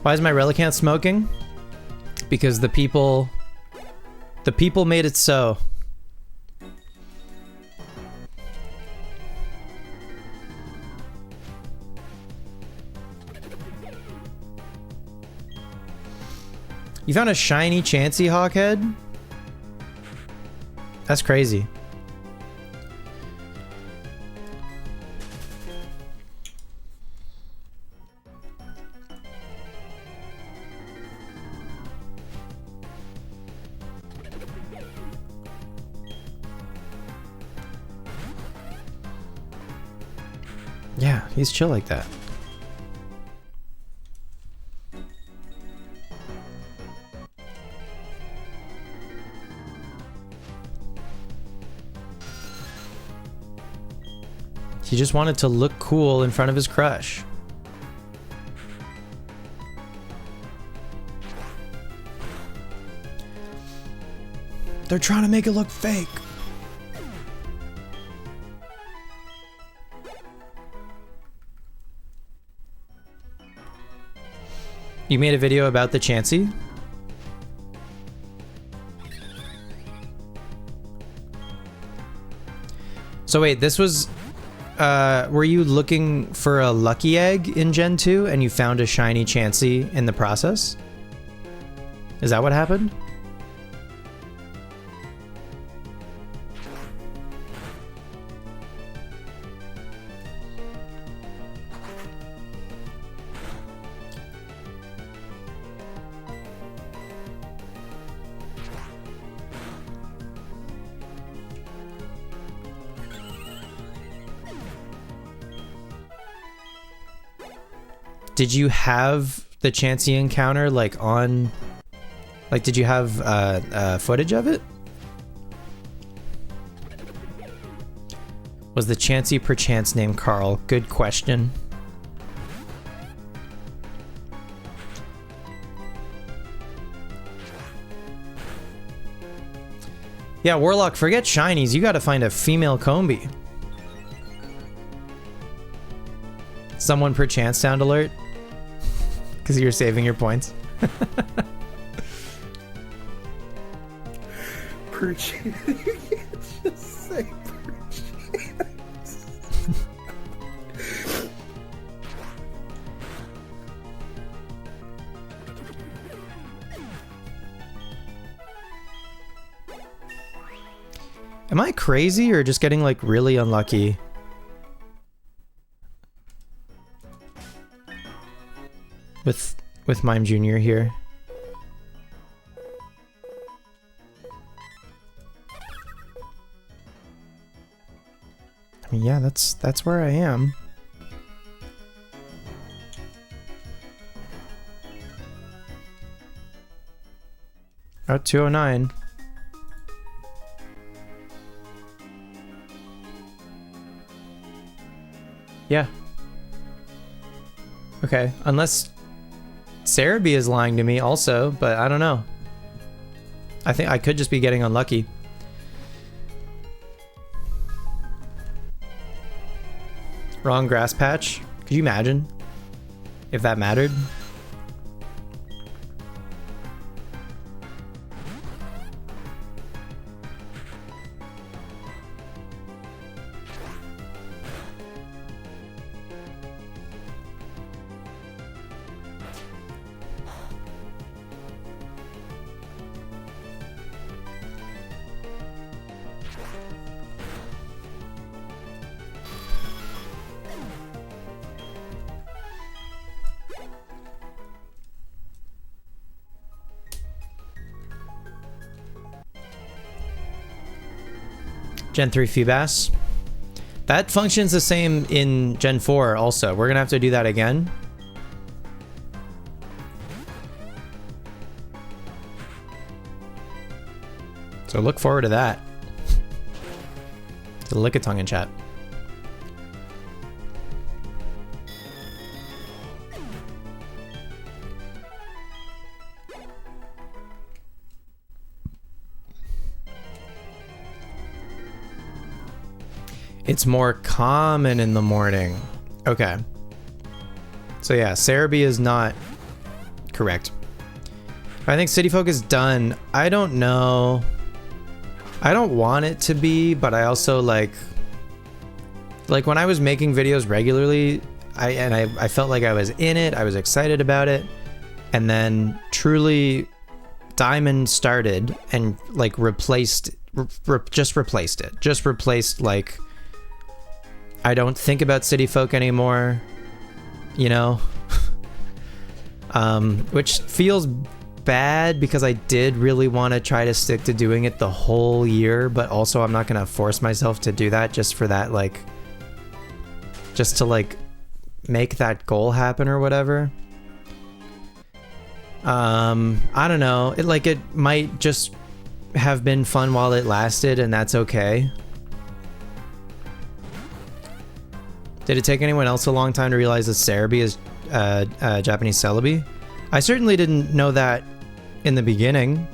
Why is my Relicanth smoking? Because the people made it so. You found a shiny Chansey, Hawkhead? That's crazy. Yeah, he's chill like that. He just wanted to look cool in front of his crush. They're trying to make it look fake. You made a video about the Chansey? So wait, this was... were you looking for a lucky egg in Gen 2 and you found a shiny Chansey in the process? Is that what happened? Did you have the Chansey encounter like on, like did you have footage of it? Was the Chansey perchance named Carl? Good question. Yeah, Warlock, forget shinies. You gotta find a female Combi. Someone perchance sound alert? Because you're saving your points. Perchance. Just say perchance. Am I crazy or just getting like really unlucky? With Mime Jr. here. I mean, yeah, that's where I am. Oh, 209. Yeah. Okay, unless Cerebi is lying to me also, but I don't know. I think I could just be getting unlucky. Wrong grass patch? Could you imagine if that mattered? Gen 3 Feebas. That functions the same in Gen 4 also. We're gonna have to do that again. So look forward to that. To the Lickitung in chat. It's more common in the morning. Okay. So yeah, Cerebi is not correct. I think City Folk is done. I don't know. I don't want it to be, but I also like when I was making videos regularly, I felt like I was in it. I was excited about it. And then truly Diamond started and like just replaced it. Just replaced like I don't think about City Folk anymore, you know? Which feels bad because I did really want to try to stick to doing it the whole year, but also I'm not going to force myself to do that just for just to like make that goal happen or whatever. I don't know. It might just have been fun while it lasted, and that's okay. Did it take anyone else a long time to realize that Cerebi is Japanese Celebi? I certainly didn't know that in the beginning,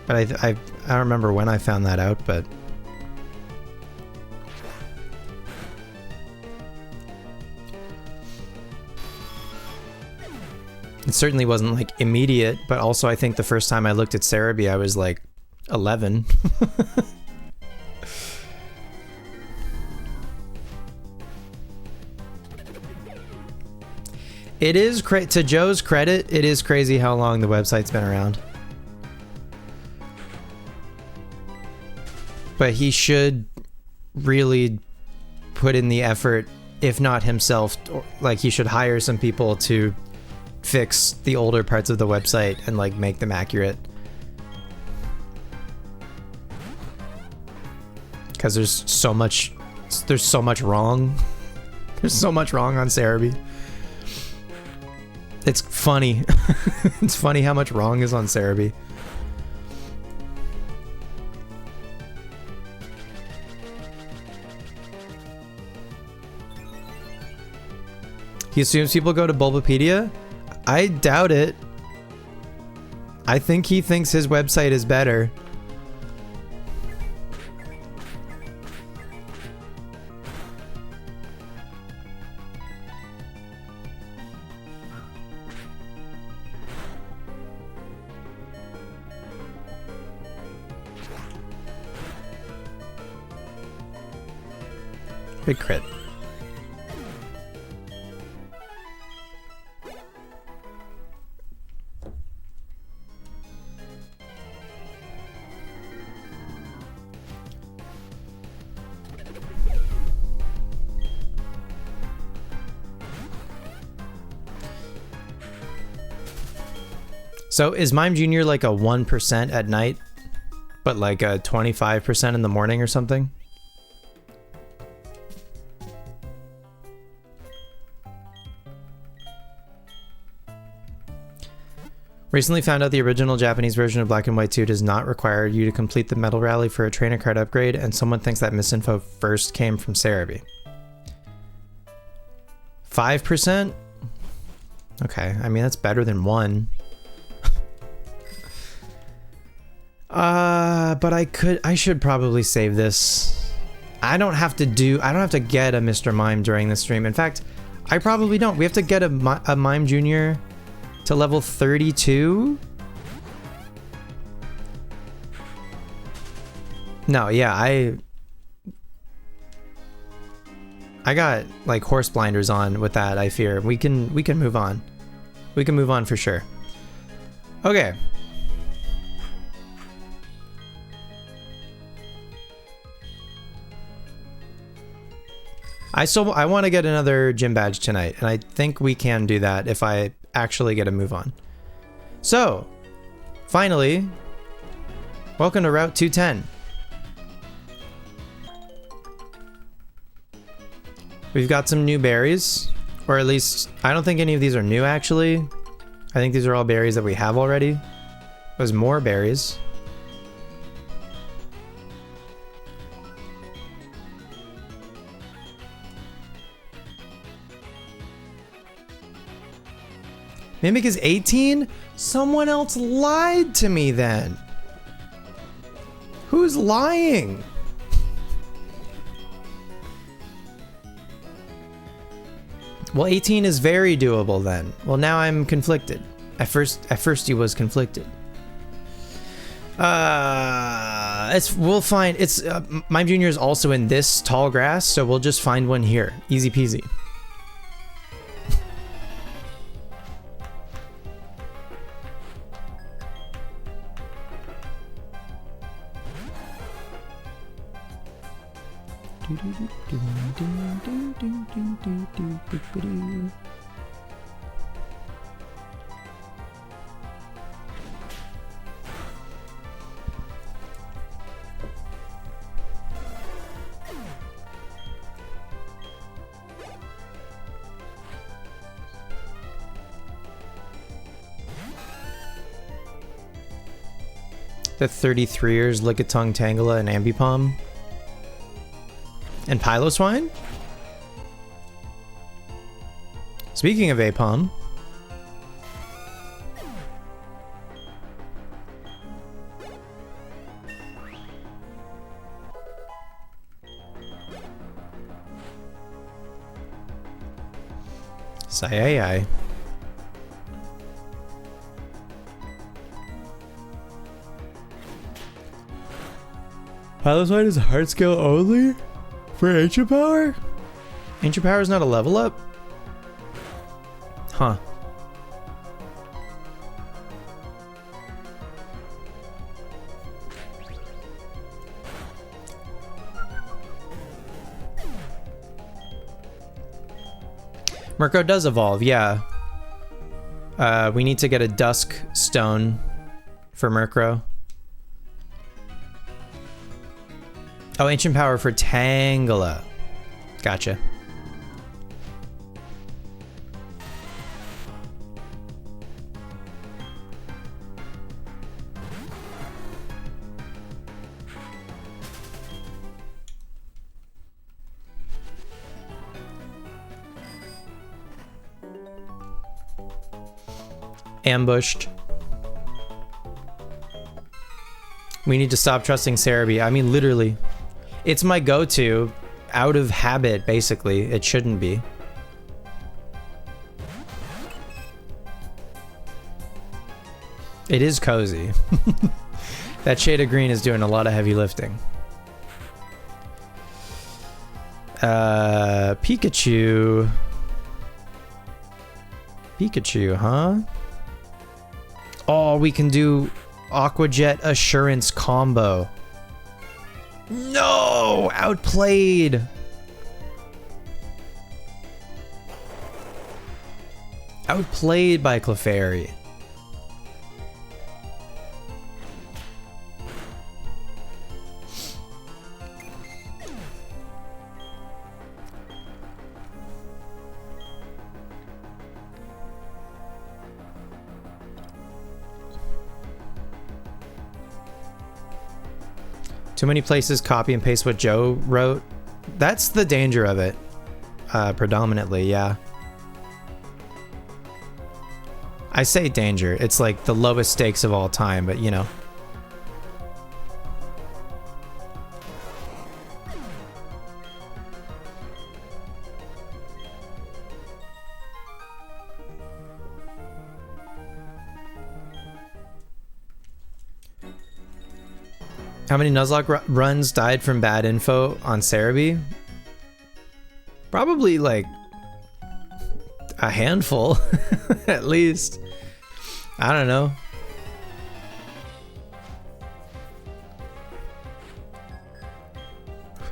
but I don't remember when I found that out, but it certainly wasn't like immediate. But also I think the first time I looked at Cerebi, I was like 11. It is to Joe's credit, it is crazy how long the website's been around. But he should really put in the effort, if not himself, like he should hire some people to fix the older parts of the website and like make them accurate. Because there's so much wrong. There's so much wrong on Cerebi. It's funny. It's funny how much wrong is on Cerebi. He assumes people go to Bulbapedia? I doubt it. I think he thinks his website is better. Big crit. So is Mime Jr. like a 1% at night, but like a 25% in the morning or something? Recently found out the original Japanese version of Black and White 2 does not require you to complete the medal rally for a trainer card upgrade, and someone thinks that misinfo first came from Cerebi. 5%? Okay, I mean that's better than 1. But I should probably save this. I don't have to get a Mr. Mime during this stream. In fact, I probably don't. We have to get a Mime Jr. to level 32? No, yeah, I got like horse blinders on with that, I fear. We can move on. We can move on for sure. Okay. I want to get another gym badge tonight, and I think we can do that if I actually get a move on. So, finally, welcome to Route 210. We've got some new berries, or at least, I don't think any of these are new actually. I think these are all berries that we have already. There's more berries. Mimic is 18? Someone else lied to me then. Who's lying? Well, 18 is very doable then. Well, now I'm conflicted. At first he was conflicted. We'll find, Mime Jr. is also in this tall grass, so we'll just find one here. Easy peasy. The 33ers, Lickitung, Tangela, and Ambipom. And Piloswine? Speaking of Apom. Sayai. Piloswine is hard skill only? For Ancient Power? Ancient Power is not a level up? Huh. Murkrow does evolve, yeah. We need to get a Dusk Stone for Murkrow. Oh, Ancient Power for Tangela. Gotcha. Ambushed. We need to stop trusting Cerebi. I mean, literally. It's my go-to. Out of habit, basically. It shouldn't be. It is cozy. That shade of green is doing a lot of heavy lifting. Pikachu. Pikachu, huh? Oh, we can do Aqua Jet Assurance combo. No! Outplayed! Outplayed by Clefairy. Too many places copy and paste what Joe wrote. That's the danger of it. Predominantly, yeah. I say danger. It's like the lowest stakes of all time, but you know. How many Nuzlocke runs died from bad info on Cerebi? Probably like a handful, at least. I don't know.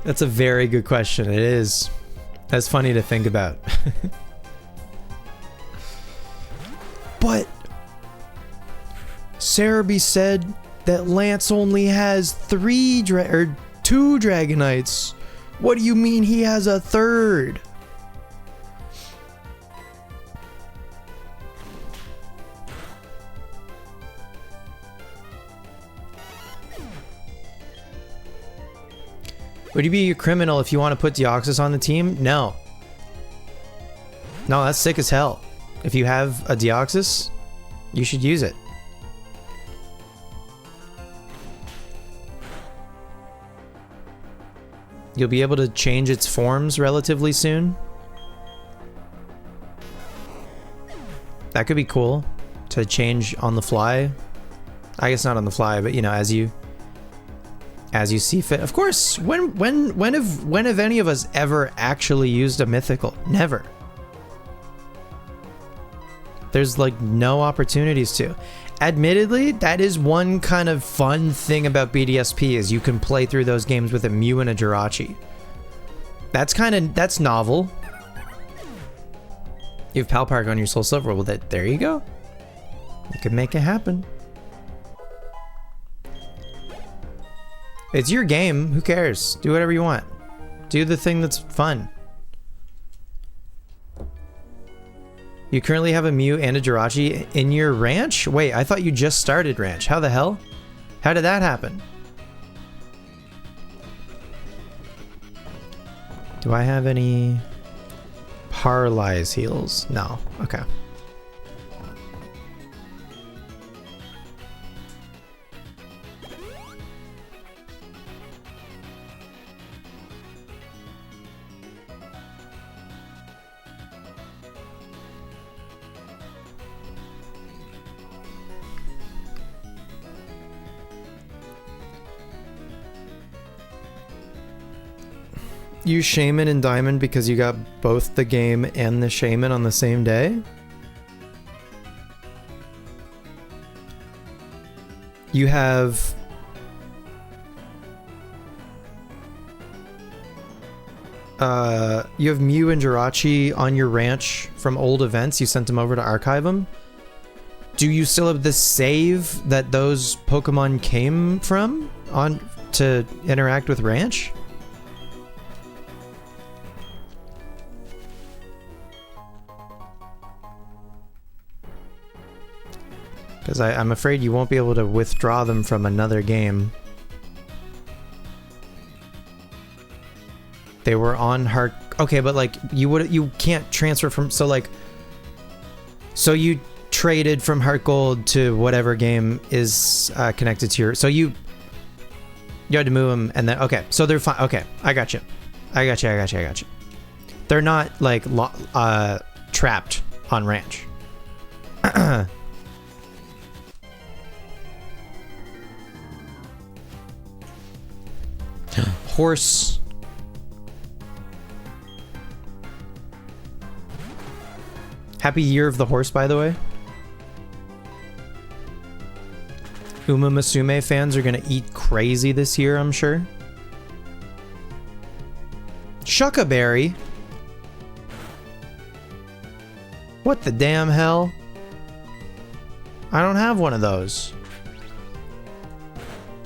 That's a very good question. It is. That's funny to think about. But Cerebi said that Lance only has two Dragonites. What do you mean he has a third? Would you be a criminal if you want to put Deoxys on the team? No. No, that's sick as hell. If you have a Deoxys, you should use it. You'll be able to change its forms relatively soon. That could be cool to change on the fly. I guess not on the fly, but you know, as you see fit. Of course, when have any of us ever actually used a mythical? Never. There's like no opportunities to. Admittedly, that is one kind of fun thing about BDSP is you can play through those games with a Mew and a Jirachi. That's novel. You have Palpark on your Soul Silver. Well, there you go. You can make it happen. It's your game. Who cares? Do whatever you want. Do the thing that's fun. You currently have a Mew and a Jirachi in your ranch? Wait, I thought you just started ranch. How the hell? How did that happen? Do I have any paralyze heals? No. Okay. You Shaman and Diamond because you got both the game and the Shaman on the same day? You have... you have Mew and Jirachi on your ranch from old events. You sent them over to archive them. Do you still have the save that those Pokemon came from on to interact with ranch? Because I'm afraid you won't be able to withdraw them from another game. They were on Heart... Okay, but like, you can't transfer from... So like... So you traded from Heart Gold to whatever game is connected to your... So you had to move them and then... Okay, so they're fine. Okay, I got you. I got you. They're not like trapped on ranch. Horse. Happy Year of the Horse, by the way. Uma Musume fans are gonna eat crazy this year, I'm sure. Shucka Berry. What the damn hell? I don't have one of those.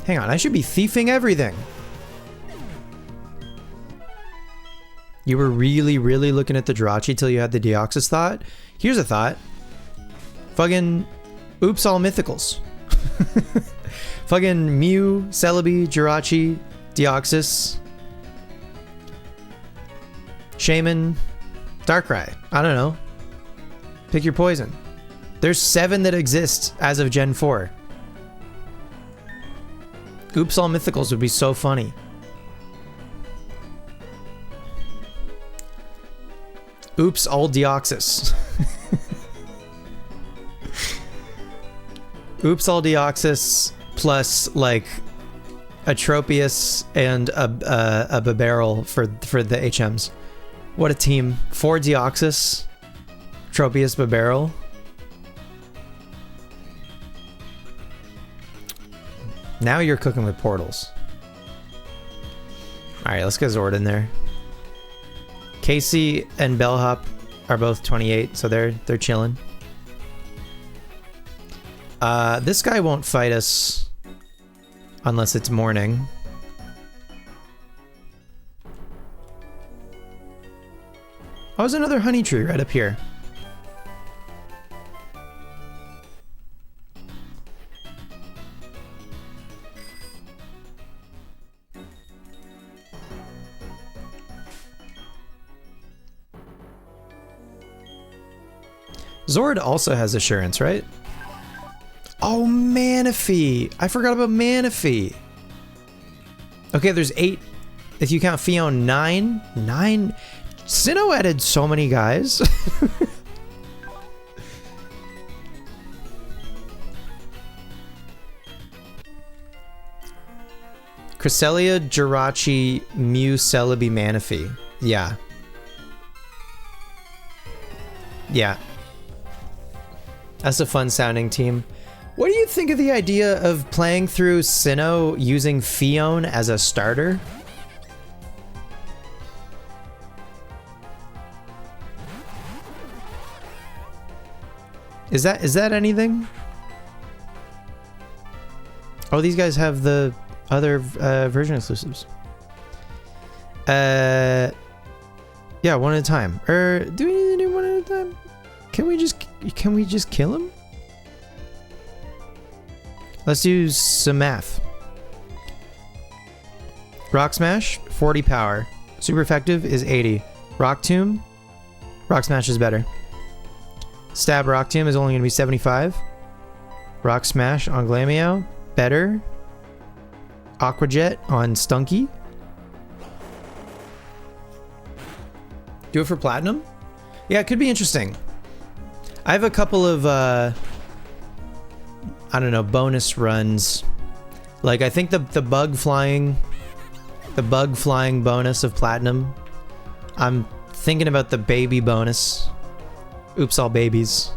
Hang on, I should be thieving everything. You were really, really looking at the Jirachi till you had the Deoxys thought? Here's a thought. Fucking oops all mythicals. Fucking Mew, Celebi, Jirachi, Deoxys, Shaman, Darkrai. I don't know. Pick your poison. There's 7 that exist as of Gen 4. Oops all mythicals would be so funny. Oops, all Deoxys. Oops, all Deoxys plus like a Tropius and a Babarrel for the HMs. What a team! 4 Deoxys, Tropius, Babarrel. Now you're cooking with portals. All right, let's get Zord in there. Casey and Bellhop are both 28, so they're chilling. This guy won't fight us unless it's morning. Oh, there's another honey tree right up here. Zord also has assurance, right? Oh, Manaphy! I forgot about Manaphy. Okay, there's 8. If you count Fion, 9. 9. Sinnoh added so many guys. Cresselia, Jirachi, Mew, Celebi, Manaphy. Yeah. Yeah. That's a fun sounding team. What do you think of the idea of playing through Sinnoh using Fion as a starter? Is that anything? Oh, these guys have the other version exclusives. Yeah, one at a time. Do we need to do one at a time? Can we just kill him? Let's do some math. Rock Smash, 40 power. Super effective is 80. Rock Tomb, Rock Smash is better. Stab Rock Tomb is only going to be 75. Rock Smash on Glameow, better. Aqua Jet on Stunky. Do it for Platinum? Yeah, it could be interesting. I have a couple of, I don't know, bonus runs. Like, I think the bug flying bonus of Platinum. I'm thinking about the baby bonus. Oops, all babies.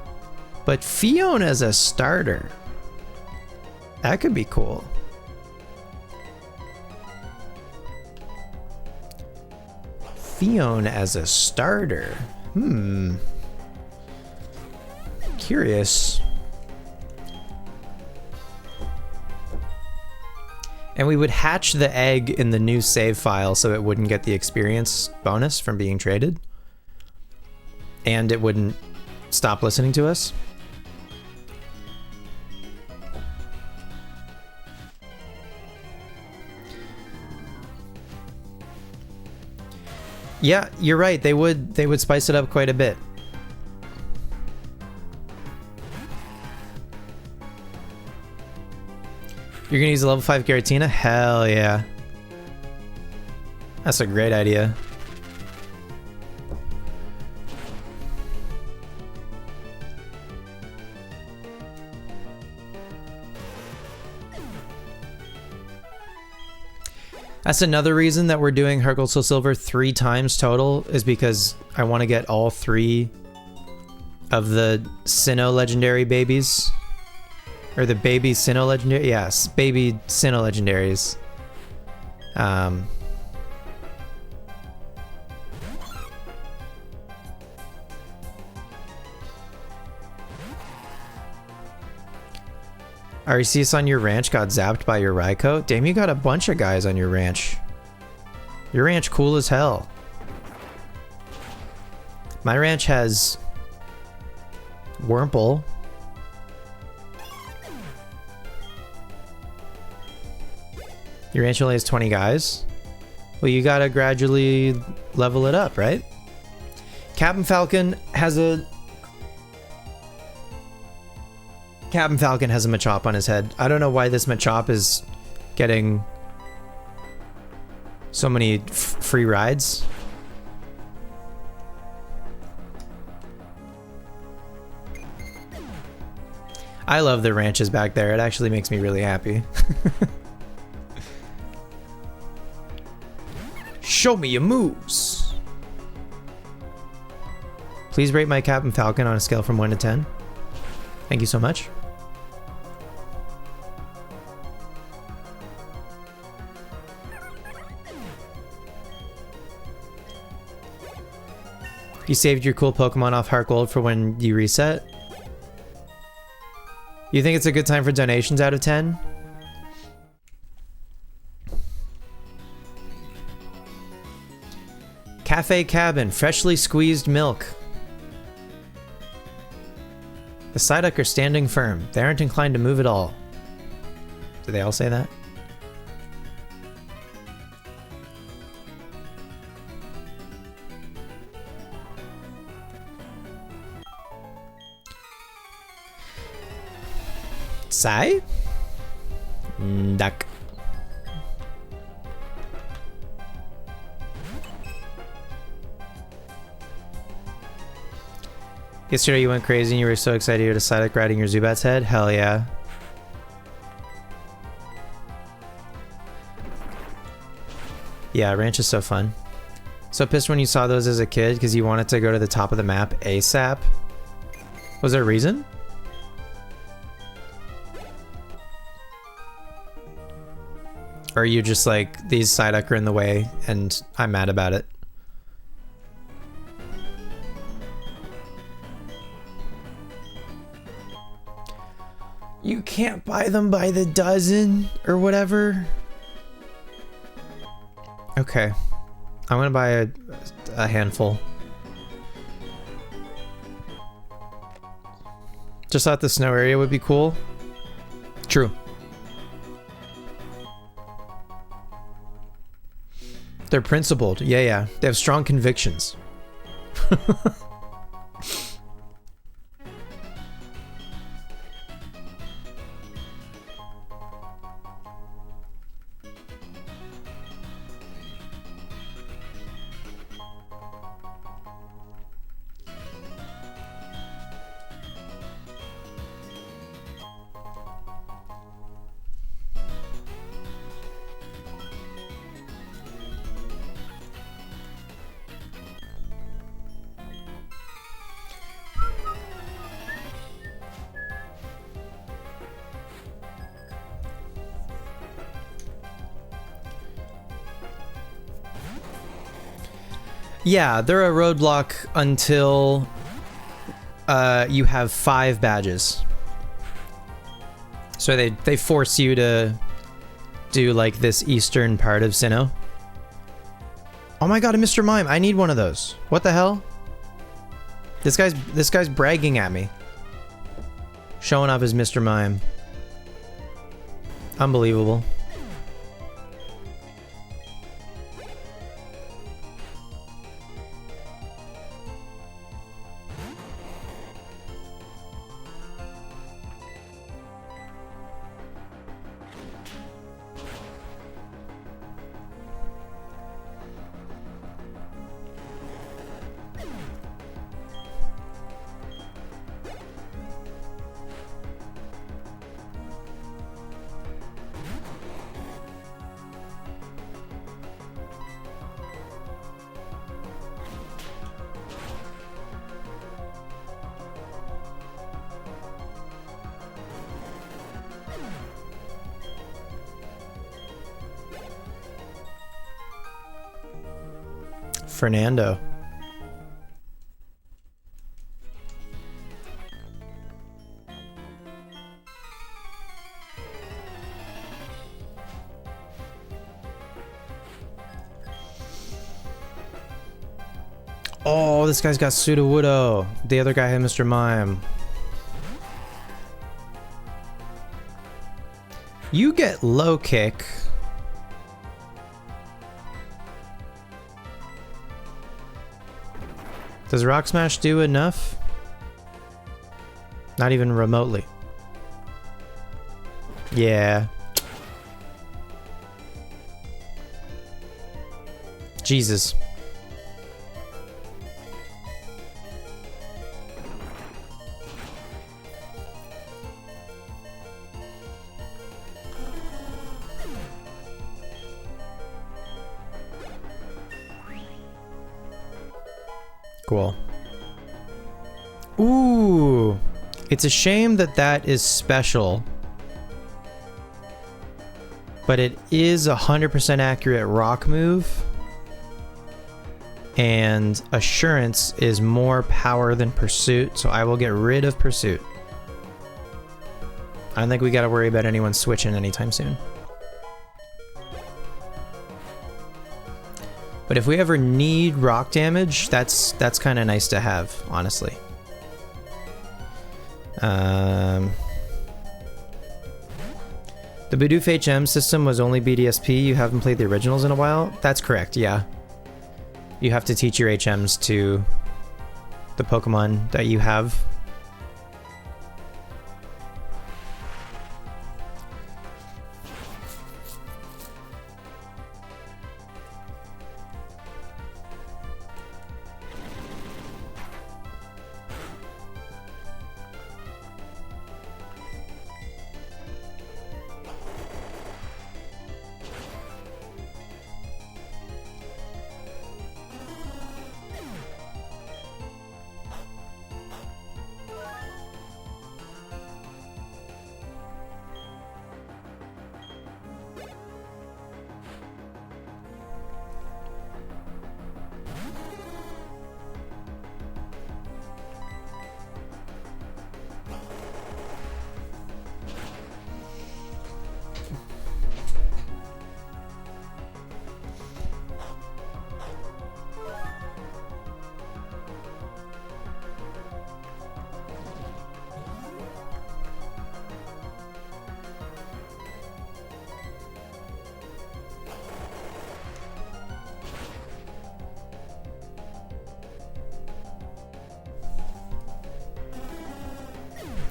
But Fiona as a starter. That could be cool. Fiona as a starter. Curious. And we would hatch the egg in the new save file so it wouldn't get the experience bonus from being traded. And it wouldn't stop listening to us. Yeah, you're right. They would spice it up quite a bit. You're gonna use a level 5 Giratina? Hell yeah. That's a great idea. That's another reason that we're doing Heart Gold Soul Silver 3 times total, is because I want to get all 3 of the Sinnoh legendary babies. Or the baby Sinnoh legendary? Yes, baby Sinnoh legendaries. Arceus on your ranch got zapped by your Raikou? Damn, you got a bunch of guys on your ranch. Your ranch cool as hell. My ranch has Wurmple. Your ranch only has 20 guys? Well, you gotta gradually level it up, right? Captain Falcon has a Machop on his head. I don't know why this Machop is getting so many free rides. I love the ranches back there. It actually makes me really happy. Show me your moves. Please rate my Captain Falcon on a scale from 1 to 10. Thank you so much. You saved your cool Pokemon off Heart Gold for when you reset? You think it's a good time for donations out of 10? Cafe Cabin, freshly squeezed milk. The Psyduck are standing firm. They aren't inclined to move at all. Do they all say that? Sai? Duck. Yesterday you went crazy and you were so excited you had a Psyduck riding your Zubat's head? Hell yeah. Yeah, ranch is so fun. So pissed when you saw those as a kid because you wanted to go to the top of the map ASAP. Was there a reason? Or are you just like, these Psyduck are in the way and I'm mad about it? You can't buy them by the dozen or whatever. Okay. I'm gonna buy a handful. Just thought the snow area would be cool. True. They're principled. Yeah, yeah. They have strong convictions. Yeah, they're a roadblock until you have 5 badges. So they force you to do like this eastern part of Sinnoh. Oh my god, a Mr. Mime. I need one of those. What the hell? This guy's bragging at me. Showing off his Mr. Mime. Unbelievable. Fernando. Oh, this guy's got Sudowoodo. The other guy had Mr. Mime. You get low kick. Does Rock Smash do enough? Not even remotely. Yeah. Jesus. Cool. Ooh. It's a shame that that is special. But it is a 100% accurate rock move. And Assurance is more power than Pursuit, so I will get rid of Pursuit. I don't think we gotta worry about anyone switching anytime soon. But if we ever need rock damage, that's kind of nice to have, honestly. The Bidoof HM system was only BDSP. You haven't played the originals in a while? That's correct, yeah. You have to teach your HMs to the Pokemon that you have.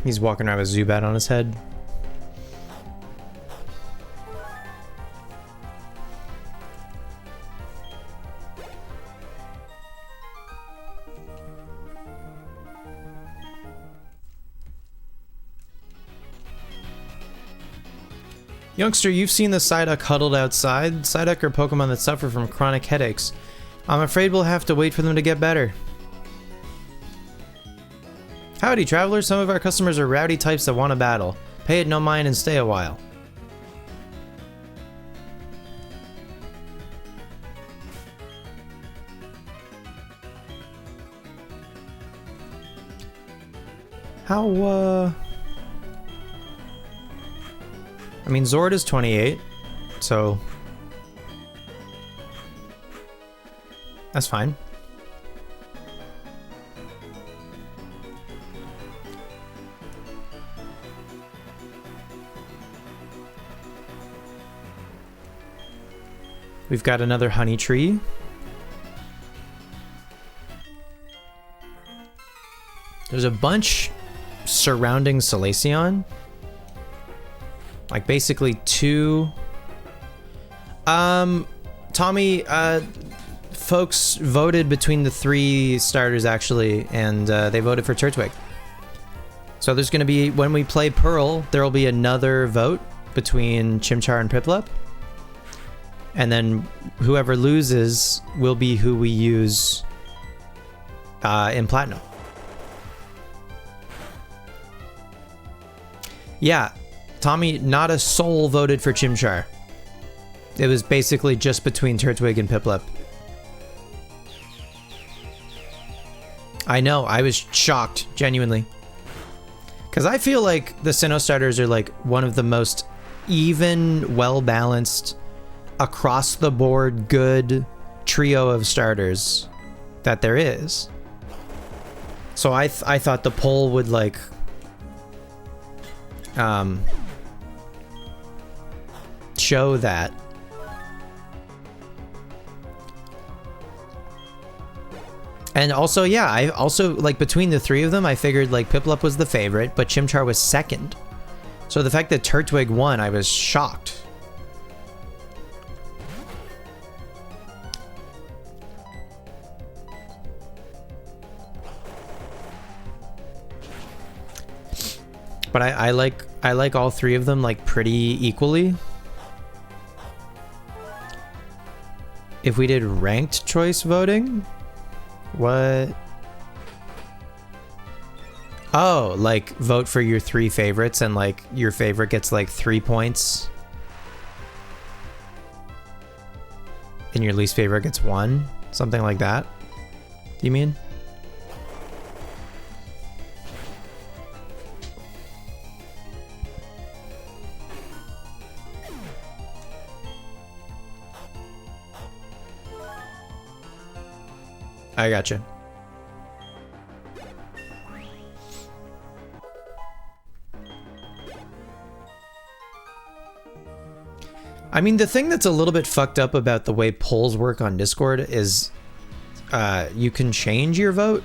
He's walking around with Zubat on his head. Youngster, you've seen the Psyduck huddled outside. Psyduck are Pokemon that suffer from chronic headaches. I'm afraid we'll have to wait for them to get better. Howdy, travelers. Some of our customers are rowdy types that want to battle. Pay it no mind and stay a while. How, I mean, Zord is 28, so that's fine. We've got another honey tree. There's a bunch surrounding Salacion. Like basically two. Tommy, folks voted between the three starters actually, and they voted for Turtwig. So there's gonna be, when we play Pearl, there will be another vote between Chimchar and Piplup. And then whoever loses will be who we use in Platinum. Yeah, Tommy, not a soul voted for Chimchar. It was basically just between Turtwig and Piplup. I know, I was shocked, genuinely. Because I feel like the Sinnoh starters are like one of the most even, well-balanced, across-the-board good trio of starters that there is. So I thought the poll would like show that. And also, yeah, I also, like, between the three of them, I figured, like, Piplup was the favorite, but Chimchar was second. So the fact that Turtwig won, I was shocked. But I like all three of them, like, pretty equally. If we did ranked choice voting? What? Oh, like, vote for your three favorites and, like, your favorite gets, like, 3 points. And your least favorite gets 1? Something like that? You mean? I gotcha. I mean, the thing that's a little bit fucked up about the way polls work on Discord is you can change your vote.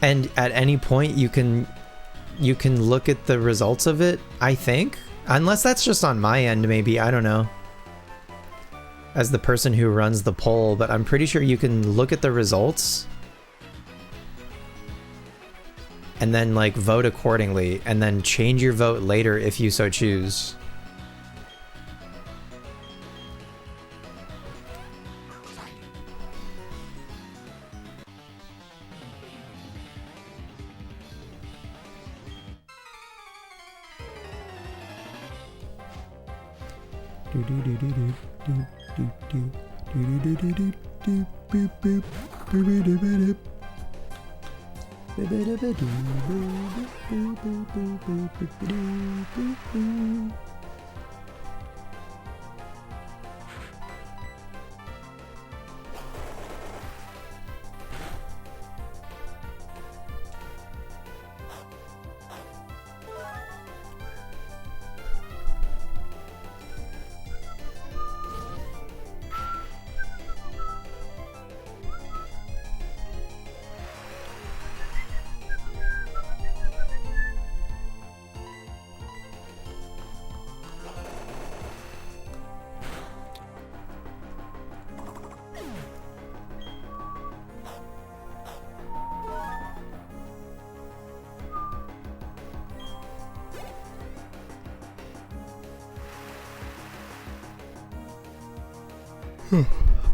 And at any point you can look at the results of it, I think. Unless that's just on my end, maybe, I don't know. As the person who runs the poll, but I'm pretty sure you can look at the results and then like vote accordingly and then change your vote later if you so choose.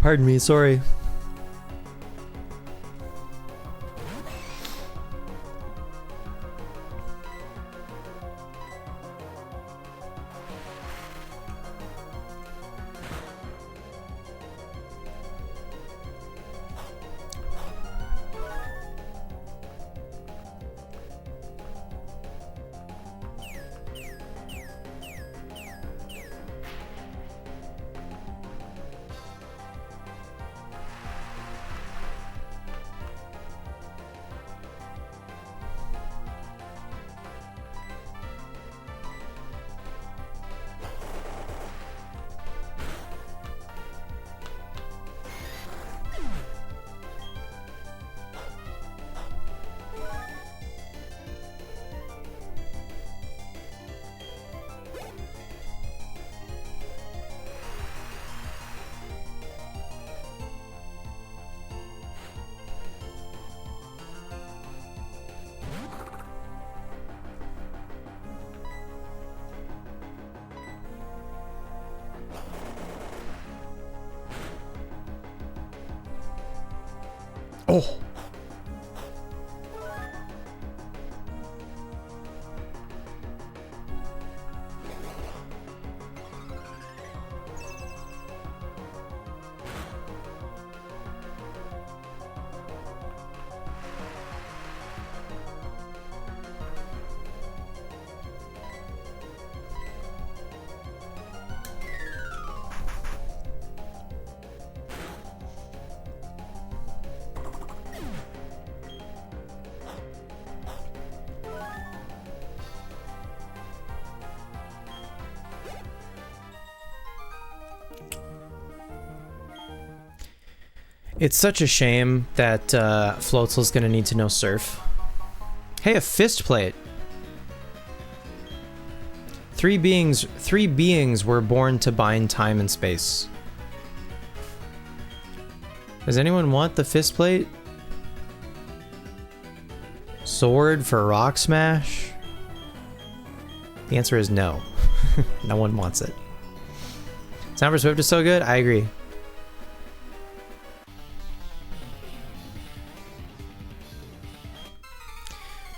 Pardon me, sorry. Oh. It's such a shame that Floatzel's gonna need to know Surf. Hey, a fist plate. Three beings were born to bind time and space. Does anyone want the fist plate? Sword for Rock Smash? The answer is no. No one wants it. Sound for Swift is so good? I agree.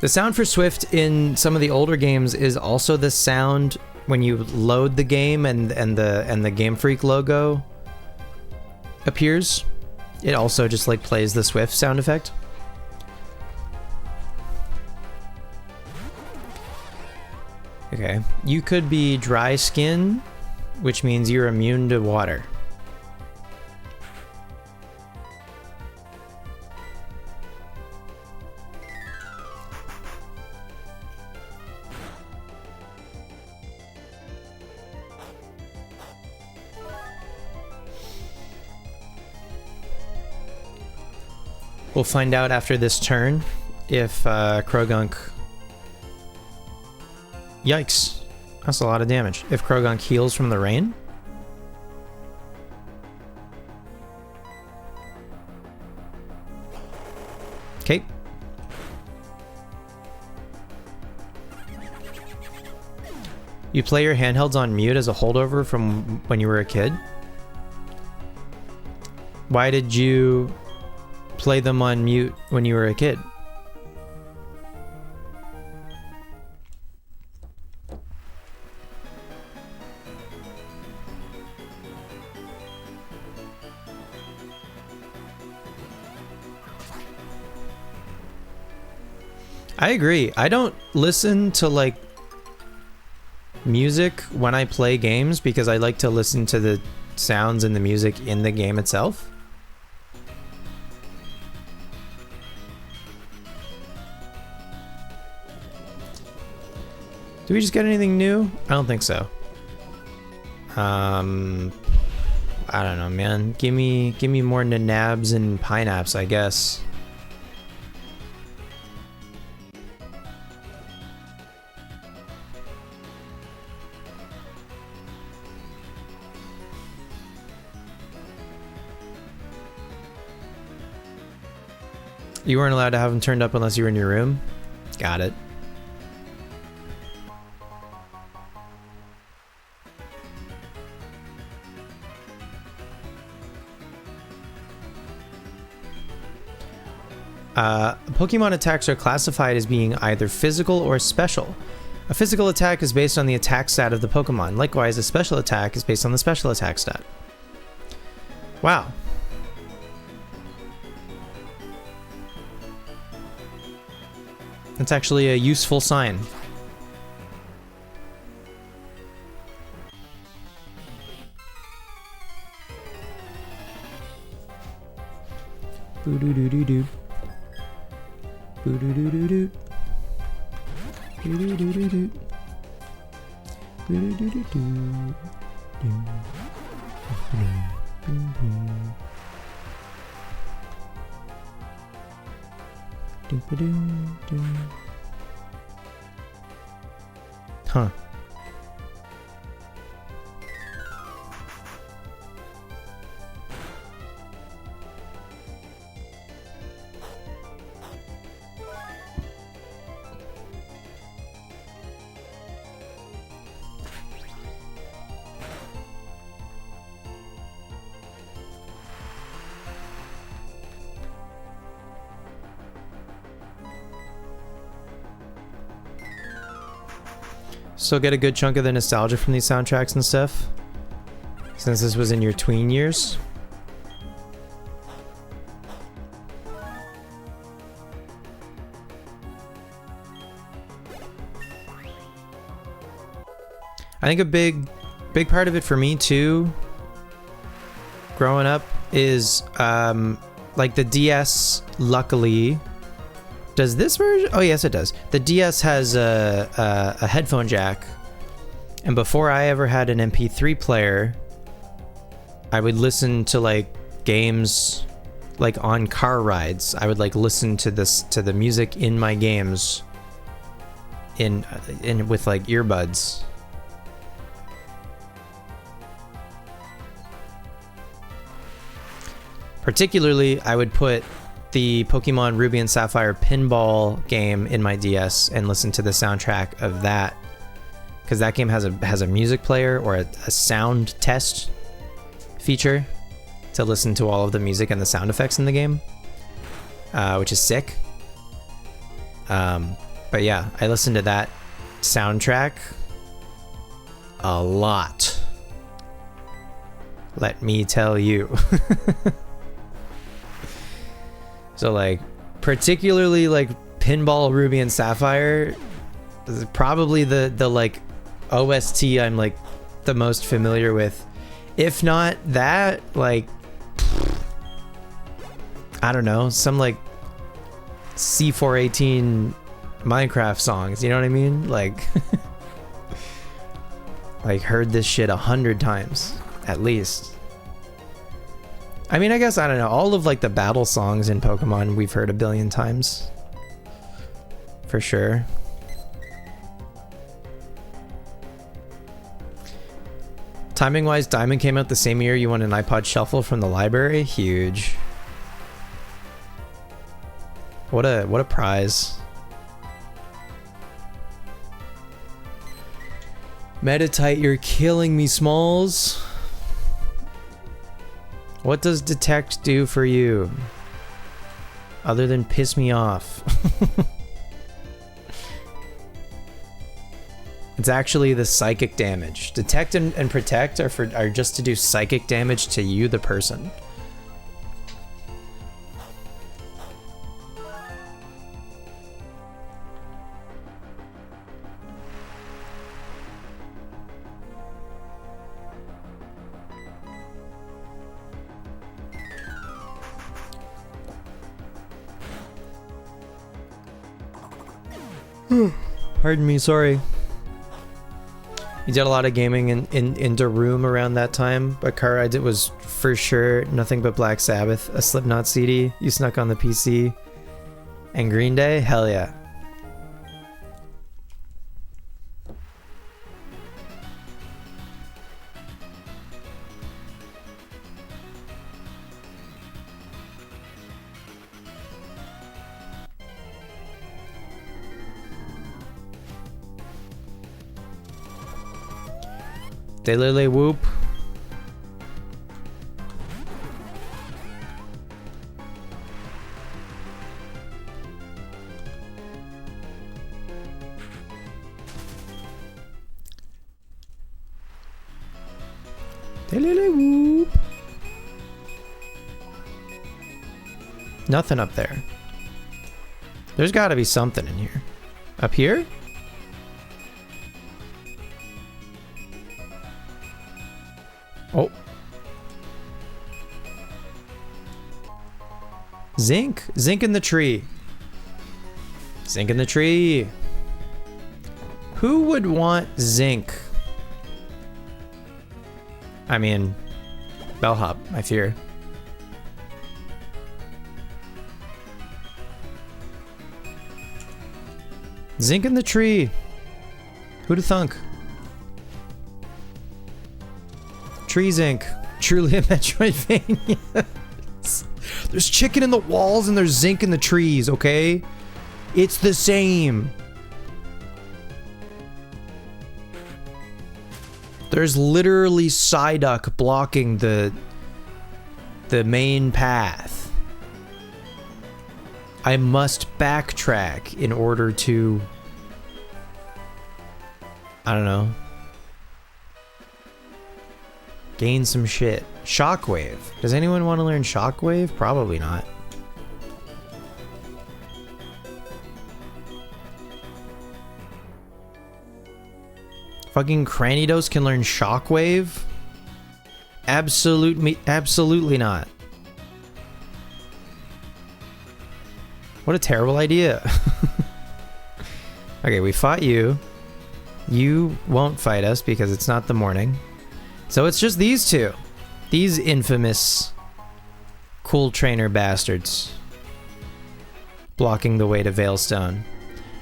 The sound for Swift in some of the older games is also the sound when you load the game and the Game Freak logo appears. It also just like plays the Swift sound effect. Okay, you could be dry skin, which means you're immune to water. We'll find out after this turn if Krogunk... Yikes. That's a lot of damage. If Krogunk heals from the rain? Okay. You play your handhelds on mute as a holdover from when you were a kid? Why did you play them on mute when you were a kid? I agree. I don't listen to like music when I play games because I like to listen to the sounds and the music in the game itself. Did we just get anything new? I don't think so. I don't know, man. Give me more nanabs and pineapples, I guess. You weren't allowed to have them turned up unless you were in your room? Got it. Pokemon attacks are classified as being either physical or special. A physical attack is based on the attack stat of the Pokemon. Likewise, a special attack is based on the special attack stat. Wow. That's actually a useful sign. Boo-doo-doo-doo-doo. Boo-doo-doo-doo-doo. Boo-doo-doo-doo-doo. Boo-doo-doo-doo-doo. Huh. Still get a good chunk of the nostalgia from these soundtracks and stuff, since this was in your tween years. I think a big part of it for me too, growing up, is like the DS. Luckily, does this version? Oh yes, it does. The DS has a headphone jack, and before I ever had an MP3 player, I would listen to like games like on car rides. I would like listen to the music in my games in with like earbuds. Particularly, I would put the Pokemon Ruby and Sapphire pinball game in my DS and listen to the soundtrack of that, because that game has a music player or a sound test feature to listen to all of the music and the sound effects in the game, which is sick. But yeah, I listened to that soundtrack a lot, let me tell you. So like, particularly like Pinball Ruby and Sapphire is probably the like OST I'm like the most familiar with. If not that, like, I don't know, some like C418 Minecraft songs, you know what I mean? Like, like heard this shit 100 times at least. I mean, I guess, I don't know, all of like the battle songs in Pokemon we've heard a billion times. For sure. Timing wise, Diamond came out the same year you won an iPod Shuffle from the library. Huge. What a prize. Meditite, you're killing me, Smalls. What does Detect do for you? Other than piss me off. It's actually the psychic damage. Detect and Protect are just to do psychic damage to you, the person. Pardon me, sorry. You did a lot of gaming in the room around that time, but car rides, it was for sure nothing but Black Sabbath, a Slipknot CD you snuck on the PC, and Green Day. Hell yeah. Daylele whoop. Whoop. Nothing up there. There's got to be something in here. Up here? Oh. Zinc. Zinc in the tree. Zinc in the tree. Who would want zinc? I mean, bellhop, I fear. Zinc in the tree. Who'da thunk? Tree zinc. Truly a Metroidvania. There's chicken in the walls and there's zinc in the trees, okay? It's the same. There's literally Psyduck blocking the main path. I must backtrack in order to, I don't know, gain some shit. Shockwave. Does anyone want to learn Shockwave? Probably not. Fucking Cranidos can learn Shockwave? Absolutely not. What a terrible idea. Okay, we fought you. You won't fight us because it's not the morning. So it's just these two. These infamous cool trainer bastards. Blocking the way to Veilstone.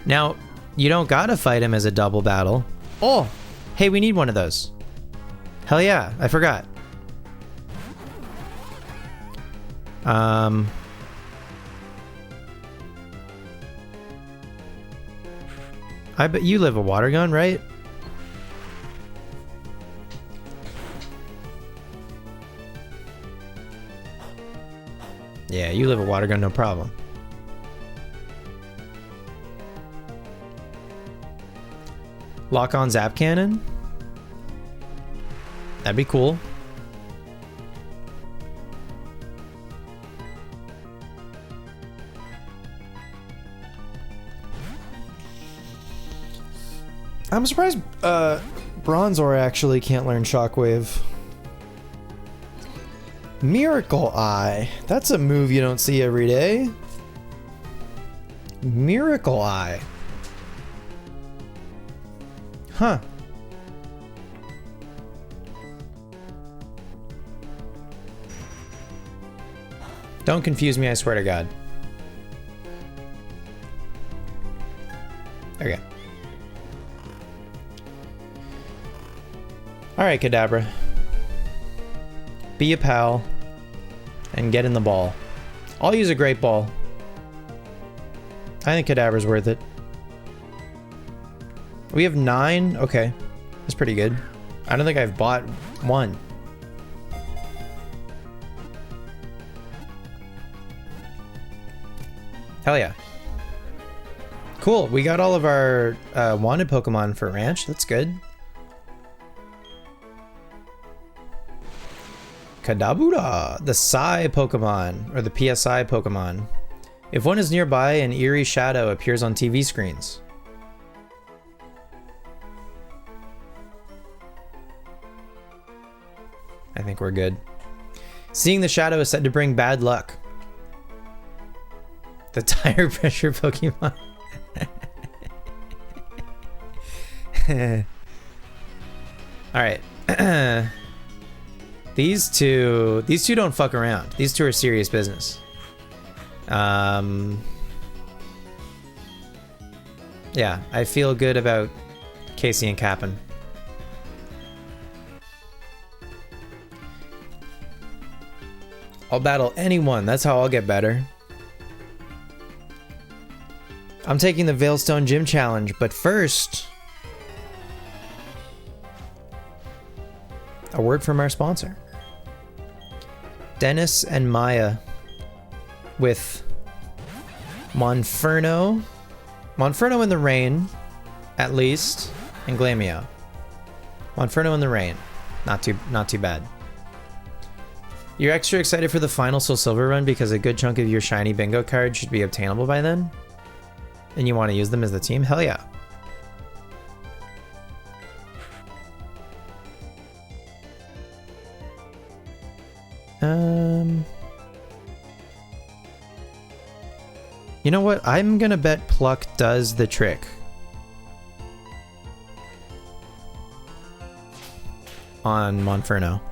Now, you don't gotta fight him as a double battle. Oh! Hey, we need one of those. Hell yeah, I forgot. I bet you live a water gun, right? Yeah, you live a water gun, no problem. Lock on Zap Cannon? That'd be cool. I'm surprised Bronzor actually can't learn Shockwave. Miracle Eye. That's a move you don't see every day. Miracle Eye. Huh. Don't confuse me, I swear to God. Okay. Alright, Kadabra. Be a pal. And get in the ball. I'll use a great ball. I think Kadabra's worth it. We have 9? Okay. That's pretty good. I don't think I've bought one. Hell yeah. Cool. We got all of our wanted Pokemon for Ranch. That's good. Kadabura, the Psy Pokemon, or the PSI Pokemon. If one is nearby, an eerie shadow appears on TV screens. I think we're good. Seeing the shadow is said to bring bad luck. The tire pressure Pokemon. Alright. These two don't fuck around. These two are serious business. Yeah, I feel good about Casey and Cap'n. I'll battle anyone. That's how I'll get better. I'm taking the Veilstone Gym Challenge, but first, a word from our sponsor. Dennis and Maya with Monferno. Monferno in the rain, at least, and Glameow. Monferno in the rain. Not too bad. You're extra excited for the final Soul Silver run because a good chunk of your shiny bingo cards should be obtainable by then? And you want to use them as the team? Hell yeah. You know what? I'm gonna bet Pluck does the trick. On Monferno.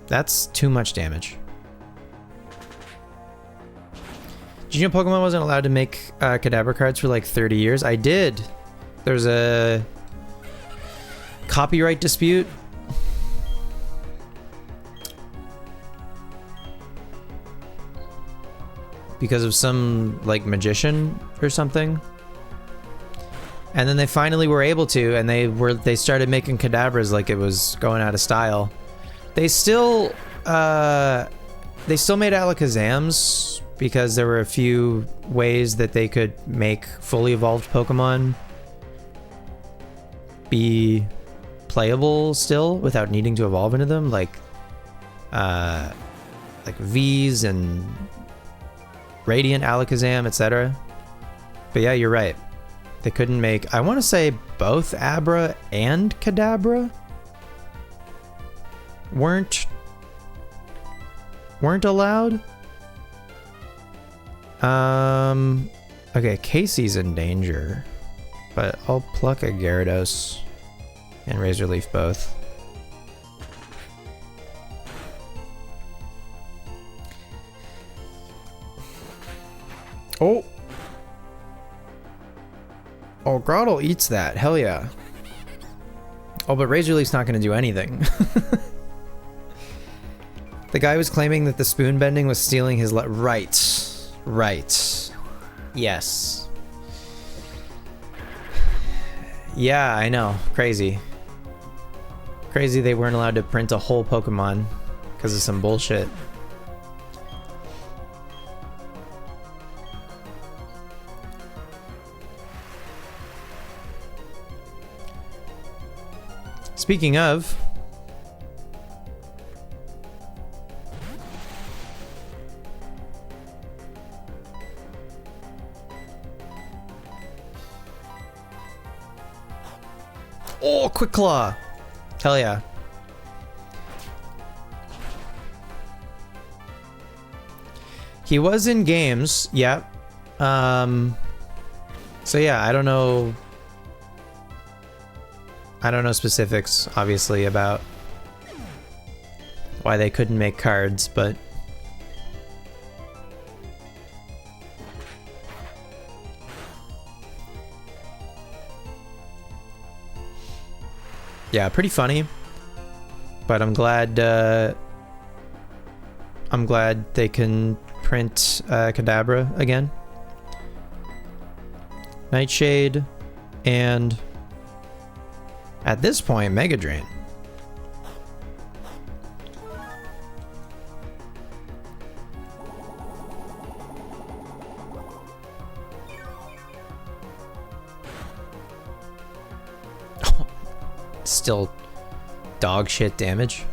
That's too much damage. Did you know Pokemon wasn't allowed to make Kadabra cards for like 30 years? I did. There's a copyright dispute. Because of some like magician or something. And then they finally were able to, and they started making Kadabras like it was going out of style. They still made Alakazams because there were a few ways that they could make fully evolved Pokemon be playable still without needing to evolve into them, like V's and Radiant Alakazam, etc. But yeah, you're right. They couldn't make, I want to say both Abra and Kadabra weren't allowed. Okay, Casey's in danger, but I'll pluck a Gyarados and Razor Leaf both. Oh! Oh, Groddle eats that. Hell yeah. Oh, but Razor Leaf's not going to do anything. The guy was claiming that the spoon bending was stealing his right. Right. Yes. Yeah, I know. Crazy. Crazy they weren't allowed to print a whole Pokemon because of some bullshit. Speaking of, oh, Quick Claw. Hell yeah. He was in games, yep. So yeah, I don't know specifics, obviously, about why they couldn't make cards, but yeah, pretty funny. But I'm glad they can print Kadabra again. Nightshade and at this point, Mega Drain. Still dog shit damage.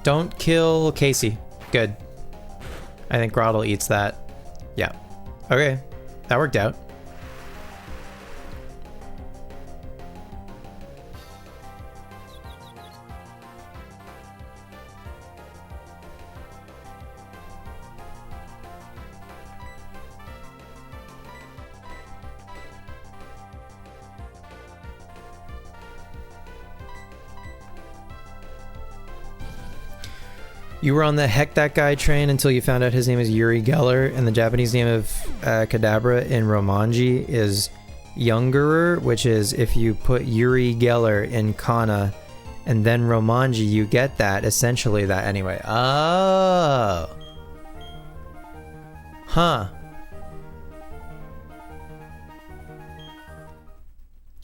Don't kill Casey. Good. I think Groddle eats that. Yeah. Okay, that worked out. You were on the heck that guy train until you found out his name is Uri Geller, and the Japanese name of Kadabra in Romanji is Youngerer, which is if you put Uri Geller in Kana and then Romanji, you get that, essentially that anyway. Oh. Huh.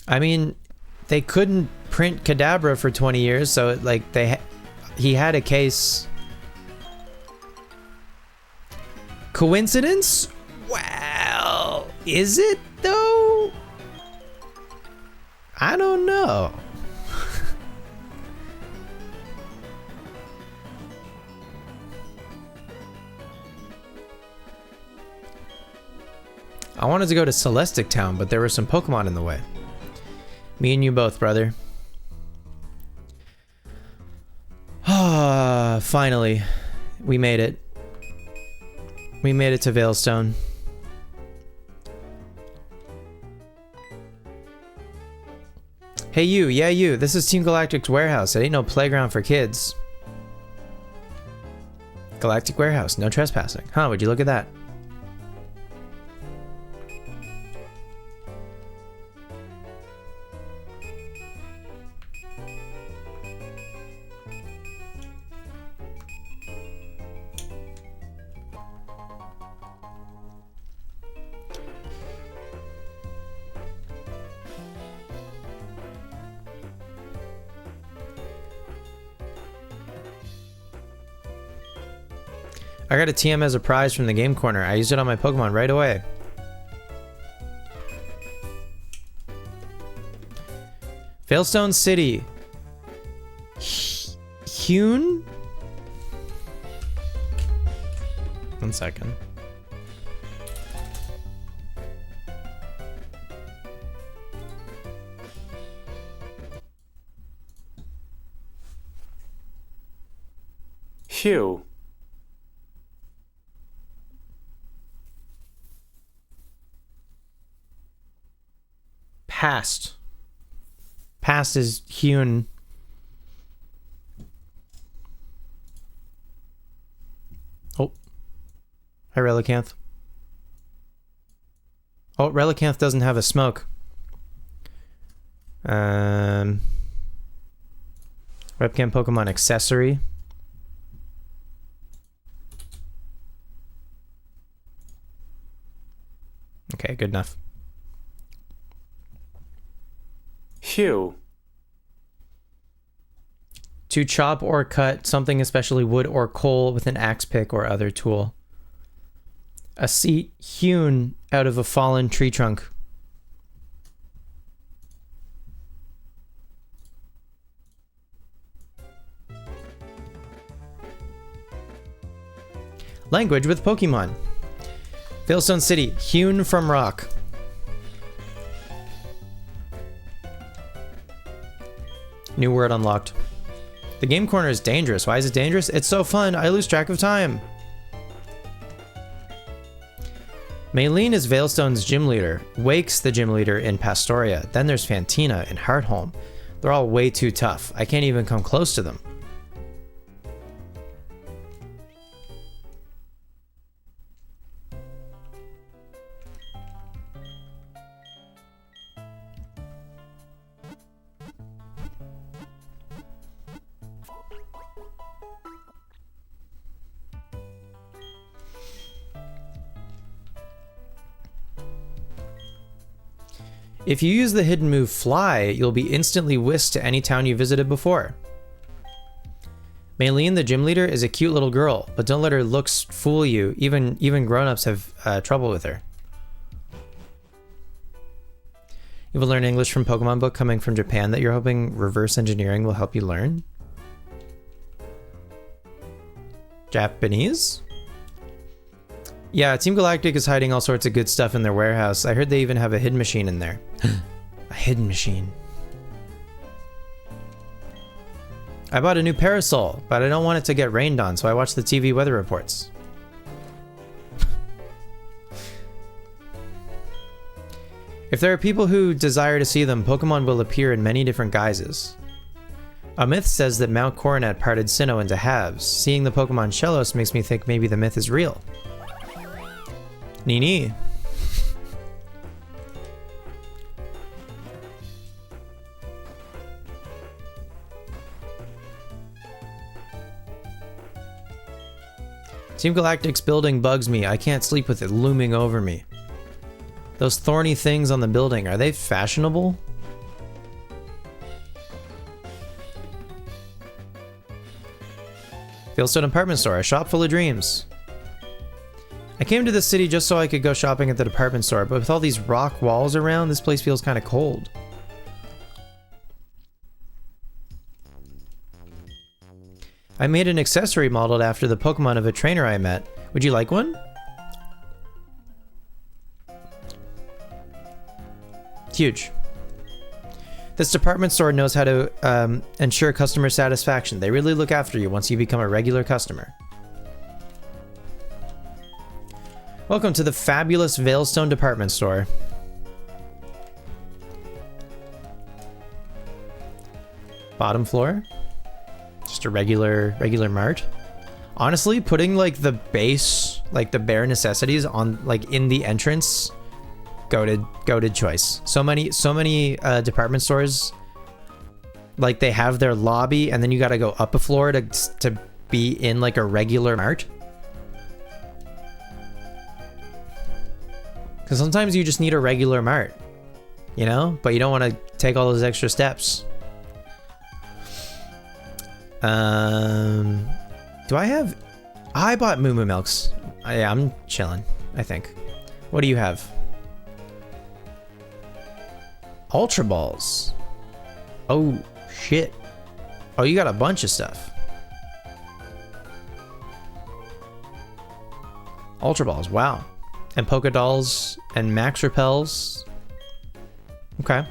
I mean, they couldn't print Kadabra for 20 years, so like he had a case. Coincidence? Well, is it though? I don't know. I wanted to go to Celestic Town, but there were some Pokemon in the way. Me and you both, brother. Ah, finally. We made it. We made it to Veilstone. Hey you, yeah you, this is Team Galactic's warehouse. It ain't no playground for kids. Galactic warehouse, no trespassing. Huh, would you look at that? I got a TM as a prize from the game corner. I used it on my Pokemon right away. Veilstone City. Hune? 1 second. Hugh. Past. Past is Hune. Oh. Hi, Relicanth. Oh, Relicanth doesn't have a smoke. Webcam Pokemon accessory. Okay, good enough. Hugh. To chop or cut something, especially wood or coal, with an axe pick or other tool. A seat hewn out of a fallen tree trunk. Language with Pokemon. Veilstone City, hewn from rock. New word unlocked. The game corner is dangerous. Why is it dangerous? It's so fun. I lose track of time. Maylene is Veilstone's gym leader. Wake's the gym leader in Pastoria. Then there's Fantina in Heartholm. They're all way too tough. I can't even come close to them. If you use the hidden move Fly, you'll be instantly whisked to any town you visited before. Maylene, the gym leader, is a cute little girl, but don't let her looks fool you. Even grown-ups have trouble with her. You will learn English from Pokemon book coming from Japan that you're hoping reverse engineering will help you learn? Japanese? Yeah, Team Galactic is hiding all sorts of good stuff in their warehouse. I heard they even have a hidden machine in there. A hidden machine. I bought a new parasol, but I don't want it to get rained on, so I watch the TV weather reports. If there are people who desire to see them, Pokemon will appear in many different guises. A myth says that Mount Coronet parted Sinnoh into halves. Seeing the Pokemon Shellos makes me think maybe the myth is real. Nini. Team Galactic's building bugs me. I can't sleep with it looming over me. Those thorny things on the building, are they fashionable? Veilstone Department Store, a shop full of dreams. I came to this city just so I could go shopping at the department store, but with all these rock walls around, this place feels kind of cold. I made an accessory modeled after the Pokemon of a trainer I met. Would you like one? Huge. This department store knows how to ensure customer satisfaction. They really look after you once you become a regular customer. Welcome to the fabulous Veilstone department store. Bottom floor. Just a regular mart. Honestly, putting like the base, like the bare necessities on like in the entrance, goated choice. So many department stores, like they have their lobby and then you got to go up a floor to be in like a regular mart. Because sometimes you just need a regular mart, you know, but you don't want to take all those extra steps. Do I have... I bought Moo Moo Milks. Yeah, I'm chilling, I think. What do you have? Ultra Balls. Oh, shit. Oh, you got a bunch of stuff. Ultra Balls, wow. And Polka Dolls and Max Repels. Okay.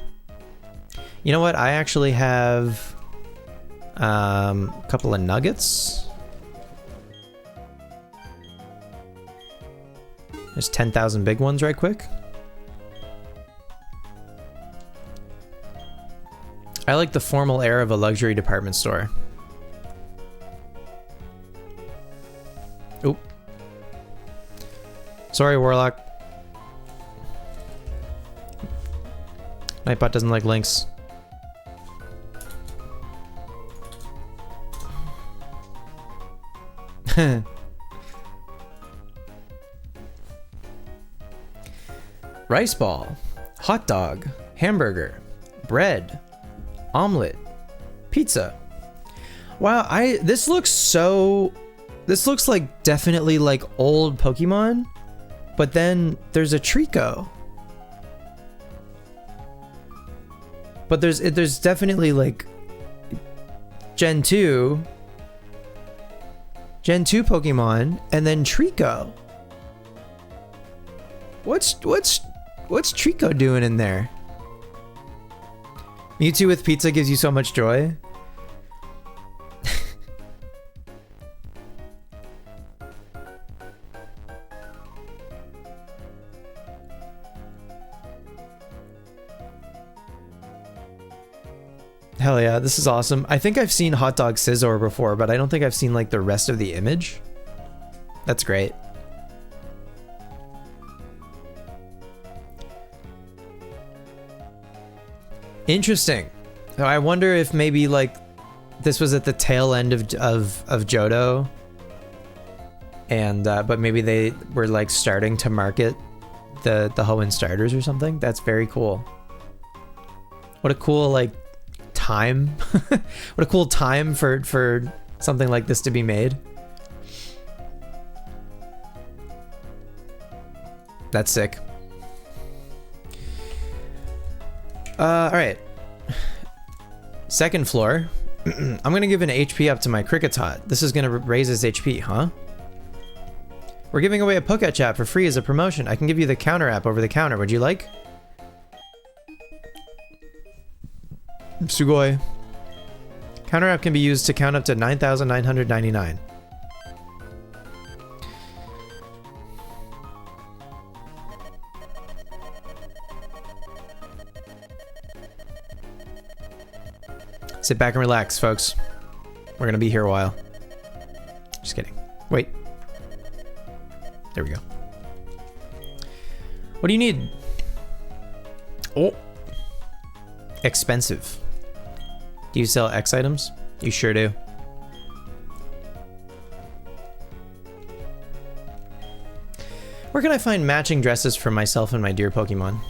You know what? I actually have a couple of nuggets. There's 10,000 big ones right quick. I like the formal air of a luxury department store. Oop. Sorry, Warlock. Nightbot doesn't like links. Rice ball, hot dog, hamburger, bread, omelet, pizza. Wow, this looks like definitely like old Pokemon, but then there's a Trico. But there's definitely like Gen 2 Pokemon and then Trico. What's Trico doing in there? Mewtwo with pizza gives you so much joy. Hell yeah, this is awesome. I think I've seen Hot Dog Scizor before, but I don't think I've seen like the rest of the image. That's great. Interesting. So I wonder if maybe like this was at the tail end of Johto, and but maybe they were like starting to market the Hoenn starters or something. That's very cool. What a cool like time. What a cool time for something like this to be made. That's sick. All right. Second floor. I'm gonna give an HP up to my Kricketot. This is gonna raise his HP, huh? We're giving away a Poké Chat for free as a promotion. I can give you the counter app over the counter. Would you like? Sugoi. Counter app can be used to count up to 9,999. Sit back and relax, folks. We're gonna be here a while. Just kidding. Wait. There we go. What do you need? Oh. Expensive. Do you sell X items? You sure do. Where can I find matching dresses for myself and my dear Pokemon?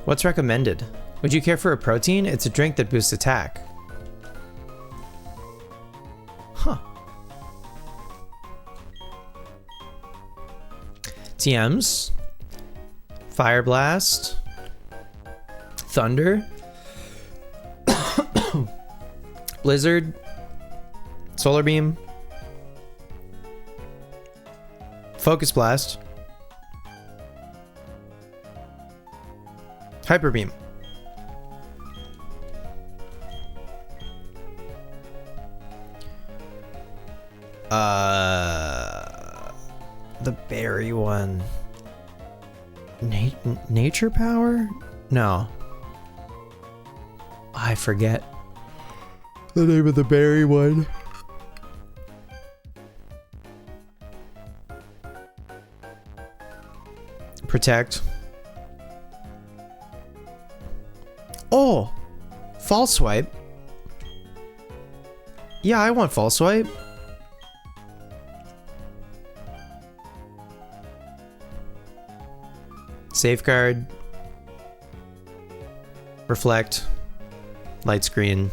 What's recommended? Would you care for a protein? It's a drink that boosts attack. Huh. TMs. Fire Blast. Thunder. Blizzard. Solar Beam. Focus Blast. Hyper Beam. The berry one. Nature Power? No. I forget the name of the berry one. Protect. Oh! False Swipe. Yeah, I want False Swipe. Safeguard. Reflect. Light Screen.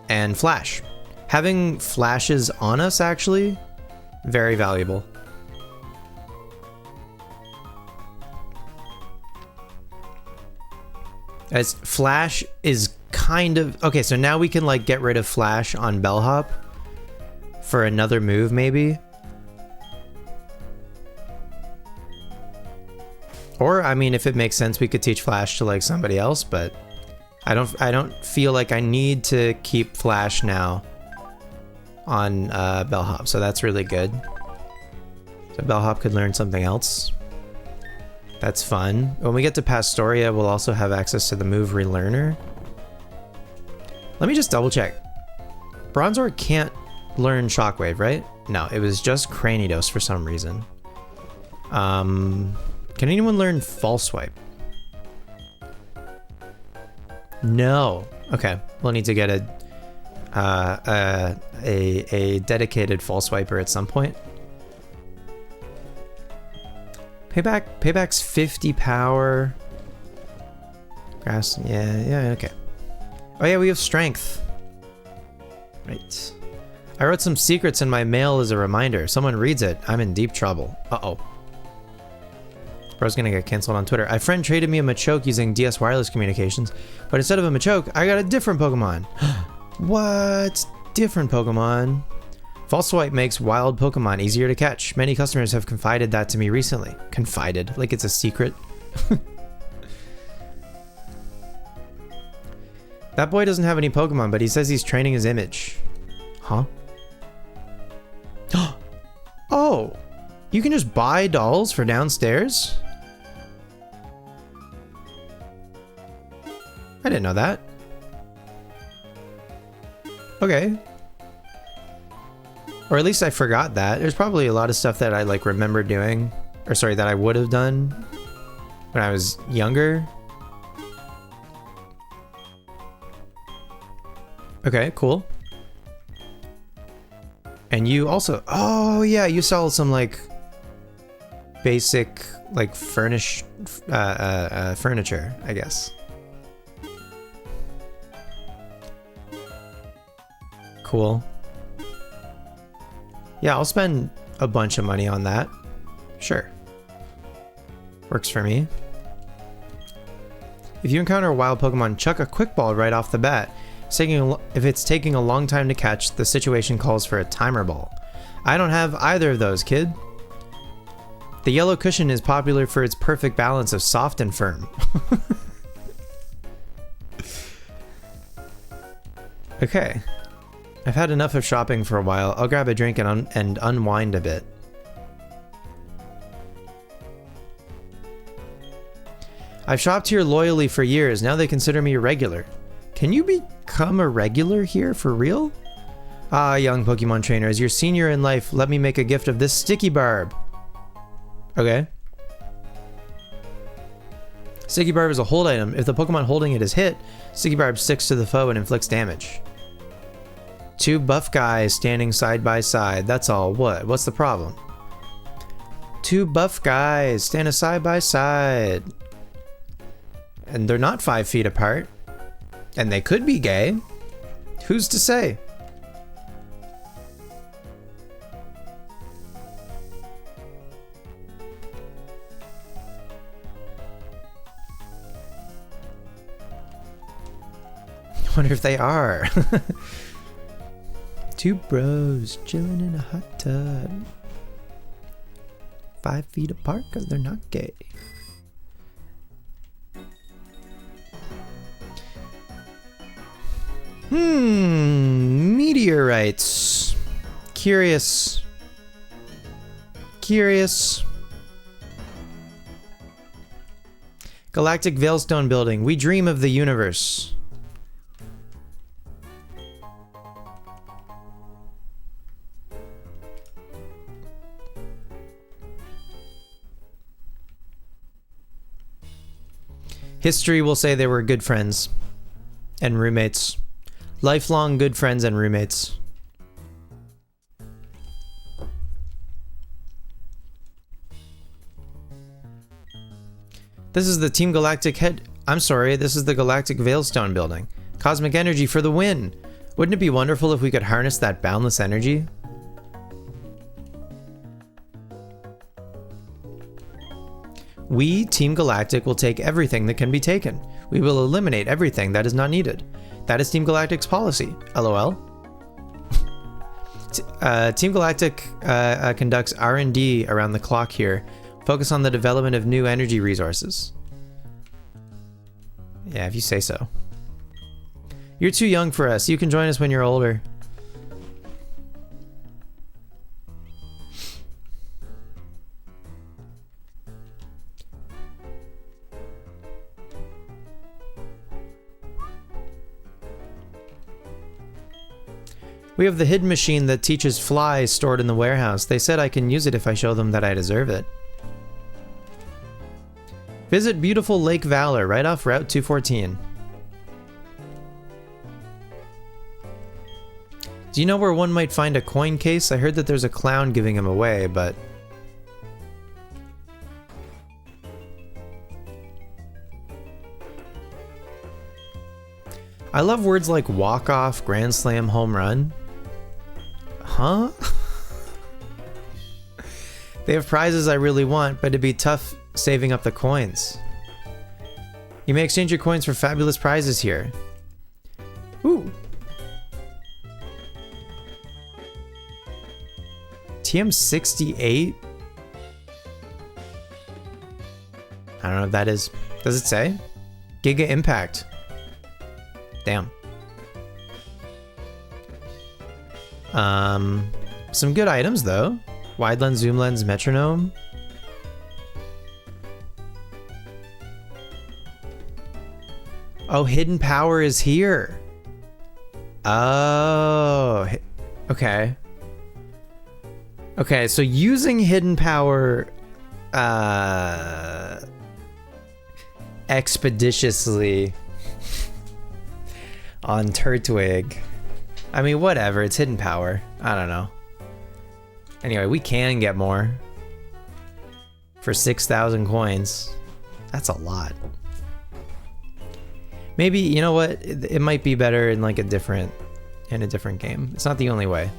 And Flash. Having flashes on us, actually, very valuable. As Flash is kind of... Okay, so now we can, like, get rid of Flash on Bellhop for another move, maybe. Or, I mean, if it makes sense, we could teach Flash to, like, somebody else, but I don't feel like I need to keep Flash now on Bellhop, so that's really good. So Bellhop could learn something else. That's fun. When we get to Pastoria, we'll also have access to the move Relearner. Let me just double check. Bronzor can't learn Shockwave, right? No, it was just Cranidos for some reason. Can anyone learn False Swipe? No. Okay, we'll need to get a dedicated False Swiper at some point. Payback's 50 power. Grass, yeah, okay. Oh yeah, we have strength. Right. I wrote some secrets in my mail as a reminder. Someone reads it, I'm in deep trouble. Uh-oh. Bro's gonna get canceled on Twitter. A friend traded me a Machoke using DS Wireless Communications, but instead of a Machoke, I got a different Pokemon. What? Different Pokemon? False Swipe makes wild Pokemon easier to catch. Many customers have confided that to me recently. Confided, like it's a secret. That boy doesn't have any Pokemon, but he says he's training his image. Huh? Oh! You can just buy dolls for downstairs? I didn't know that. Okay. Or at least I forgot that. There's probably a lot of stuff that I like remember doing. Or sorry, that I would have done when I was younger. Okay, cool. And you also... Oh, yeah, you sell some, like, basic, like, furniture, I guess. Cool. Yeah, I'll spend a bunch of money on that. Sure. Works for me. If you encounter a wild Pokemon, chuck a Quick Ball right off the bat. If it's taking a long time to catch, the situation calls for a Timer Ball. I don't have either of those, kid. The yellow cushion is popular for its perfect balance of soft and firm. Okay. I've had enough of shopping for a while. I'll grab a drink and unwind a bit. I've shopped here loyally for years. Now they consider me a regular. Can you become a regular here for real? Ah, young Pokemon trainer, as your senior in life, let me make a gift of this Sticky Barb. Okay. Sticky Barb is a hold item. If the Pokemon holding it is hit, Sticky Barb sticks to the foe and inflicts damage. Two buff guys standing side by side. That's all. What? What's the problem? Two buff guys standing side by side. And they're not 5 feet apart. And they could be gay. Who's to say? I wonder if they are. Two bros chilling in a hot tub. 5 feet apart because they're not gay. Meteorites. Curious. Galactic Veilstone Building. We dream of the universe. History will say they were good friends and roommates. Lifelong good friends and roommates. This is the Team Galactic this is the Galactic Veilstone Building. Cosmic energy for the win! Wouldn't it be wonderful if we could harness that boundless energy? We, Team Galactic, will take everything that can be taken. We will eliminate everything that is not needed. That is Team Galactic's policy. LOL. Team Galactic conducts R&D around the clock here. Focus on the development of new energy resources. Yeah, if you say so. You're too young for us. You can join us when you're older. We have the hidden machine that teaches flies stored in the warehouse. They said I can use it if I show them that I deserve it. Visit beautiful Lake Valor, right off Route 214. Do you know where one might find a coin case? I heard that there's a clown giving them away, but... I love words like walk-off, grand slam, home run. Huh? They have prizes I really want, but it'd be tough saving up the coins. You may exchange your coins for fabulous prizes here. Ooh. TM68? I don't know if that is... Does it say? Giga Impact. Damn. Some good items though. Wide lens, zoom lens, metronome. Oh, hidden power is here. Oh, okay. Okay, so using hidden power expeditiously on Turtwig. I mean, whatever, it's hidden power. I don't know. Anyway, we can get more. For 6,000 coins. That's a lot. Maybe, you know what? It might be better in like a different game. It's not the only way.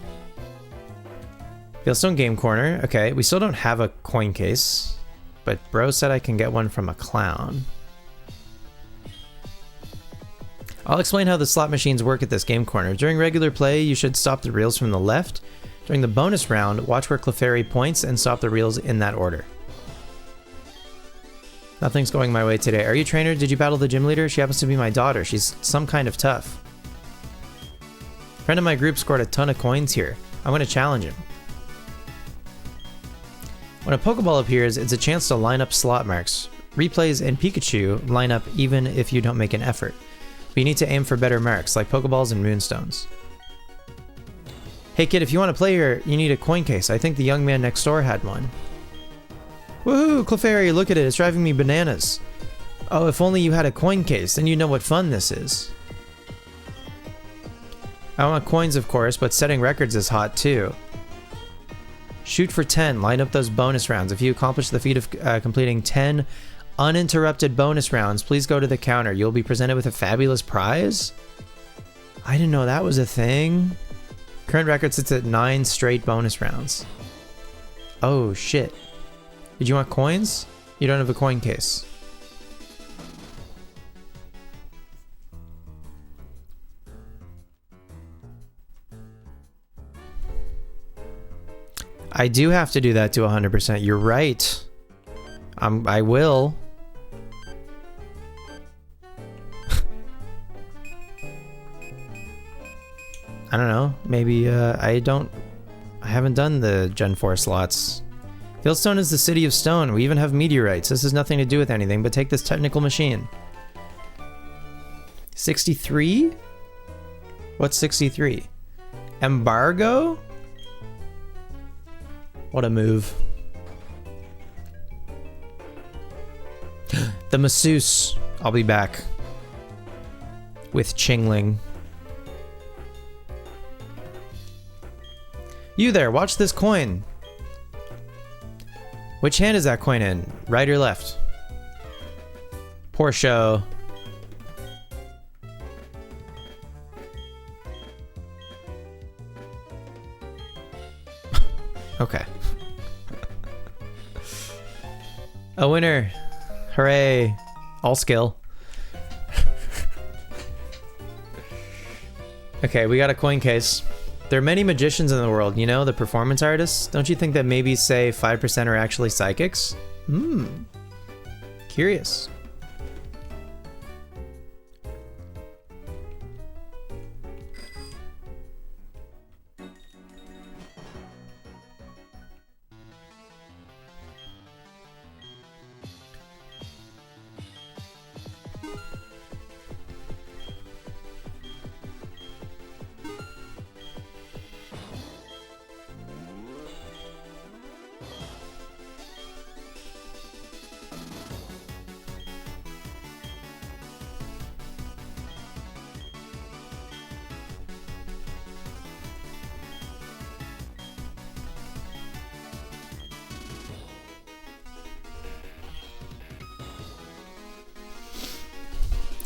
Veilstone Game Corner. Okay, we still don't have a coin case. But bro said I can get one from a clown. I'll explain how the slot machines work at this game corner. During regular play, you should stop the reels from the left. During the bonus round, watch where Clefairy points and stop the reels in that order. Nothing's going my way today. Are you a trainer? Did you battle the gym leader? She happens to be my daughter. She's some kind of tough. A friend of my group scored a ton of coins here. I'm going to challenge him. When a Pokeball appears, it's a chance to line up slot marks. Replays and Pikachu line up even if you don't make an effort. But you need to aim for better marks, like Pokeballs and Moonstones. Hey kid, if you want to play here, you need a coin case. I think the young man next door had one. Woohoo, Clefairy, look at it, it's driving me bananas. Oh, if only you had a coin case, then you know what fun this is. I want coins, of course, but setting records is hot too. Shoot for 10, line up those bonus rounds. If you accomplish the feat of completing 10 uninterrupted bonus rounds, please go to the counter. You'll be presented with a fabulous prize? I didn't know that was a thing. Current record sits at 9 straight bonus rounds. Oh shit. Did you want coins? You don't have a coin case. I do have to do that to 100%. You're right. I will. I don't know. Maybe I haven't done the Gen 4 slots. Fieldstone is the city of stone. We even have meteorites. This has nothing to do with anything, but take this technical machine. 63? What's 63? Embargo? What a move. The masseuse. I'll be back. With Qingling. You there, watch this coin. Which hand is that coin in? Right or left? Poor show. Okay. A winner. Hooray. All skill. Okay, we got a coin case. There are many magicians in the world, you know, the performance artists. Don't you think that maybe, say, 5% are actually psychics? Curious.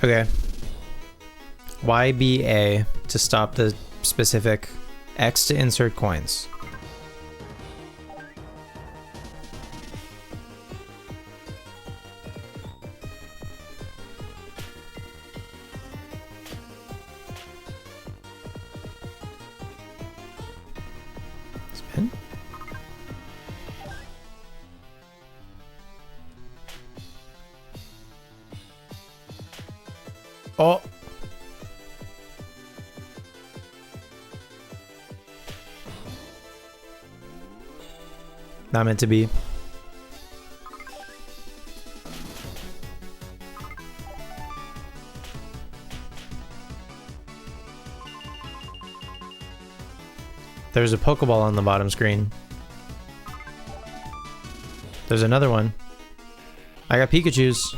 Okay. YBA to stop the specific, X to insert coins. Spin. Oh. Not meant to be. There's a Pokeball on the bottom screen. There's another one. I got Pikachus.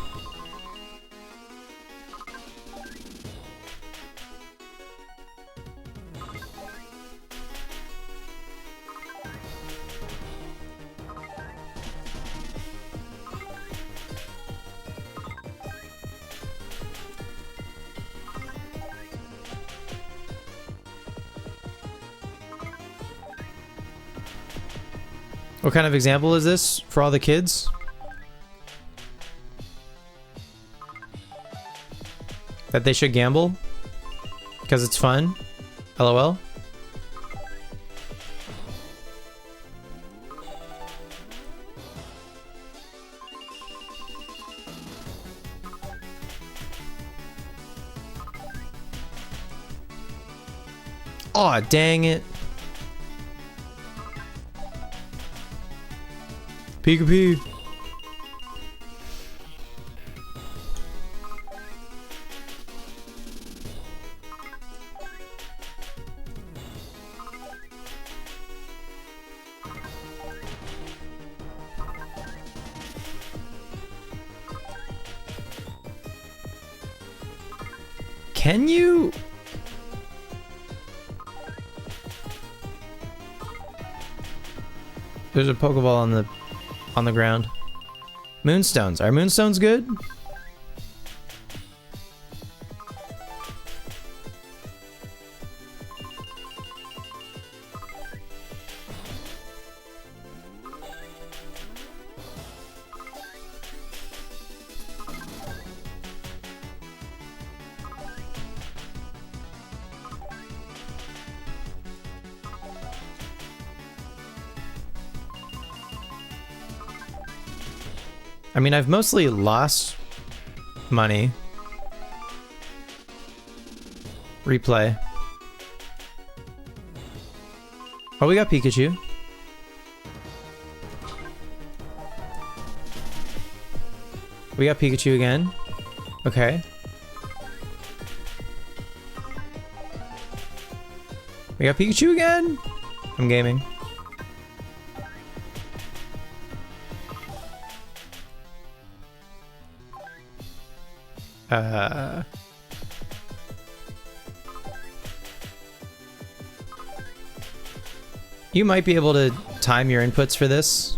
What kind of example is this for all the kids? That they should gamble? Because it's fun? LOL? Aw, dang it. Pikachu. Can you? There's a Pokeball on the ground. Moonstones. Are Moonstones good? I mean, I've mostly lost money. Replay. Oh, we got Pikachu. We got Pikachu again. Okay. We got Pikachu again. I'm gaming. You might be able to time your inputs for this.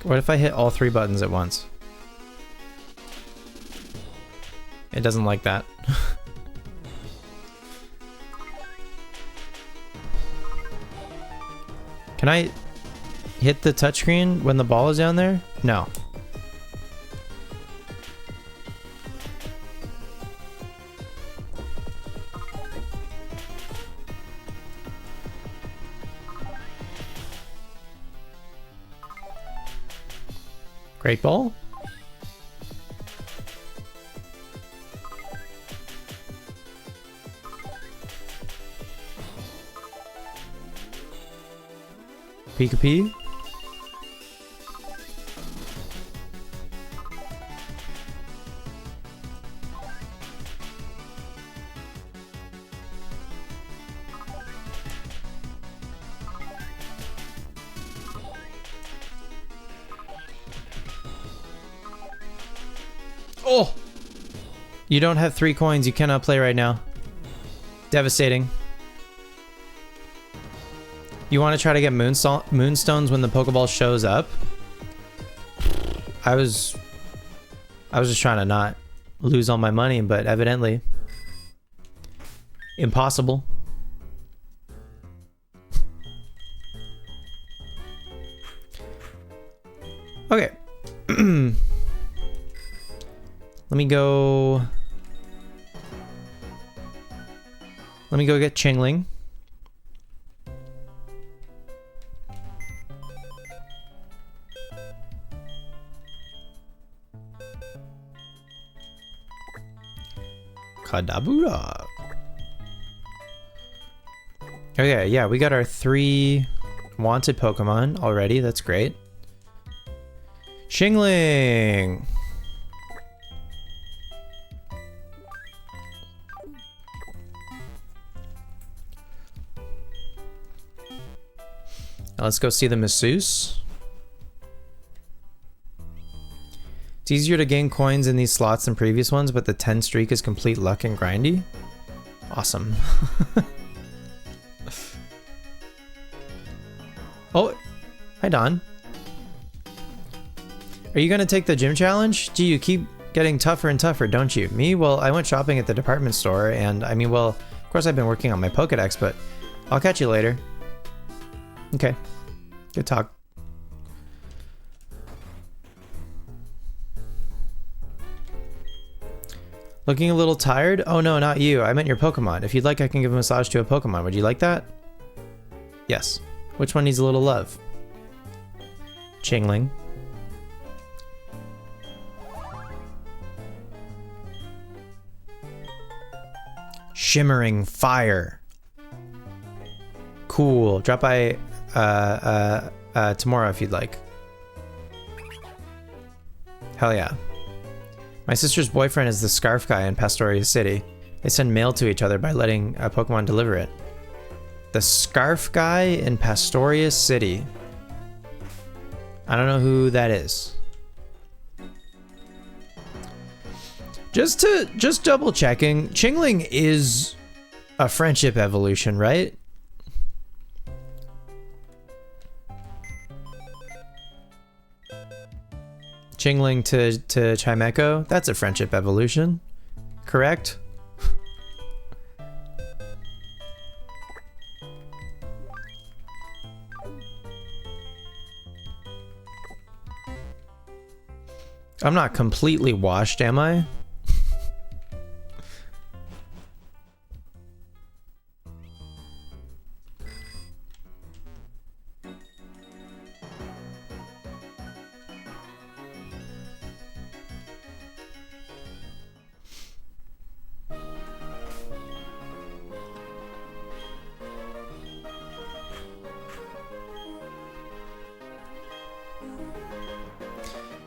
What if I hit all 3 buttons at once? It doesn't like that. Can I hit the touchscreen when the ball is down there? No. Great ball. Pika-Pee. Oh! You don't have 3 coins. You cannot play right now. Devastating. You want to try to get moonstones when the Pokeball shows up? I was just trying to not lose all my money, but evidently impossible. Okay. Let me go get Chingling. Kadabura. Okay, yeah, we got our 3 wanted Pokemon already. That's great. Chingling. Now let's go see the masseuse. It's easier to gain coins in these slots than previous ones, but the 10 streak is complete luck and grindy. Awesome. Oh, hi Don. Are you gonna take the gym challenge? Gee, you keep getting tougher and tougher, don't you? Me? Well, I went shopping at the department store, and I mean, well, of course I've been working on my Pokedex, but I'll catch you later. Okay. Good talk. Looking a little tired? Oh no, not you. I meant your Pokemon. If you'd like, I can give a massage to a Pokemon. Would you like that? Yes. Which one needs a little love? Chingling. Shimmering Fire. Cool. Drop by tomorrow if you'd like. Hell yeah. My sister's boyfriend is the Scarf Guy in Pastoria City. They send mail to each other by letting a Pokemon deliver it. The Scarf Guy in Pastoria City. I don't know who that is. Just double checking. Chingling is a friendship evolution, right? Chingling to Chimecho, that's a friendship evolution, correct? I'm not completely washed, am I?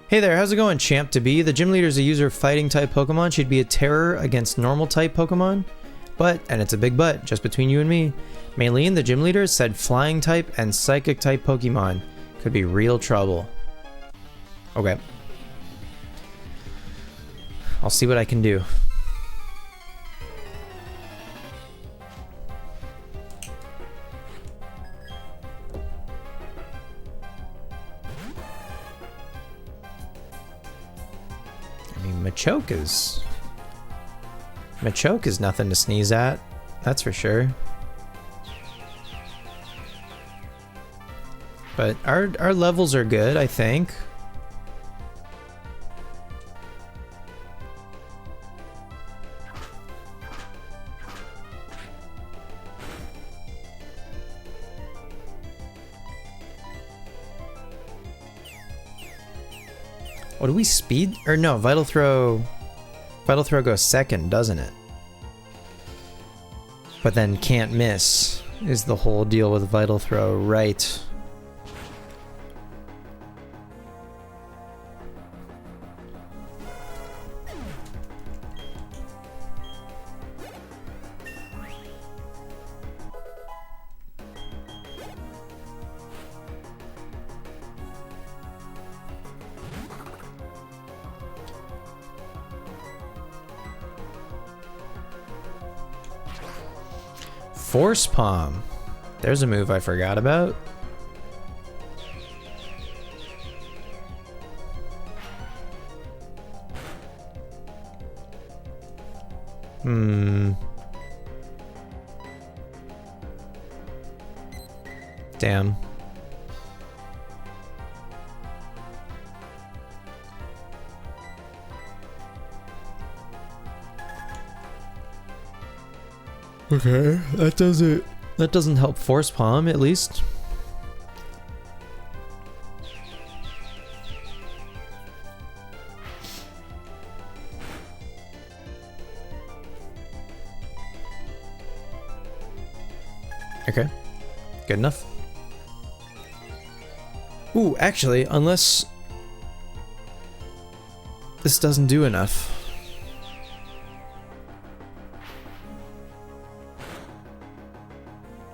Hey there, how's it going, Champ to be? The gym leader is a user of fighting type Pokemon. She'd be a terror against normal type Pokemon. But, and it's a big but, just between you and me, Maylene, the gym leader, said flying type and psychic type Pokemon could be real trouble. Okay. I'll see what I can do. Machoke is nothing to sneeze at, that's for sure. But our levels are good, I think. What do we speed? Or no, Vital Throw. Vital Throw goes second, doesn't it? But then can't miss is the whole deal with Vital Throw, right? Force Palm. There's a move I forgot about. Damn. Okay, that doesn't help Force Palm, at least. Okay, good enough. Ooh, actually, unless this doesn't do enough.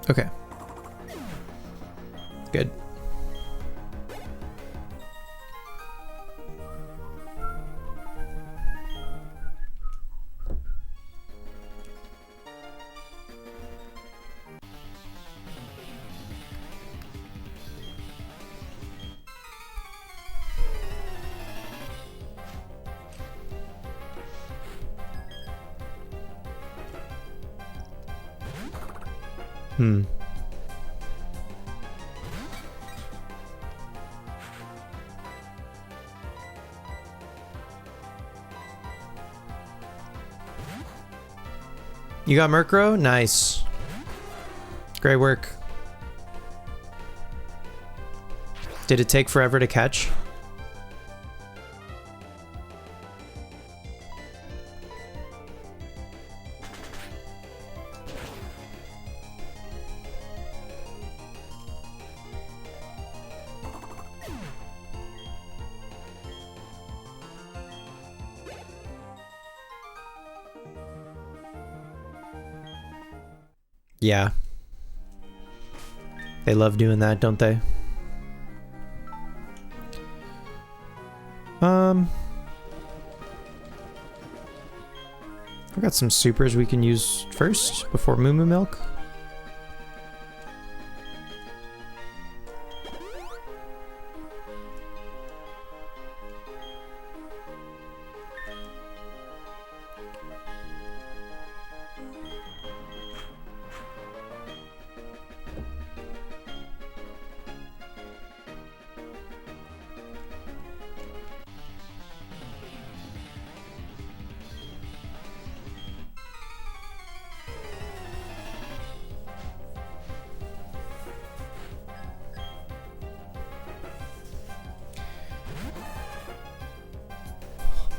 Okay. Good. You got Murkrow? Nice. Great work. Did it take forever to catch? Yeah. They love doing that, don't they? I got some supers we can use first before Moo Moo Milk.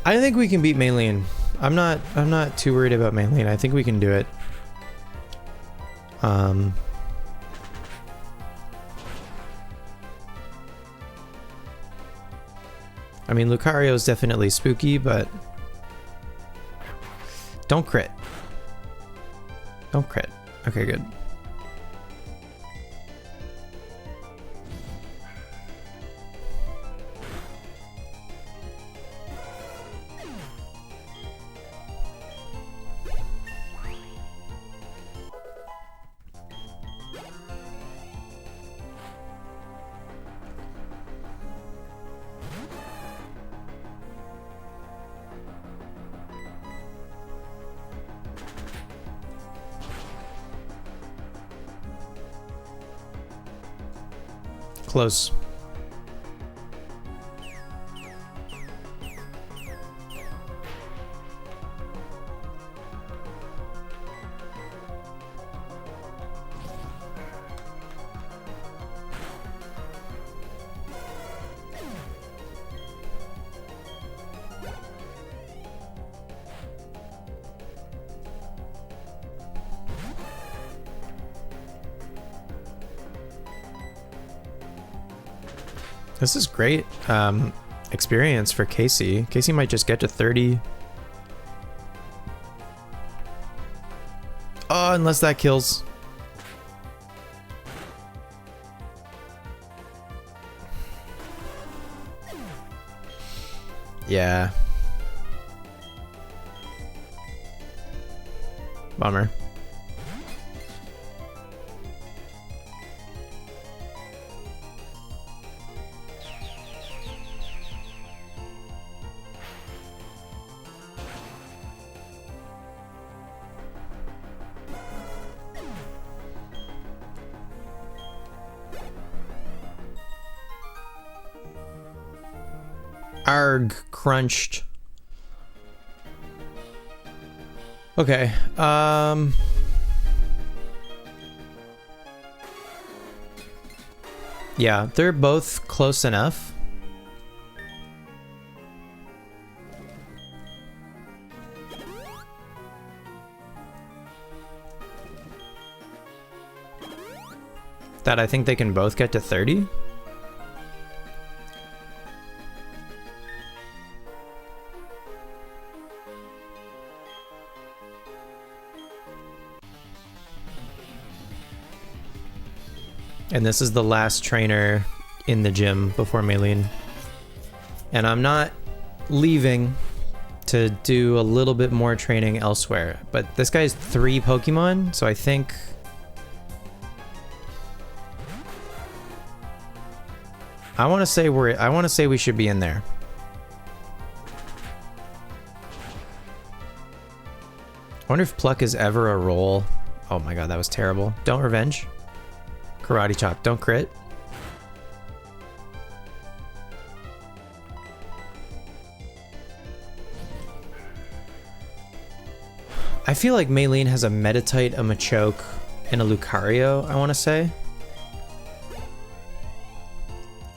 I think we can beat Maylene. I'm not too worried about Maylene. I think we can do it. I mean, Lucario is definitely spooky, but don't crit. Don't crit. Okay, good. Close. This is great experience for Casey. Casey might just get to 30. Oh, unless that kills. Yeah. Bummer. Arg, crunched. Okay, yeah, they're both close enough. That I think they can both get to 30. And this is the last trainer in the gym before Maylene. And I'm not leaving to do a little bit more training elsewhere. But this guy's 3 Pokemon, so I think... I want to say we should be in there. I wonder if Pluck is ever a roll. Oh my god, that was terrible. Don't revenge. Karate chop, don't crit. I feel like Maylene has a Meditite, a Machoke, and a Lucario, I want to say.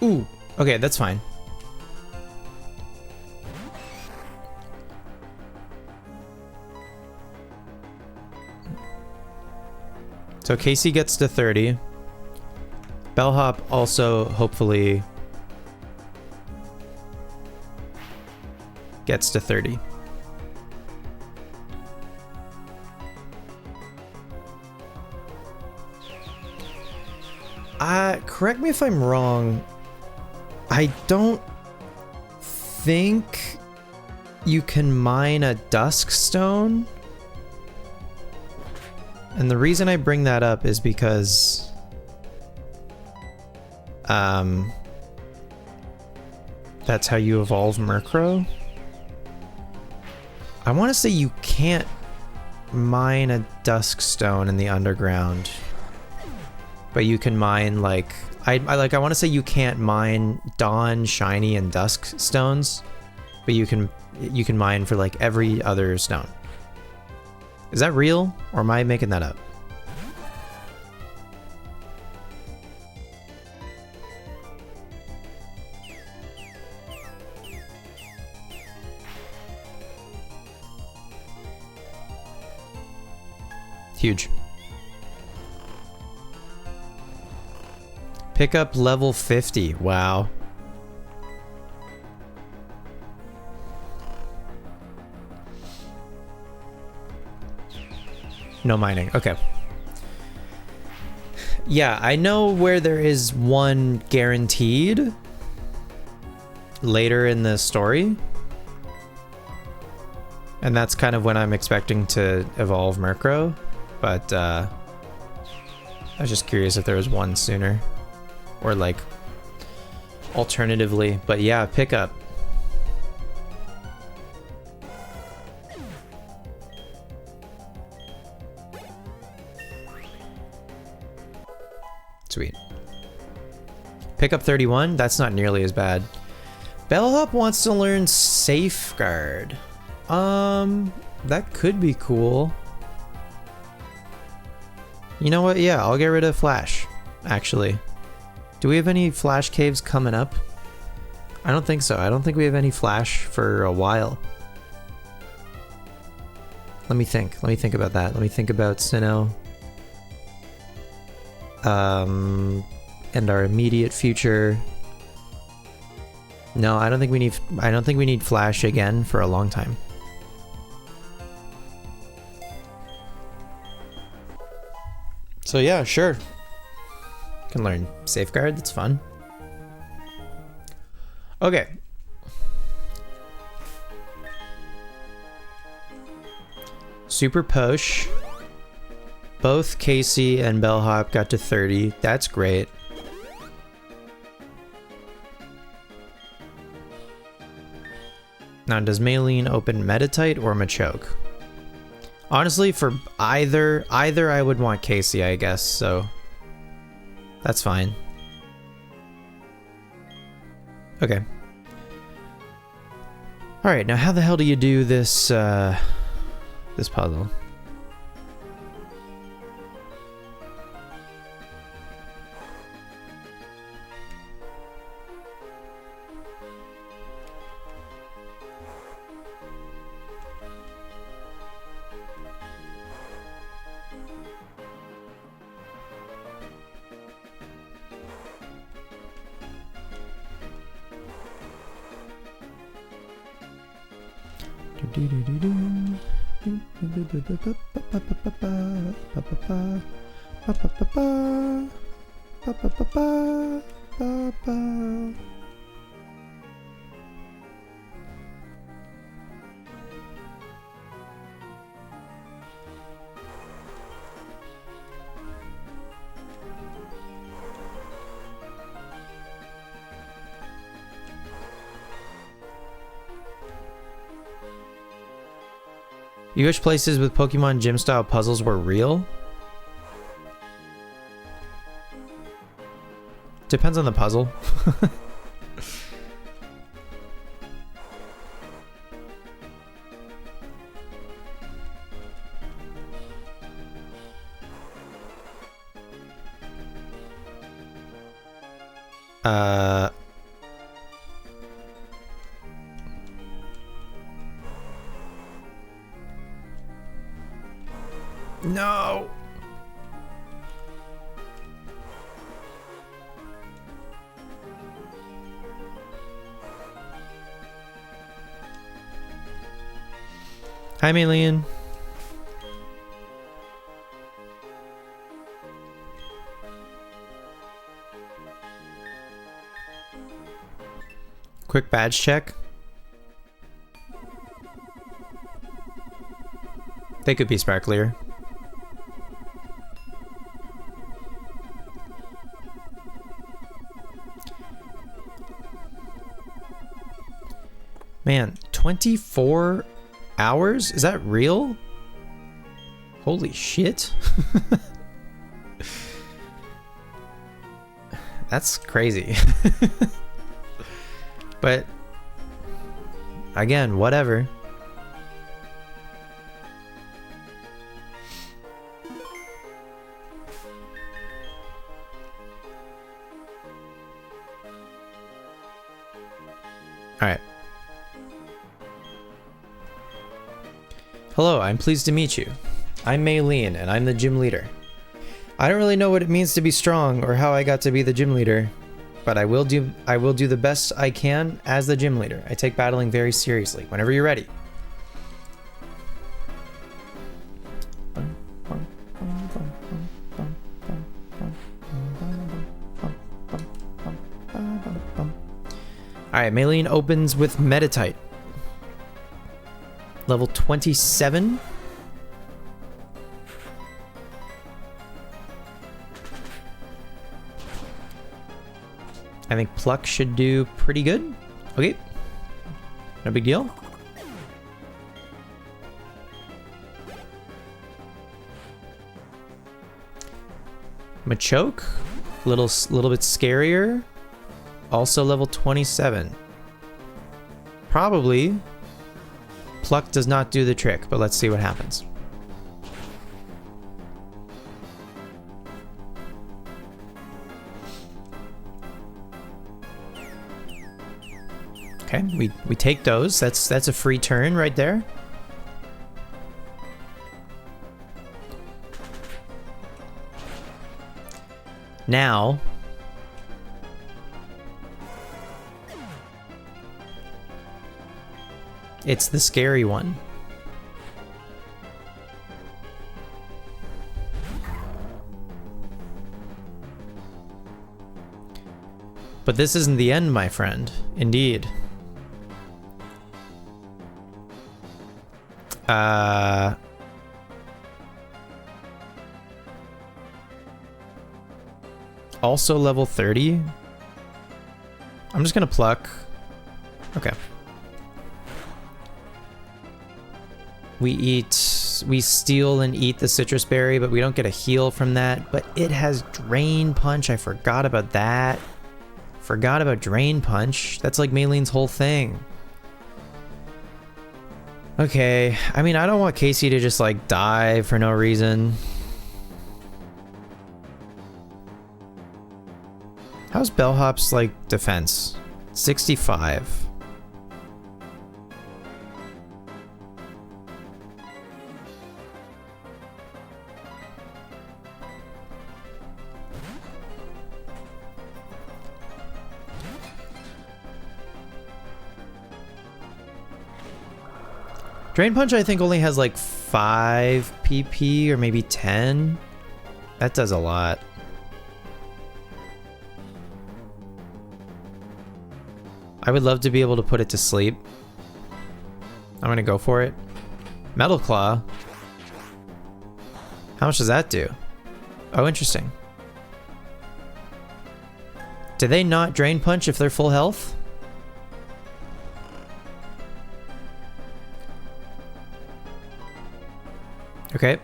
Ooh, okay, that's fine. So Casey gets to 30. Bellhop also hopefully gets to 30. Correct me if I'm wrong. I don't think you can mine a Dusk Stone. And the reason I bring that up is because that's how you evolve Murkrow. I want to say you can't mine a Dusk Stone in the underground, but you can mine like I want to say you can't mine Dawn, Shiny, and Dusk Stones, but you can mine for like every other stone. Is that real, or am I making that up? Huge. Pick up level 50. Wow. No mining. Okay. Yeah, I know where there is one guaranteed later in the story. And that's kind of when I'm expecting to evolve Murkrow. But I was just curious if there was one sooner. Or like alternatively. But yeah, pick up. Sweet. Pick up 31? That's not nearly as bad. Bellhop wants to learn Safeguard. That could be cool. You know what? Yeah, I'll get rid of Flash, actually. Do we have any Flash caves coming up? I don't think so. I don't think we have any Flash for a while. Let me think. Let me think about that. Let me think about Sinnoh. And our immediate future. No, I don't think we need Flash again for a long time. So yeah, sure. Can learn Safeguard, that's fun. Okay. Super Posh. Both Casey and Bellhop got to 30. That's great. Now, does Maylene open Meditite or Machoke? Honestly, for either I would want Casey, I guess, so that's fine. Okay. Alright, now how the hell do you do this, this puzzle? You wish places with Pokemon gym style puzzles were real? Depends on the puzzle. No. Hi, Maylene. Quick badge check. They could be sparklier. Man, 24 hours? Is that real? Holy shit. That's crazy. But again, whatever. All right. Hello, I'm pleased to meet you. I'm Maylene, and I'm the gym leader. I don't really know what it means to be strong or how I got to be the gym leader, but I will do the best I can as the gym leader. I take battling very seriously. Whenever you're ready. Alright, Maylene opens with Meditite. Level 27. I think Pluck should do pretty good. Okay. No big deal. Machoke, little bit scarier. Also level 27. Probably Pluck does not do the trick, but let's see what happens. Okay, we take those. That's a free turn right there. Now it's the scary one. But this isn't the end, my friend. Indeed. Also level 30. I'm just gonna pluck. Okay. We steal and eat the citrus berry, but we don't get a heal from that. But it has Drain Punch. I forgot about that. Forgot about Drain Punch. That's like Maylene's whole thing. Okay, I mean, I don't want Casey to just like die for no reason. How's Bellhop's like defense? 65. Drain Punch, I think, only has like 5 PP or maybe 10. That does a lot. I would love to be able to put it to sleep. I'm gonna go for it. Metal Claw. How much does that do? Oh, interesting. Do they not Drain Punch if they're full health? Okay.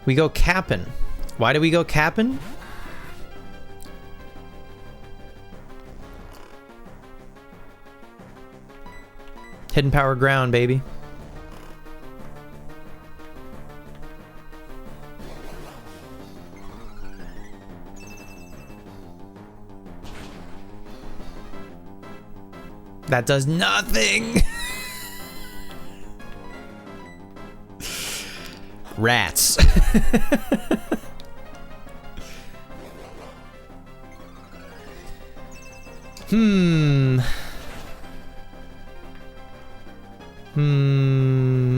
We go Kapp'n. Why do we go Kapp'n? Hidden Power Ground, baby. That does nothing. Rats.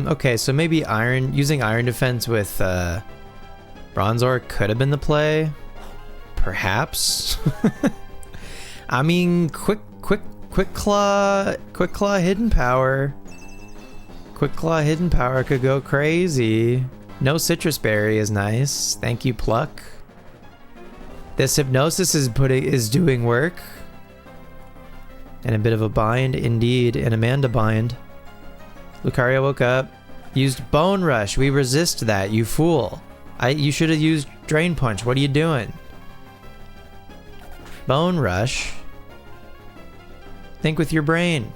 Okay, so maybe using Iron Defense with Bronzor could have been the play. Perhaps. I mean, Quick Claw Hidden Power. Quick Claw Hidden Power could go crazy. No Citrus Berry is nice. Thank you, Pluck. This Hypnosis is doing work. And a bit of a bind, indeed. An Amanda bind. Lucario woke up. Used Bone Rush. We resist that, you fool. You should have used Drain Punch. What are you doing? Bone Rush. Think with your brain.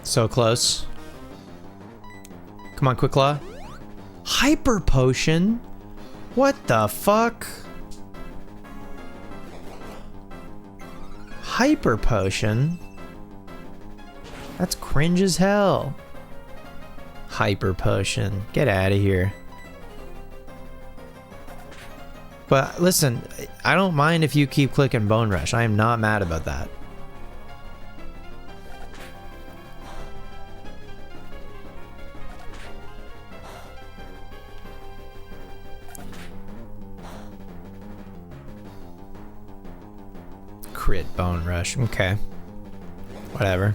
So close. Come on, Quick Claw. Hyper Potion? What the fuck? hyper potion? That's cringe as hell. Hyper potion. Get out of here. But listen, I don't mind if you keep clicking Bone Rush. I am not mad about that. Crit Bone Rush. Okay. Whatever.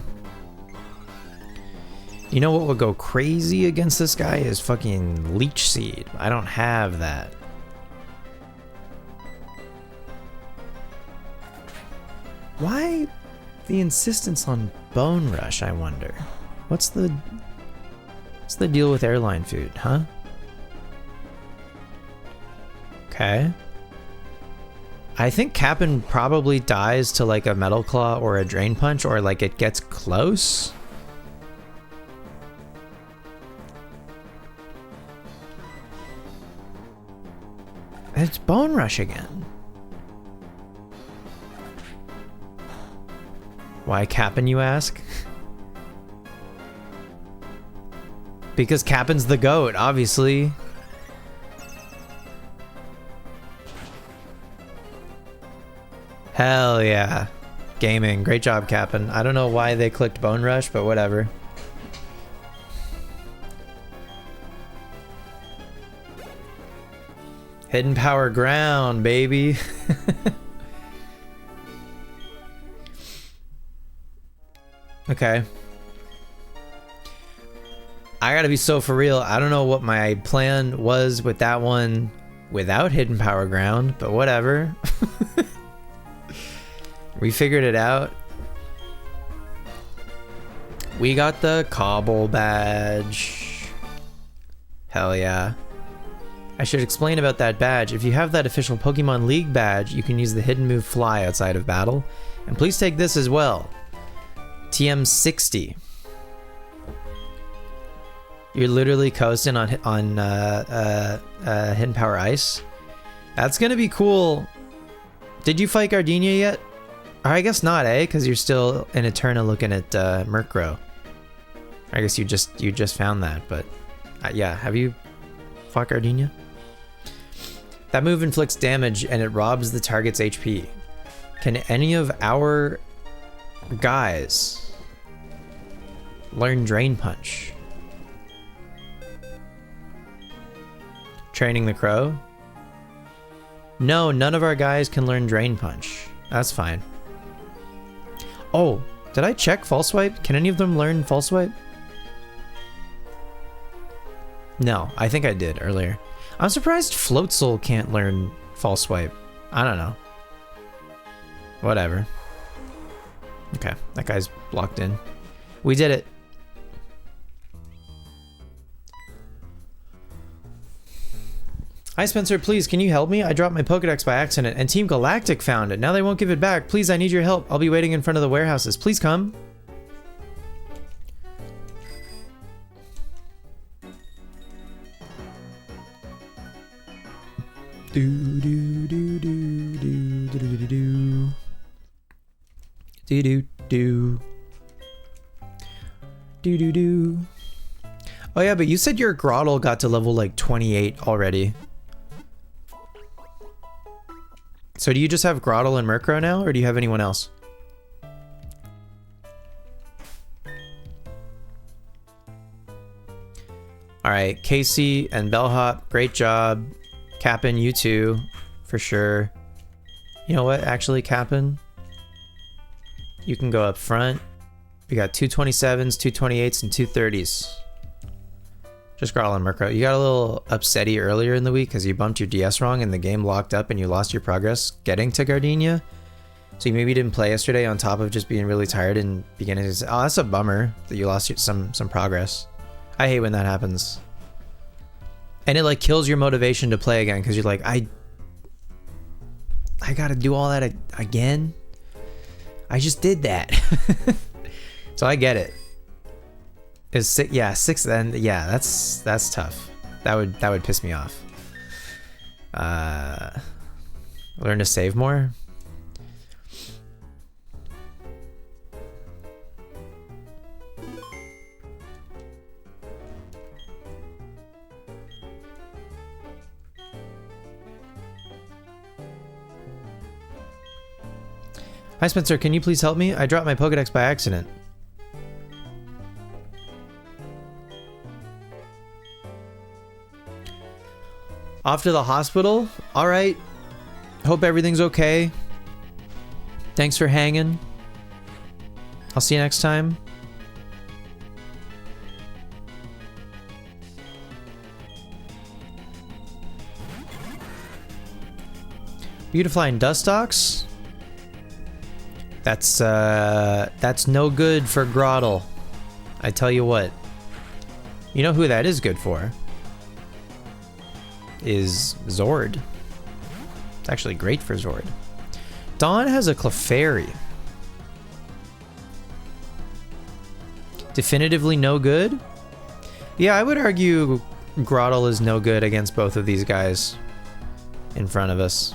You know what would go crazy against this guy is fucking Leech Seed. I don't have that. Why the insistence on Bone Rush, I wonder? What's the deal with airline food, huh? Okay. I think Cap'n probably dies to like a Metal Claw or a Drain Punch, or like it gets close. It's Bone Rush again. Why Cap'n, you ask? Because Cap'n's the GOAT, obviously. Hell yeah. Gaming. Great job, Cap'n. I don't know why they clicked Bone Rush, but whatever. Hidden Power Ground, baby. Okay. I gotta be so for real. I don't know what my plan was with that one without Hidden Power Ground, but whatever. We figured it out. We got the Cobble badge. Hell yeah. I should explain about that badge. If you have that official Pokemon League badge, you can use the hidden move Fly outside of battle. And please take this as well. TM60. You're literally coasting on Hidden Power Ice. That's gonna be cool. Did you fight Gardenia yet? Or I guess not, eh? Because you're still in Eterna looking at Murkrow. I guess you just found that, but yeah. Have you fought Gardenia? That move inflicts damage and it robs the target's HP. Can any of our guys learn Drain Punch? Training the Crow? No, none of our guys can learn Drain Punch. That's fine. Oh, did I check False Swipe? Can any of them learn False Swipe? No, I think I did earlier. I'm surprised Floatzel can't learn False Swipe. I don't know. Whatever. Okay, that guy's blocked in. We did it. Hi Spencer, please can you help me? I dropped my Pokedex by accident and Team Galactic found it. Now they won't give it back. Please, I need your help. I'll be waiting in front of the warehouses. Please come. Do do do do do do do do do do do do do do. Oh yeah, but you said your Grotle got to level like 28 already. So do you just have Grotle and Murkrow now, or do you have anyone else? Alright, Casey and Bellhop, great job. Cap'n, you too, for sure. You know what, actually, Cap'n? You can go up front. We got 227s, 228s, and 230s. Just Grotle and Murkrow. You got a little upsetty earlier in the week because you bumped your DS wrong and the game locked up and you lost your progress getting to Gardenia. So you maybe didn't play yesterday on top of just being really tired and beginning to say, oh, that's a bummer that you lost some progress. I hate when that happens. And it like kills your motivation to play again because you're like, I gotta do all that again? I just did that. So I get it. Is six? Yeah, six. Then yeah, that's tough. That would piss me off. Learn to save more. Hi Spencer, can you please help me? I dropped my Pokedex by accident. Off to the hospital? Alright. Hope everything's okay. Thanks for hanging. I'll see you next time. Beautifly and Dustox? That's no good for Groddle. I tell you what. You know who that is good for? Is Zord. It's actually great for Zord. Dawn has a Clefairy. Definitively no good? Yeah, I would argue Groddle is no good against both of these guys in front of us.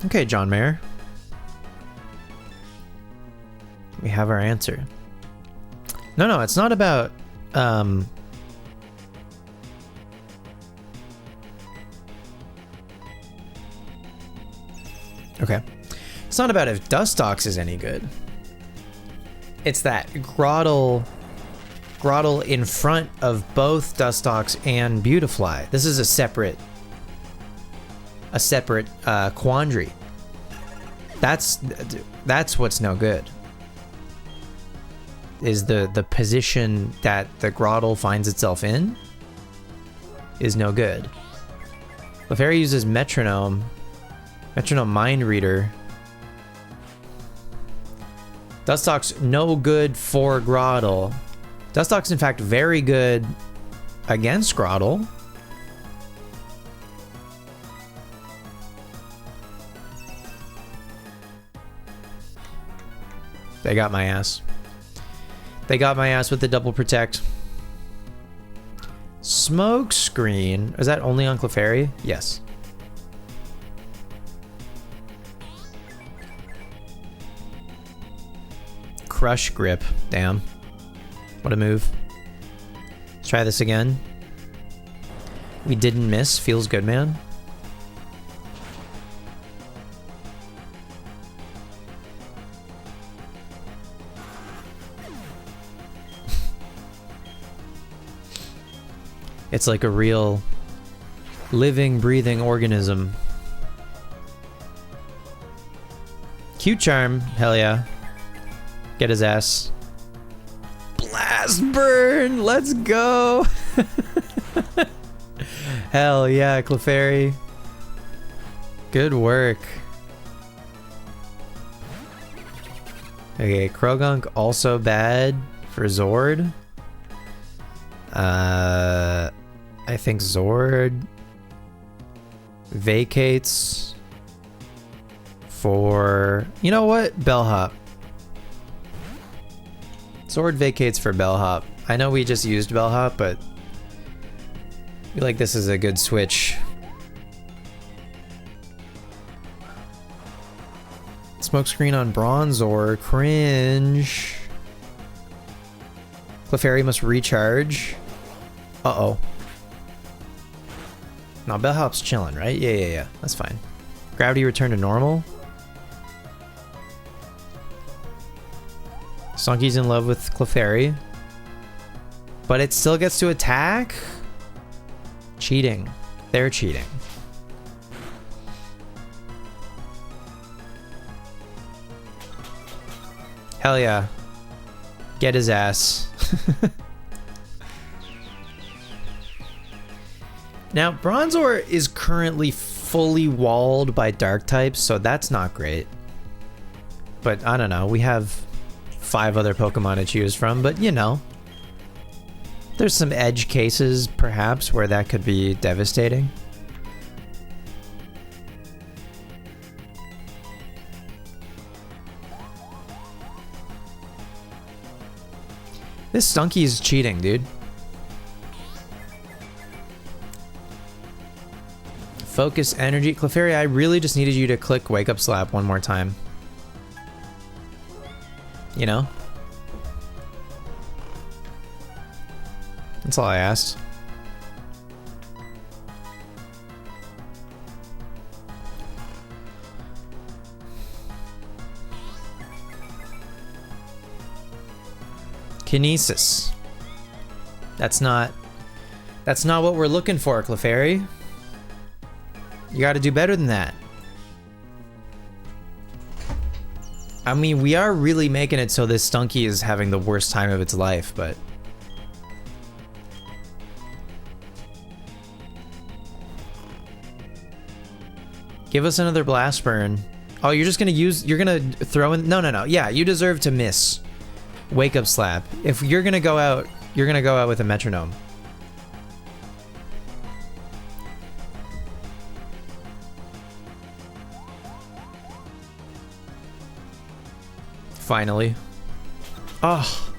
Okay, John Mayer. We have our answer. No, it's not about, okay. It's not about if Dustox is any good. It's that Groddle in front of both Dustox and Beautifly. This is a separate quandary. That's what's no good. Is the position that the Groddle finds itself in is no good. Clefairy uses Metronome Mind Reader. Dustox no good for Groddle. Dustox in fact very good against Groddle. They got my ass. They got my ass with the double protect. Smoke screen. Is that only on Clefairy? Yes. Crush grip. Damn. What a move. Let's try this again. We didn't miss. Feels good, man. It's like a real living, breathing organism. Cute Charm, hell yeah. Get his ass. Blast Burn, let's go. Hell yeah, Clefairy. Good work. Okay, Krogunk also bad for Zord. I think Zord vacates for... You know what? Bellhop. Zord vacates for Bellhop. I know we just used Bellhop, but I feel like this is a good switch. Smokescreen on Bronzor. Cringe. Clefairy must recharge. Uh-oh. No, Bellhop's chilling, right? Yeah. That's fine. Gravity return to normal. Sonky's in love with Clefairy. But it still gets to attack? Cheating. They're cheating. Hell yeah. Get his ass. Now, Bronzor is currently fully walled by dark types, so that's not great. But I don't know, we have 5 other Pokemon to choose from, but you know. There's some edge cases, perhaps, where that could be devastating. This Stunky is cheating, dude. Focus energy. Clefairy, I really just needed you to click Wake Up Slap one more time. you know? That's all I asked. Kinesis. That's not what we're looking for, Clefairy. You gotta do better than that. I mean, we are really making it so this Stunky is having the worst time of its life, but... Give us another Blast Burn. Oh, you're just gonna use... You're gonna throw in... No, no, no. Yeah, you deserve to miss. Wake Up Slap. If you're gonna go out, you're gonna go out with a Metronome. Finally. Oh.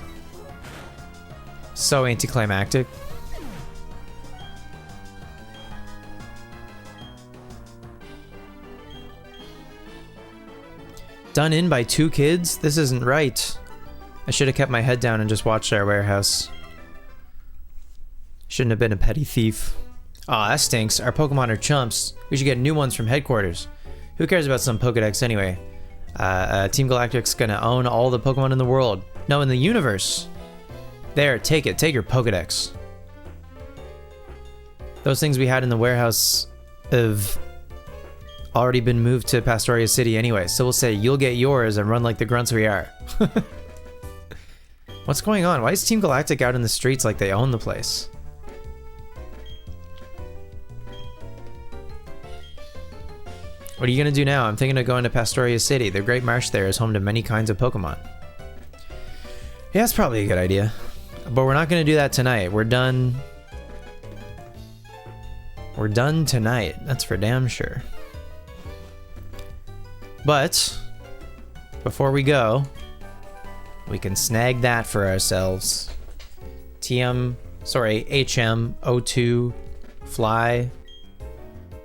So anticlimactic. Done in by 2 kids? This isn't right. I should have kept my head down and just watched our warehouse. Shouldn't have been a petty thief. Aw, that stinks. Our Pokemon are chumps. We should get new ones from headquarters. Who cares about some Pokedex anyway? Team Galactic's gonna own all the Pokemon in the world. No, in the universe. There, take it. Take your Pokedex. Those things we had in the warehouse have already been moved to Pastoria City anyway, so we'll say you'll get yours and run like the grunts we are. What's going on? Why is Team Galactic out in the streets like they own the place? What are you gonna do now? I'm thinking of going to Pastoria City. The Great Marsh there is home to many kinds of Pokemon. Yeah, that's probably a good idea. But we're not gonna do that tonight. We're done. We're done tonight. That's for damn sure. But before we go, we can snag that for ourselves. HM02 Fly.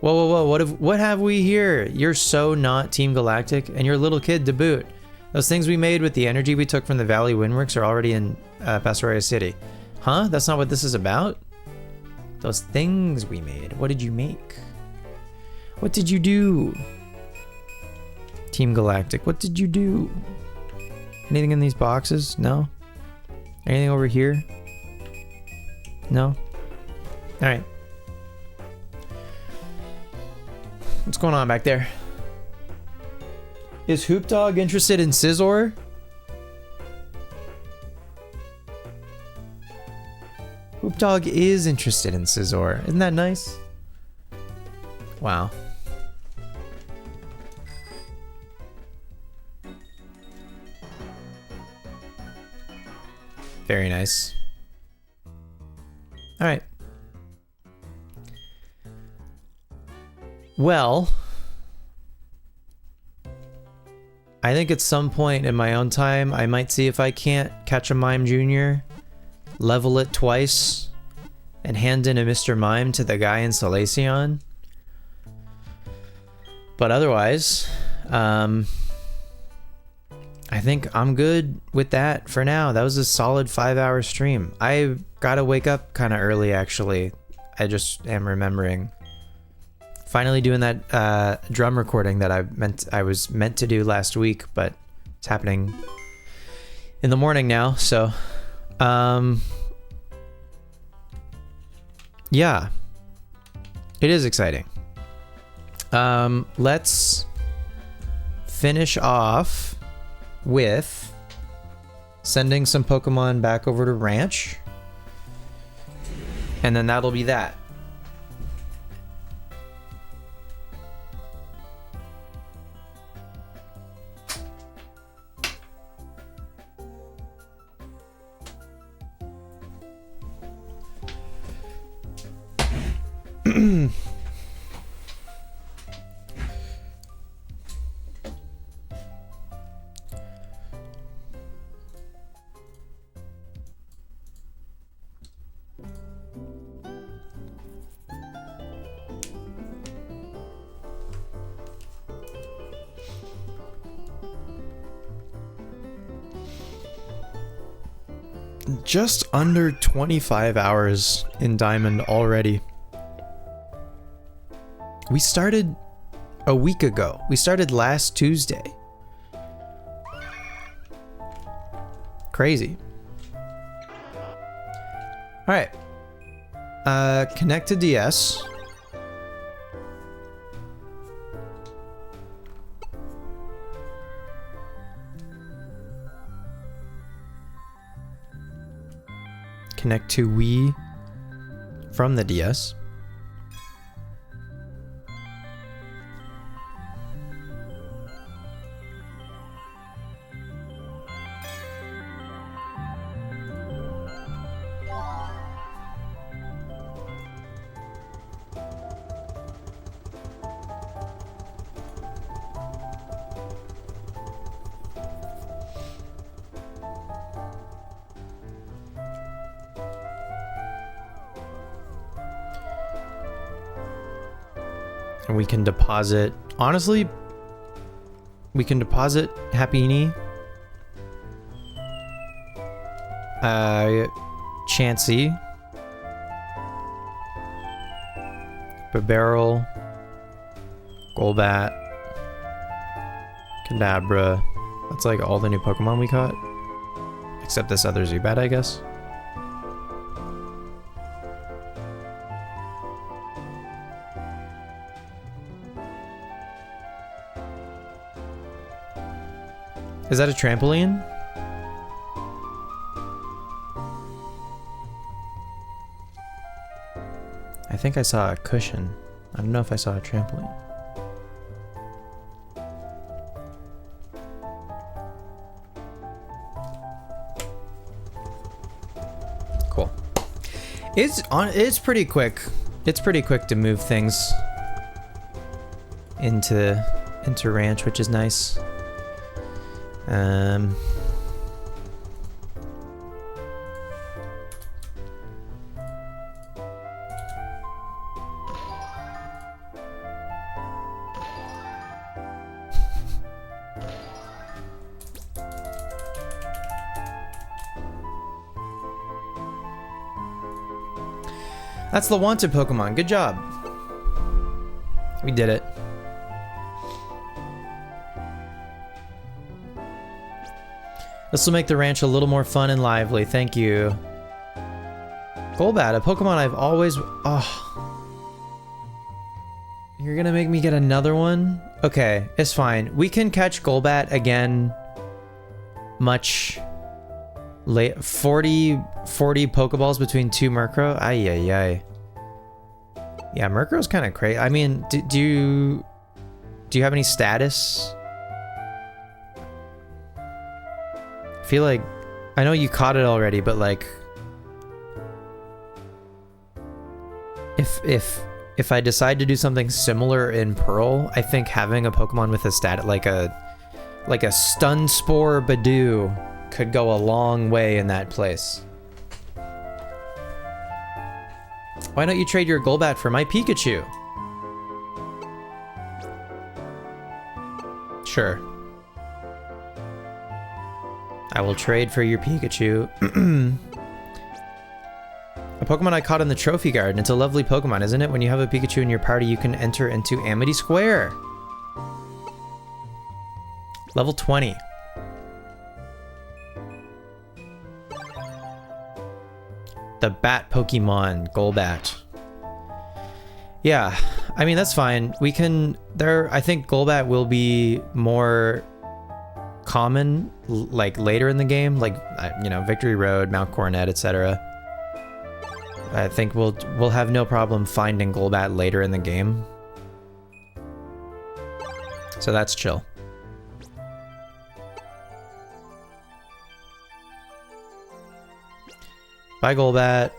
Whoa, whoa, whoa, what have we here? You're so not Team Galactic, and you're a little kid to boot. Those things we made with the energy we took from the Valley Windworks are already in Pastoria City. Huh? That's not what this is about? Those things we made. What did you make? What did you do? Team Galactic, what did you do? Anything in these boxes? No? Anything over here? No? Alright. What's going on back there? Is Hoop Dog interested in Scizor? Hoop Dog is interested in Scizor. Isn't that nice? Wow. Very nice. All right. Well, I think at some point in my own time, I might see if I can't catch a Mime Jr., level it twice, and hand in a Mr. Mime to the guy in Solaceon. But otherwise, I think I'm good with that for now. That was a solid 5-hour stream. I gotta wake up kind of early, actually. I just am remembering. Finally doing that drum recording that I was meant to do last week, but it's happening in the morning now. So, yeah, it is exciting. Let's finish off with sending some Pokemon back over to Ranch, and then that'll be that. just under 25 hours in Diamond already. We started a week ago. We started last Tuesday. Crazy. Alright. Connect to DS. Connect to Wii from the DS. And we can deposit, honestly, we can deposit Happiny, Chansey, Barbarrel, Golbat, Kadabra. That's like all the new Pokemon we caught. Except this other Zubat, I guess. Is that a trampoline? I think I saw a cushion. I don't know if I saw a trampoline. Cool. It's pretty quick. It's pretty quick to move things into Ranch, which is nice. That's the wanted Pokemon. Good job. We did it. This will make the ranch a little more fun and lively. Thank you. Golbat, a Pokemon I've always... Oh. You're gonna make me get another one? Okay, it's fine. We can catch Golbat again much late. 40 Pokeballs between 2 Murkrow? Ay, ay, ay. Yeah, Murkrow's kind of crazy. I mean, do you have any status? I feel like, I know you caught it already, but like, if I decide to do something similar in Pearl, I think having a Pokemon with a stat like a Stun Spore Badoo could go a long way in that place. Why don't you trade your Golbat for my Pikachu? Sure. I will trade for your Pikachu. A Pokemon I caught in the Trophy Garden. It's a lovely Pokemon, isn't it? When you have a Pikachu in your party, you can enter into Amity Square. Level 20. The Bat Pokemon, Golbat. Yeah, I mean, that's fine. We can... I think Golbat will be more common, like, later in the game. Like, you know, Victory Road, Mount Coronet, etc. I think we'll have no problem finding Golbat later in the game. So that's chill. Bye, Golbat.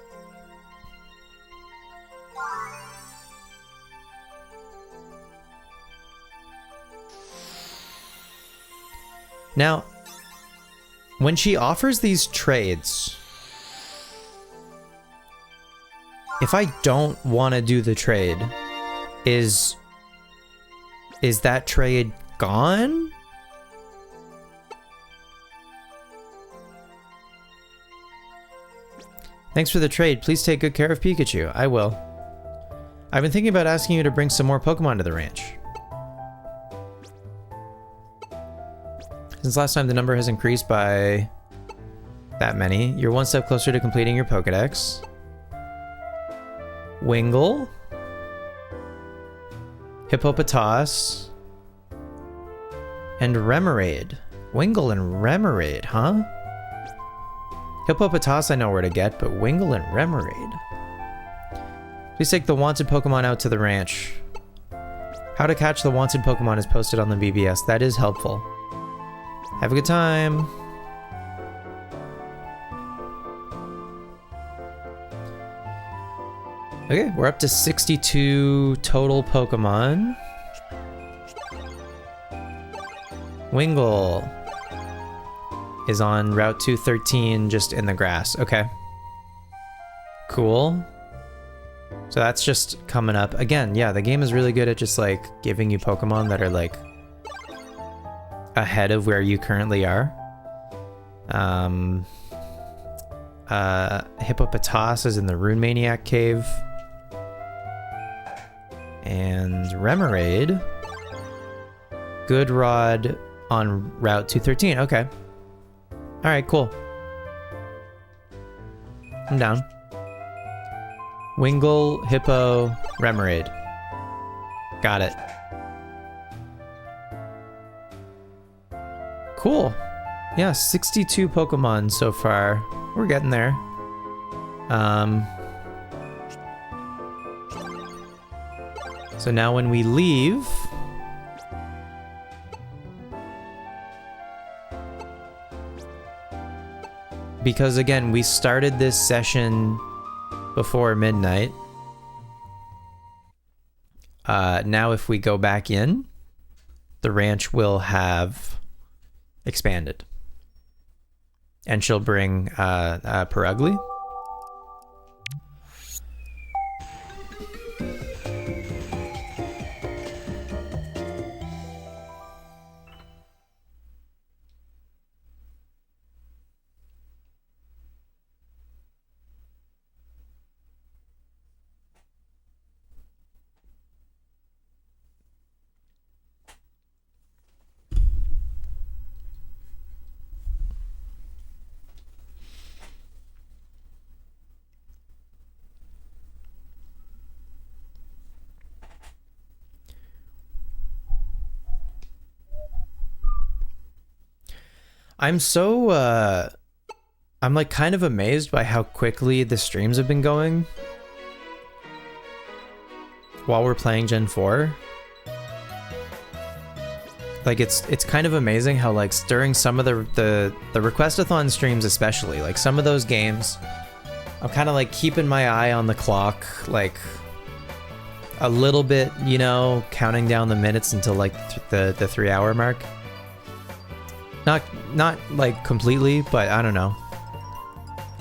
Now, when she offers these trades, if I don't want to do the trade, is that trade gone? Thanks for the trade. Please take good care of Pikachu. I will. I've been thinking about asking you to bring some more Pokemon to the ranch. Since last time, the number has increased by that many. You're one step closer to completing your Pokedex. Wingull. Hippopotas. And Remoraid. Wingull and Remoraid, huh? Hippopotas I know where to get, but Wingull and Remoraid. Please take the wanted Pokemon out to the ranch. How to catch the wanted Pokemon is posted on the BBS. That is helpful. Have a good time. Okay, we're up to 62 total Pokemon. Wingull is on Route 213, just in the grass. Okay. Cool. So that's just coming up. Again, yeah, the game is really good at just like giving you Pokemon that are like ahead of where you currently are. Hippopotas is in the Rune Maniac cave. And Remoraid. Goodrod on Route 213. Okay. Alright, cool. I'm down. Wingull, Hippo, Remoraid. Got it. Cool. Yeah, 62 Pokemon so far. We're getting there. So now when we leave... Because again, we started this session before midnight. Now if we go back in, the ranch will have expanded. And she'll bring Perugly. I'm so, I'm like kind of amazed by how quickly the streams have been going while we're playing Gen 4. Like it's kind of amazing how like during some of the Requestathon streams especially, like some of those games, I'm kind of like keeping my eye on the clock, like a little bit, you know, counting down the minutes until like the 3-hour mark. Not like completely, but I don't know.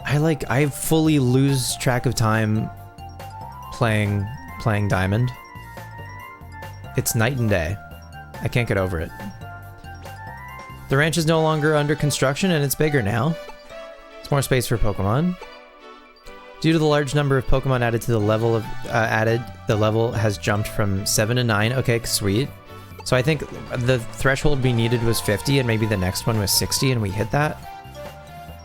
I fully lose track of time playing Diamond. It's night and day. I can't get over it. The ranch is no longer under construction and it's bigger now. It's more space for Pokemon. Due to the large number of Pokemon added to the level the level has jumped from 7 to 9. Okay, sweet. So I think the threshold we needed was 50 and maybe the next one was 60 and we hit that.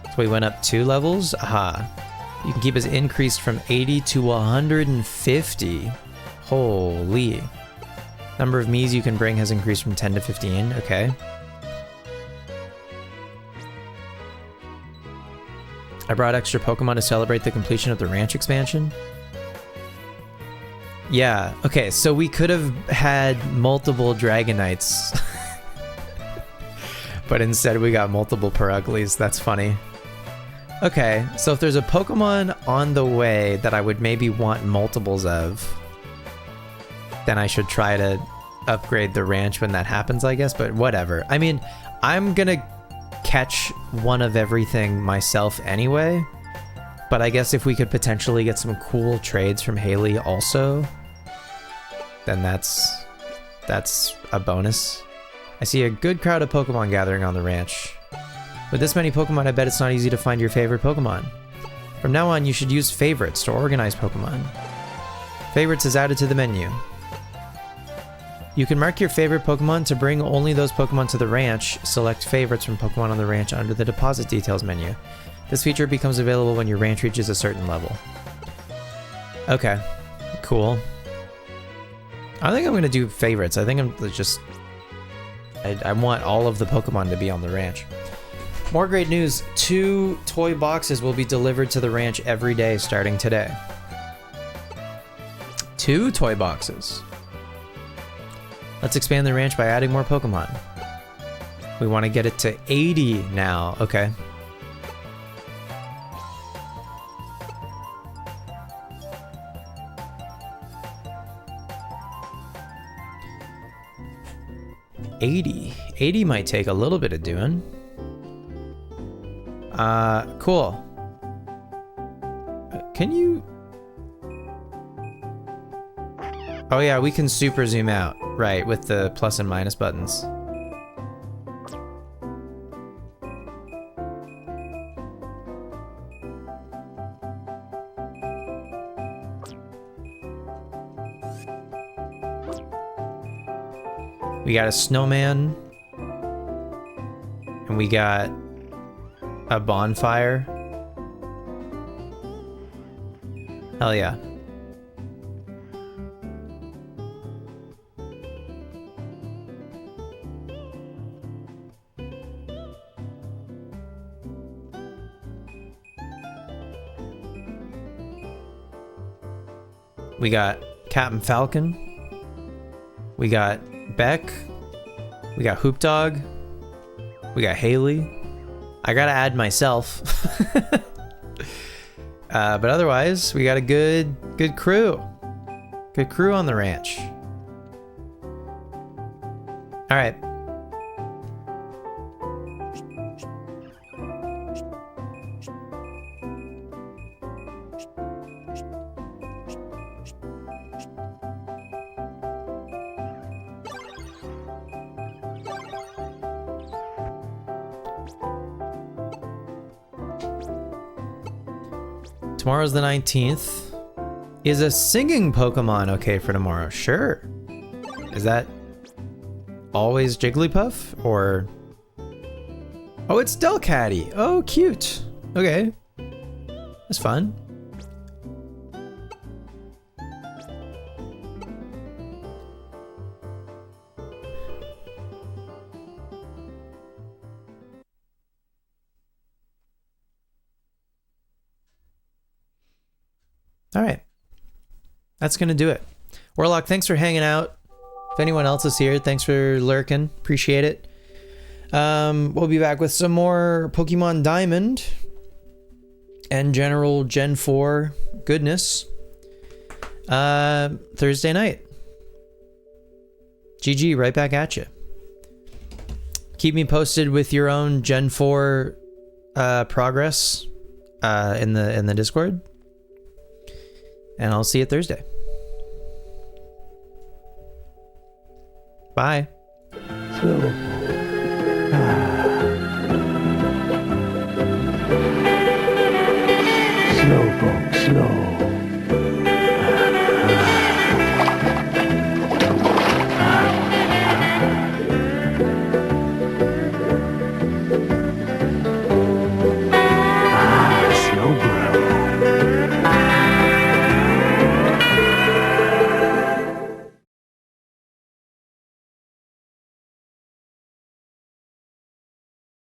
So we went up 2 levels. Aha. You can keep us increased from 80 to 150. Holy. Number of Miis you can bring has increased from 10 to 15. Okay. I brought extra Pokemon to celebrate the completion of the ranch expansion. Yeah, okay, so we could have had multiple Dragonites. But instead we got multiple Peruglies. That's funny. Okay, so if there's a Pokemon on the way that I would maybe want multiples of, then I should try to upgrade the ranch when that happens, I guess, but whatever. I mean, I'm gonna catch one of everything myself anyway, but I guess if we could potentially get some cool trades from Haley also, then that's a bonus. I see a good crowd of Pokemon gathering on the ranch. With this many Pokemon, I bet it's not easy to find your favorite Pokemon. From now on, you should use favorites to organize Pokemon. Favorites is added to the menu. You can mark your favorite Pokemon to bring only those Pokemon to the ranch. Select favorites from Pokemon on the ranch under the deposit details menu. This feature becomes available when your ranch reaches a certain level. Okay, cool. I think I'm gonna do favorites. I think I'm just... I want all of the Pokemon to be on the ranch. More great news. 2 toy boxes will be delivered to the ranch every day starting today. 2 toy boxes. Let's expand the ranch by adding more Pokemon. We want to get it to 80 now. Okay. $80 might take a little bit of doing. Cool. Can you... Oh yeah, we can super zoom out, right, with the plus and minus buttons. We got a snowman. And we got a bonfire. Hell yeah. We got Captain Falcon. We got Beck. We got Hoop Dog. We got Haley. I gotta add myself. But otherwise, we got a good crew. Good crew on the ranch. All right. Tomorrow's the 19th. Is a singing Pokemon okay for tomorrow? Sure. Is that always Jigglypuff or... Oh, it's Delcatty. Oh, cute. Okay. That's fun. All right. That's going to do it. Warlock, thanks for hanging out. If anyone else is here, thanks for lurking. Appreciate it. We'll be back with some more Pokemon Diamond and general Gen 4 goodness Thursday night. GG, right back at you. Keep me posted with your own Gen 4 progress in the Discord. And I'll see you Thursday. Bye. Slowpoke. Slowpoke, slow.